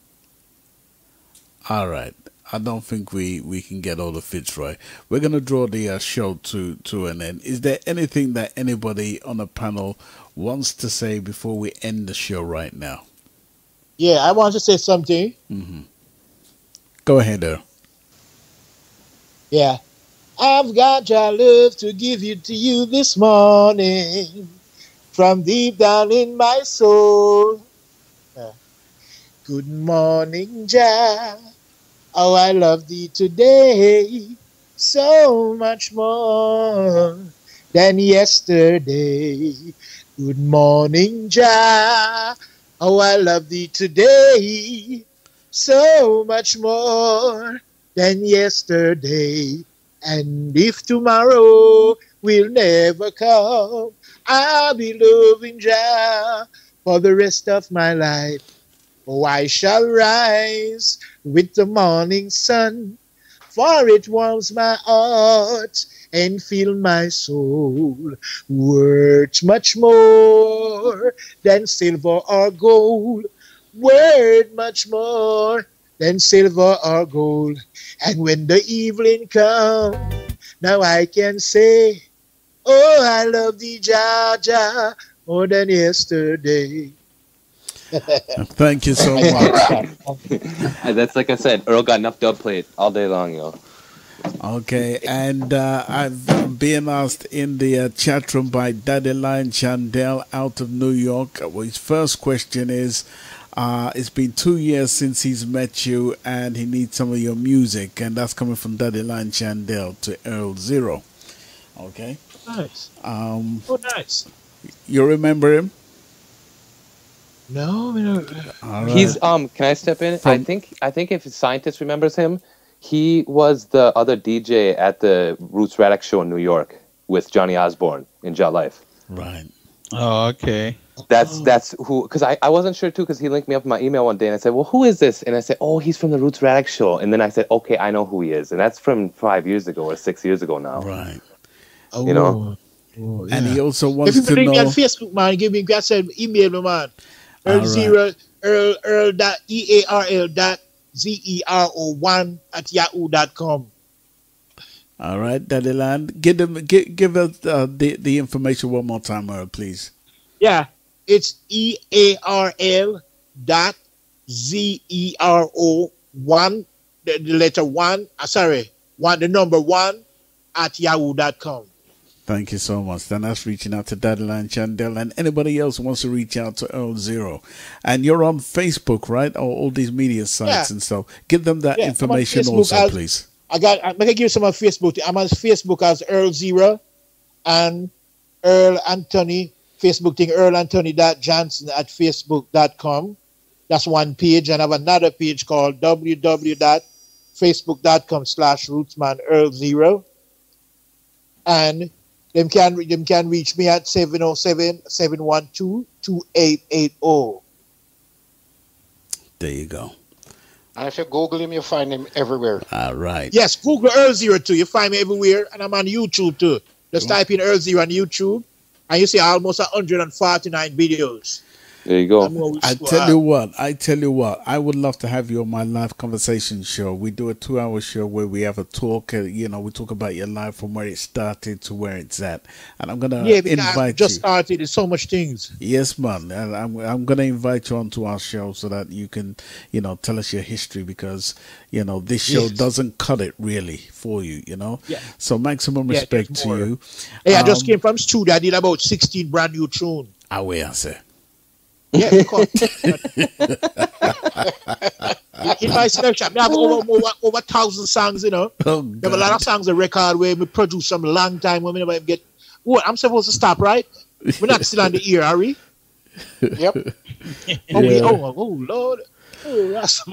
All right. I don't think we can get all the Fitzroy. We're going to draw the show to an end. Is there anything that anybody on the panel wants to say before we end the show right now? Yeah, I want to say something. Mm-hmm. Go ahead, Earl. Yeah. I've got your love to give to you this morning from deep down in my soul. Good morning, Jah. Oh, I love thee today so much more than yesterday. Good morning, Jah. Oh, I love thee today so much more than yesterday. And if tomorrow will never come, I'll be loving Jah for the rest of my life. Oh, I shall rise with the morning sun, for it warms my heart and fills my soul. Worth much more than silver or gold, worth much more than silver or gold. And when the evening comes, now I can say, oh, I love thee, Jah, Jah, more than yesterday. Thank you so much. That's like I said, Earl got enough dub plate all day long, yo. Okay, and I'm being asked in the chat room by Daddy Lion Chandel out of New York. Well, his first question is, it's been 2 years since he's met you and he needs some of your music, and that's coming from Daddy Lion Chandel to Earl Zero. Okay. Nice. Nice. You remember him? No. Right. He's can I step in? I think if a scientist remembers him, he was the other DJ at the Roots Radic show in New York with Johnny Osborne in Jah Life. Right. Oh, okay. That's who, because I wasn't sure too, because he linked me up in my email one day and I said, well, who is this? And I said, oh, he's from the Roots Radic show. And then I said, okay, I know who he is. And that's from 5 years ago or 6 years ago now. Right. You know? Oh, yeah. And he also wants to know. If you know. on Facebook, man, give me, I said, email me, man. Earl0, Earl.EARL.ZERO1 @yahoo.com. All right, Daddy Land. Give us the information one more time, Earl, please. Yeah, it's EARL.ZERO1, the letter 1, the number 1 @yahoo.com. Thank you so much. Then that's reaching out to Daddy Lion Chandel and anybody else who wants to reach out to Earl Zero. And you're on Facebook, right? Or all these media sites and stuff. Give them that information also, please. I'm gonna give you some on Facebook. I'm on Facebook as Earl Zero and Earl Anthony. Facebook thing, earlanthony.johnson@facebook.com. That's one page. And I have another page called www.facebook.com/rootsmanearl0. And them can reach me at 707-712-2880. There you go. And if you Google him, you'll find him everywhere. All right. Yes, Google Earl Zero too. You find me everywhere, and I'm on YouTube too. Just type in Earl Zero on YouTube, and you see almost 149 videos. There you go. I tell you what, I would love to have you on my live conversation show. We do a 2-hour show where we have a talk, we talk about your life from where it started to where it's at. And I'm going to invite just you. started. There's so much things. Yes, man. And I'm going to invite you onto our show so that you can, tell us your history because, this show doesn't cut it really for you, Yeah. So maximum respect to you. Hey, I just came from studio. I did about 16 brand new tunes. Away, I say. Yeah, because in my selection, I have over 1,000 songs, Oh, we have a lot of songs on record where we produce some long time when we never even get. What, I'm supposed to stop, right? We're not still on the ear, are we? Yep. Oh, Lord. Oh, that's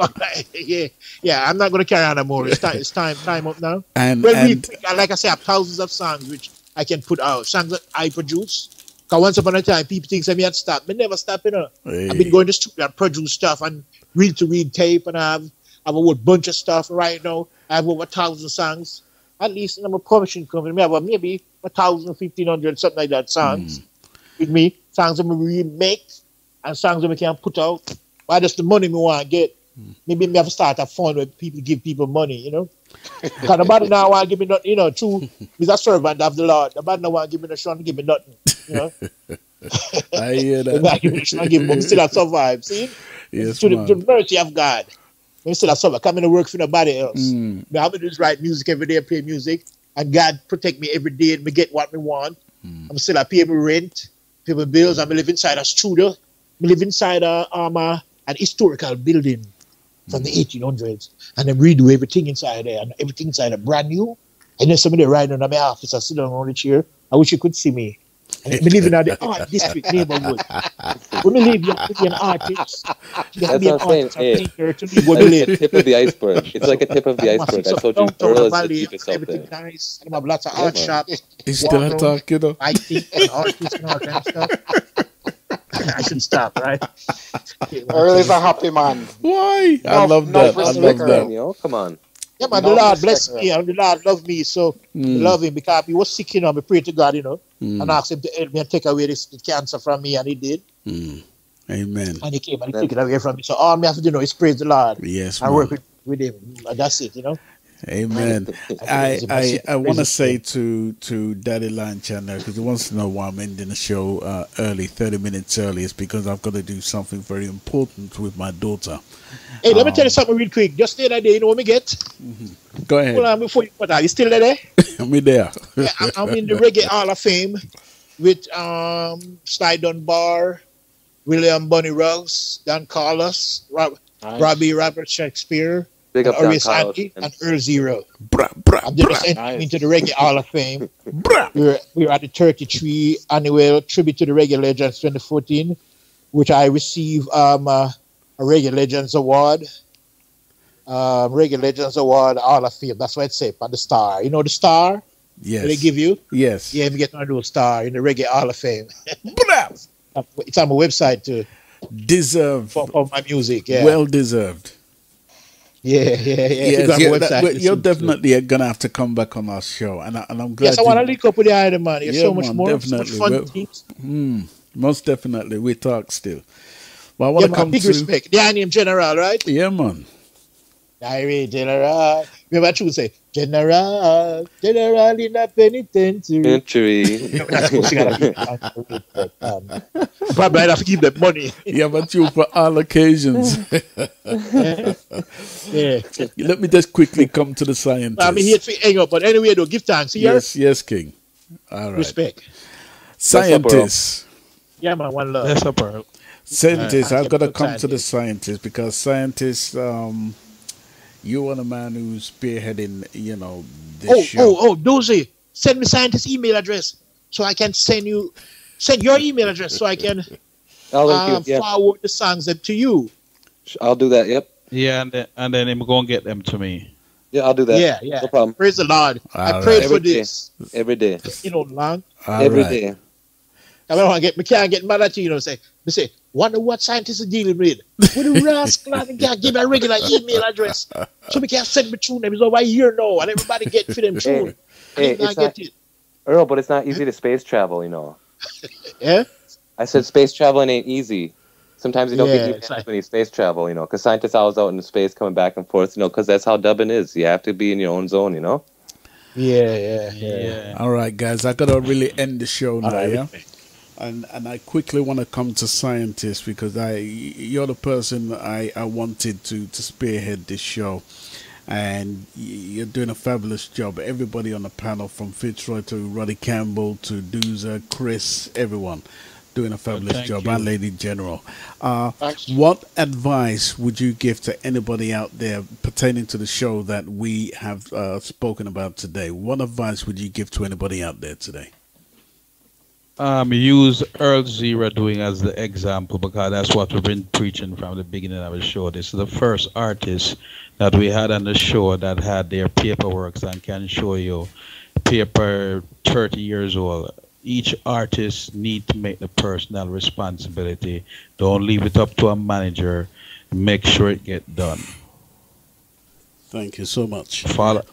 yeah. I'm not going to carry on anymore. It's time up now. And like I say, I have thousands of songs which I can put out. Songs that I produce. Because once upon a time, people think that me had stopped. But never stop, Hey. I've been going to studio and produce stuff and read tape, and I have a whole bunch of stuff right now. I have over 1,000 songs. At least I'm a publishing company. I have maybe 1,000, 1,500, something like that songs with me. Songs that we remake and songs that we can put out. But that's the money we want to get. Maybe we have to start a fund where people give people money, Because nobody now want to give me nothing, true. He's a servant of the Lord. Nobody now want to give me no shot and give me nothing, I hear that. Nobody give me no shot and give me, but we still have survived, see? Yes, to the mercy of God. We still have survived. Come in to work for nobody else. I'm going to just write music every day, play music, and God protect me every day and we get what we want. I'm still pay my rent, pay my bills. I'm live inside a studio. I live inside an historical building from the 1800s, and then redo everything inside there, and everything inside are brand new. And then somebody riding on my office, I sit down on the chair. I wish you could see me. And me living at the art district neighborhood. When we live, you have to be an artist. You have to be an artist. It's like a tip of the iceberg. It's like a tip of the iceberg. I told you, Earl is the cheapest out there. Everything nice. And I have lots of art shops. He's still talking, I think and artists and all that stuff. I should stop, right? Earl is a happy man. Why? I love that. I love that. Come on. Yeah, man, the Lord bless me, and the Lord love me, so I love him because he was sick, I pray to God, and asked him to help me and take away this cancer from me, and he did. Amen. And he came and he took it away from me. So all me have to do is praise the Lord. Yes, and work with him. And that's it, Amen. I want to say to Daddy Lion Channel, because he wants to know why I'm ending the show early, 30 minutes early. It's because I've got to do something very important with my daughter. Hey, let me tell you something real quick. Just the other day, what me get? Go ahead. Hold on before you put out. You still there? I'm there. Yeah, I'm in the Reggae Hall of Fame with Sly Dunbar, William Bunny Rose, Dan Carlos, Robbie Robert Shakespeare, Big up Arias Dan Carlos. Andy, and Earl Zero. I'm just entering into the Reggae Hall of Fame. We're at the 33 annual tribute to the Reggae Legends 2014, which I received a Reggae Legends Award. Reggae Legends Award Hall of Fame. That's what it says on the star. You know the star? Yes. They give you? Yes. Yeah, you get one of those star in the Reggae Hall of Fame. It's on my website too. Deserved. For my music, yeah. Well deserved. Yeah. Yes, you're definitely going to have to come back on our show. And I'm glad. Yes, I want to link up with the Iron Man. There's so much more. Definitely. So much fun things. Most definitely. We talk still. But I want to come big to... respect. The name General, right? Yeah, man. Diary General. Remember what you would say? General in a penitentiary. Probably I'd have to give them money. Yeah, but you for all occasions. Yeah. Let me just quickly come to the scientist. I'm here to hang up, but anyway, though, give thanks. Yes, King. All right. Respect. Scientist. Yeah, man, one love. That's up, Earl. Scientist, I've got to come to the scientist because scientist, you are the man who's spearheading, this show. Dozy, send me scientist email address so I can send your email address so I can forward the songs up to you. I'll do that. Yep. Yeah, and then I'm going to get them to me. Yeah, I'll do that. Yeah. No problem. Praise the Lord. I prayed for this. Every day. Long. Every day. I can't get mad at you, say, wonder what scientists are dealing with. With the rascal, and can't give a regular email address. So we can send me tune them. It's over a year now, and everybody get for them tune. It's not, Earl, but it's not easy to space travel, Yeah? I said space traveling ain't easy. Sometimes you don't get new it's fans like, when you space travel, you know, because scientists always out in space coming back and forth, you know, because that's how dubbing is. You have to be in your own zone, you know? yeah. All right, guys, I gotta really end the show All now, right, yeah. And I quickly want to come to scientists because you're the person I wanted to spearhead this show, and you're doing a fabulous job. Everybody on the panel, from Fitzroy to Roddy Campbell to Doozer, Chris, everyone doing a fabulous thank job, you. and Lady General. Thanks. What advice would you give to anybody out there pertaining to the show that we have spoken about today? What advice would you give to anybody out there today? Use Earl Zero doing as the example, because that's what we've been preaching from the beginning of the show. This is the first artist that we had on the show that had their paperwork and can show you paper 30 years old. Each artist need to make the personal responsibility. Don't leave it up to a manager. Make sure it get done. Thank you so much. Follow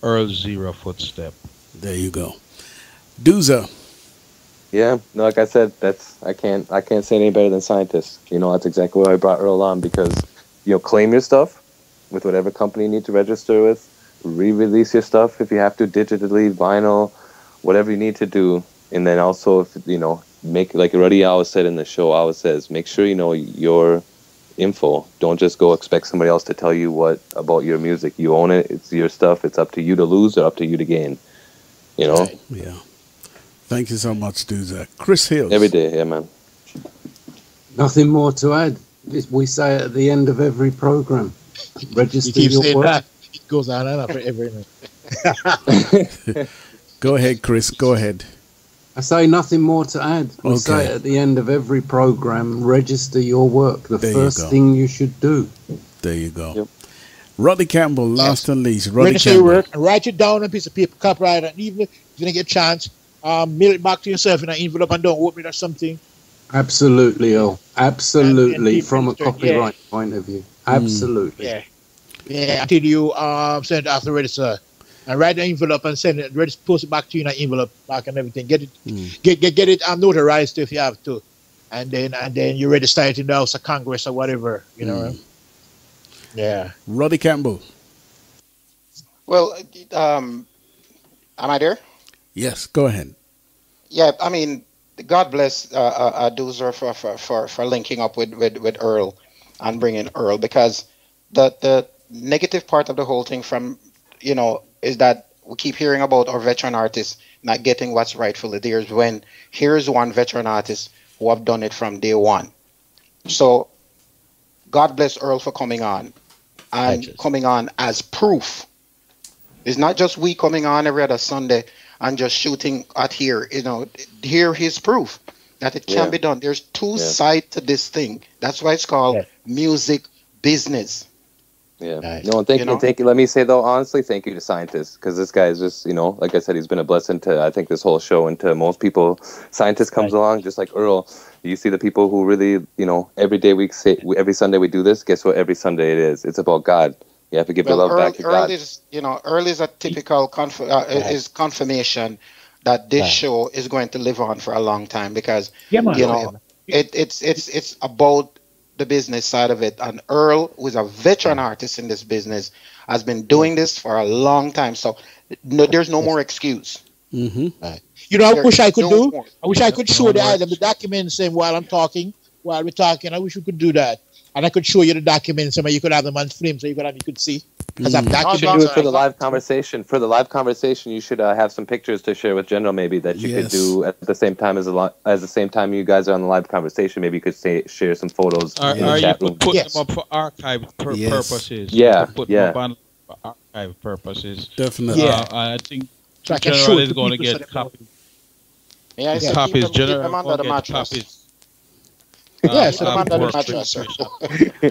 Earl Zero footstep. There you go. Doozer. Yeah, no, like I said, I can't say any better than scientists. You know, that's exactly why I brought Earl on, because, you know, claim your stuff with whatever company you need to register with, re-release your stuff if you have to, digitally, vinyl, whatever you need to do, and then also, if, you know, make, like Ruddy always said in the show, always says, make sure you know your info. Don't just go expect somebody else to tell you what about your music. You own it. It's your stuff. It's up to you to lose or up to you to gain. You know? Yeah. Thank you so much, Doozer. Chris Hills. Every day, yeah, man. Nothing more to add. We say it at the end of every program. Register your work. that. It goes on and on forever. Go ahead, Chris. Go ahead. I say nothing more to add. We say it at the end of every program. Register your work. The first thing you should do. There you go. Yep. Roddy Campbell, last and least. Roddy Register your Campbell. work and write it down on a piece of paper, copyright, and even if you don't get a chance, mail it back to yourself in an envelope and don't open it or something. Absolutely, Earl. Absolutely, And from a copyright point of view. Absolutely. Yeah. Until you send it after register. And write the envelope and send it, post it back to you in an envelope back and everything. Get it get it notarized if you have to. And then you register it in the House of Congress or whatever, you know. Yeah. Roddy Campbell. Well, am I there? Yes, go ahead. Yeah, I mean, God bless Doozer for linking up with Earl and bringing Earl, because the negative part of the whole thing from, you know, is that we keep hearing about our veteran artists not getting what's rightfully theirs, when here's one veteran artist who have done it from day one. So God bless Earl for coming on and coming on as proof. It's not just we coming on every other Sunday and just shooting at here, you know, here is proof that it can be done. There's two sides to this thing. That's why it's called music business. Yeah. No, and thank you. Let me say, though, honestly, thank you to scientists, because this guy is just, you know, like I said, he's been a blessing to, I think, this whole show and to most people. Scientists comes along, just like Earl. You see the people who really, you know, every every Sunday we do this. Guess what? Every Sunday it is. It's about God. You have to give the love back to God. Earl is a typical confirmation that this show is going to live on for a long time, because it's about the business side of it, and Earl, who is a veteran artist in this business, has been doing this for a long time. So there's no more excuse. Mm-hmm. You know, I wish I could I wish I could show the documents while we're talking. I wish we could do that. And I could show you the documents, and you could have them on film, so you could see. Because I'm You should do it for the live conversation. For the live conversation, you should have some pictures to share with General, maybe, that you could do at the same time you guys are on the live conversation. Maybe you could share some photos in the chat room. Put them up for archive purposes. Yeah, put them up on for archive purposes. Definitely. I think so General is going to get copies. Yeah, copies. General will get copies. Yes, under the mattress.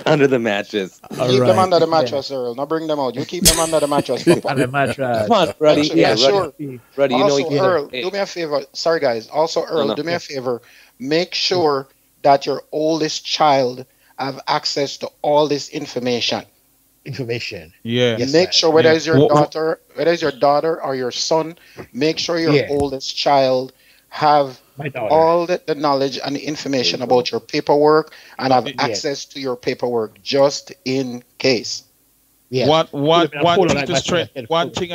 Under the mattress. Keep them under the mattress, Earl. Now bring them out. You keep them under the mattress. Under the mattress. Come on, Ruddy. Yeah, sure. Ruddy, you also, know Earl, do me a favor. Sorry, guys. Also, Earl, do me a favor. Make sure that your oldest child have access to all this information. Yeah. Make sure whether it's your daughter or your son, make sure your oldest child have My daughter. all the knowledge and the information about your paperwork and have access to your paperwork just in case. Yes. One thing to strengthen. One thing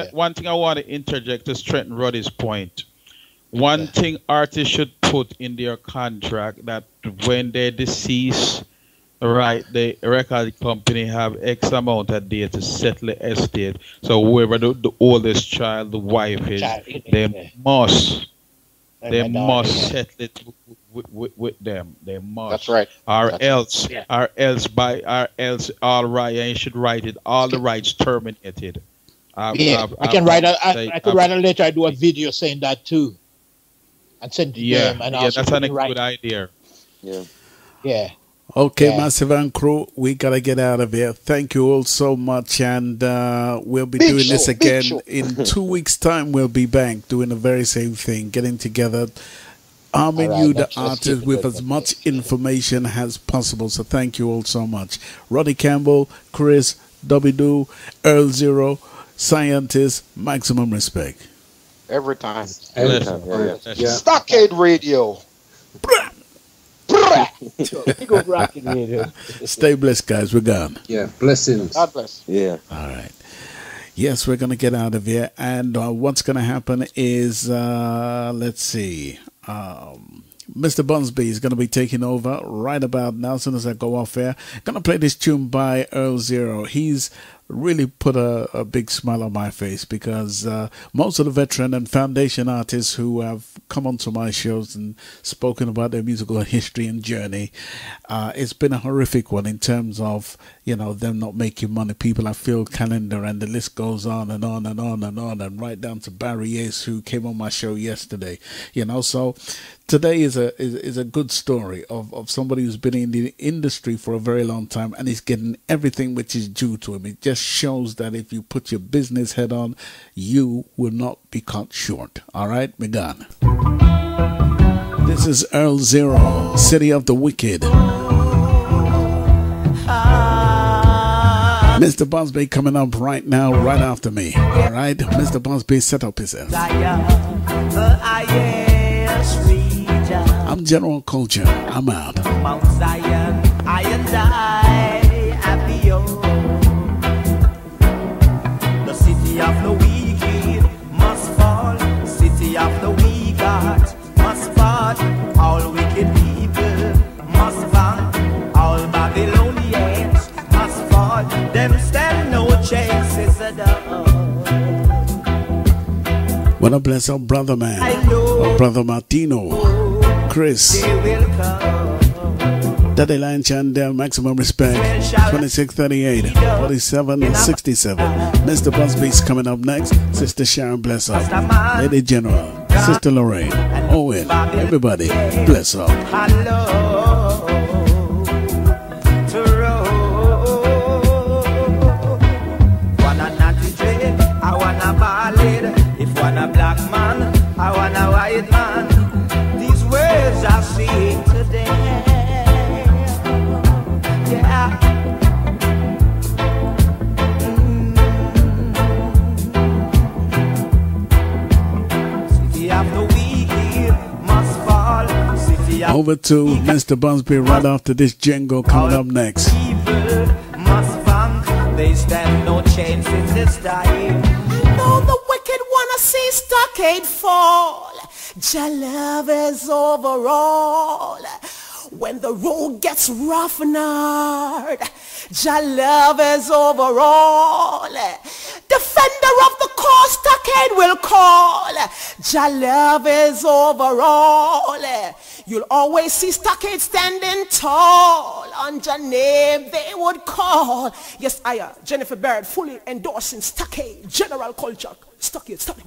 I want to interject to strengthen Roddy's point. One thing artists should put in their contract that when they decease, right, the record company have X amount of days to settle the estate. So whoever the oldest child, the wife is, they must settle it with them. They must. That's right. Or else, all right, and you should write it. All the rights terminated. I could write a letter. I do a video saying that too, and send to them. And also that's a good idea. Yeah. Okay, Massive and crew, we gotta get out of here. Thank you all so much, and we'll be doing this again in 2 weeks' time. We'll be back doing the very same thing, getting together, arming you, the artists, with as much information as possible. So thank you all so much. Roddy Campbell, Chris, Dobidu, Earl Zero, Scientist, maximum respect. Every time. Yeah. Stockade Radio. Stay blessed, guys. We're gone. Yeah, blessings. God bless. Yeah. All right. Yes, we're going to get out of here. And what's going to happen is, let's see. Mr. Bunsby is going to be taking over right about now as soon as I go off air. Going to play this tune by Earl Zero. He's really put a big smile on my face because most of the veteran and foundation artists who have come onto my shows and spoken about their musical history and journey, it's been a horrific one in terms of, them not making money. People have filled calendar, and the list goes on and on and on and on, and right down to Barry Ace, who came on my show yesterday. So today is a good story of somebody who's been in the industry for a very long time and is getting everything which is due to him. It just shows that if you put your business head on, you will not be caught short. All right, we're gone. This is Earl Zero, City of the Wicked. Mr. Busby coming up right now, right after me. All right, Mr. Busby, set up yourself. I'm General Culture. I'm out. Mount Zion, I and I, happy the city of the wicked must fall. City of the weak heart must fall. All wicked people must fall. All Babylonians must fall. Them stand no chances at all. Wanna bless our brother man, our brother Martino, Chris, Daddy Lion Chandel, maximum respect, 2638, 4767. Mr. Busby's coming up next. Sister Sharon, bless up. Lady General, Sister Lorraine, Owen, everybody, bless up. If one a black man, I want a white man. These words I sing today. Yeah. City of the wicked must fall. City of Over to Mr. Busby right after this jingle coming up next. people must fall. They stand no chance in this time. Know the wicked wanna see Stockade fall. Jah love is overall. When the road gets rough and hard, Jah love is overall. Defender of the cause, Stockade will call. Jah love is overall. You'll always see Stockade standing tall. On your name they would call. Yes, I, Jennifer Barrett, fully endorsing Stockade. General culture. Stockade, Stockade.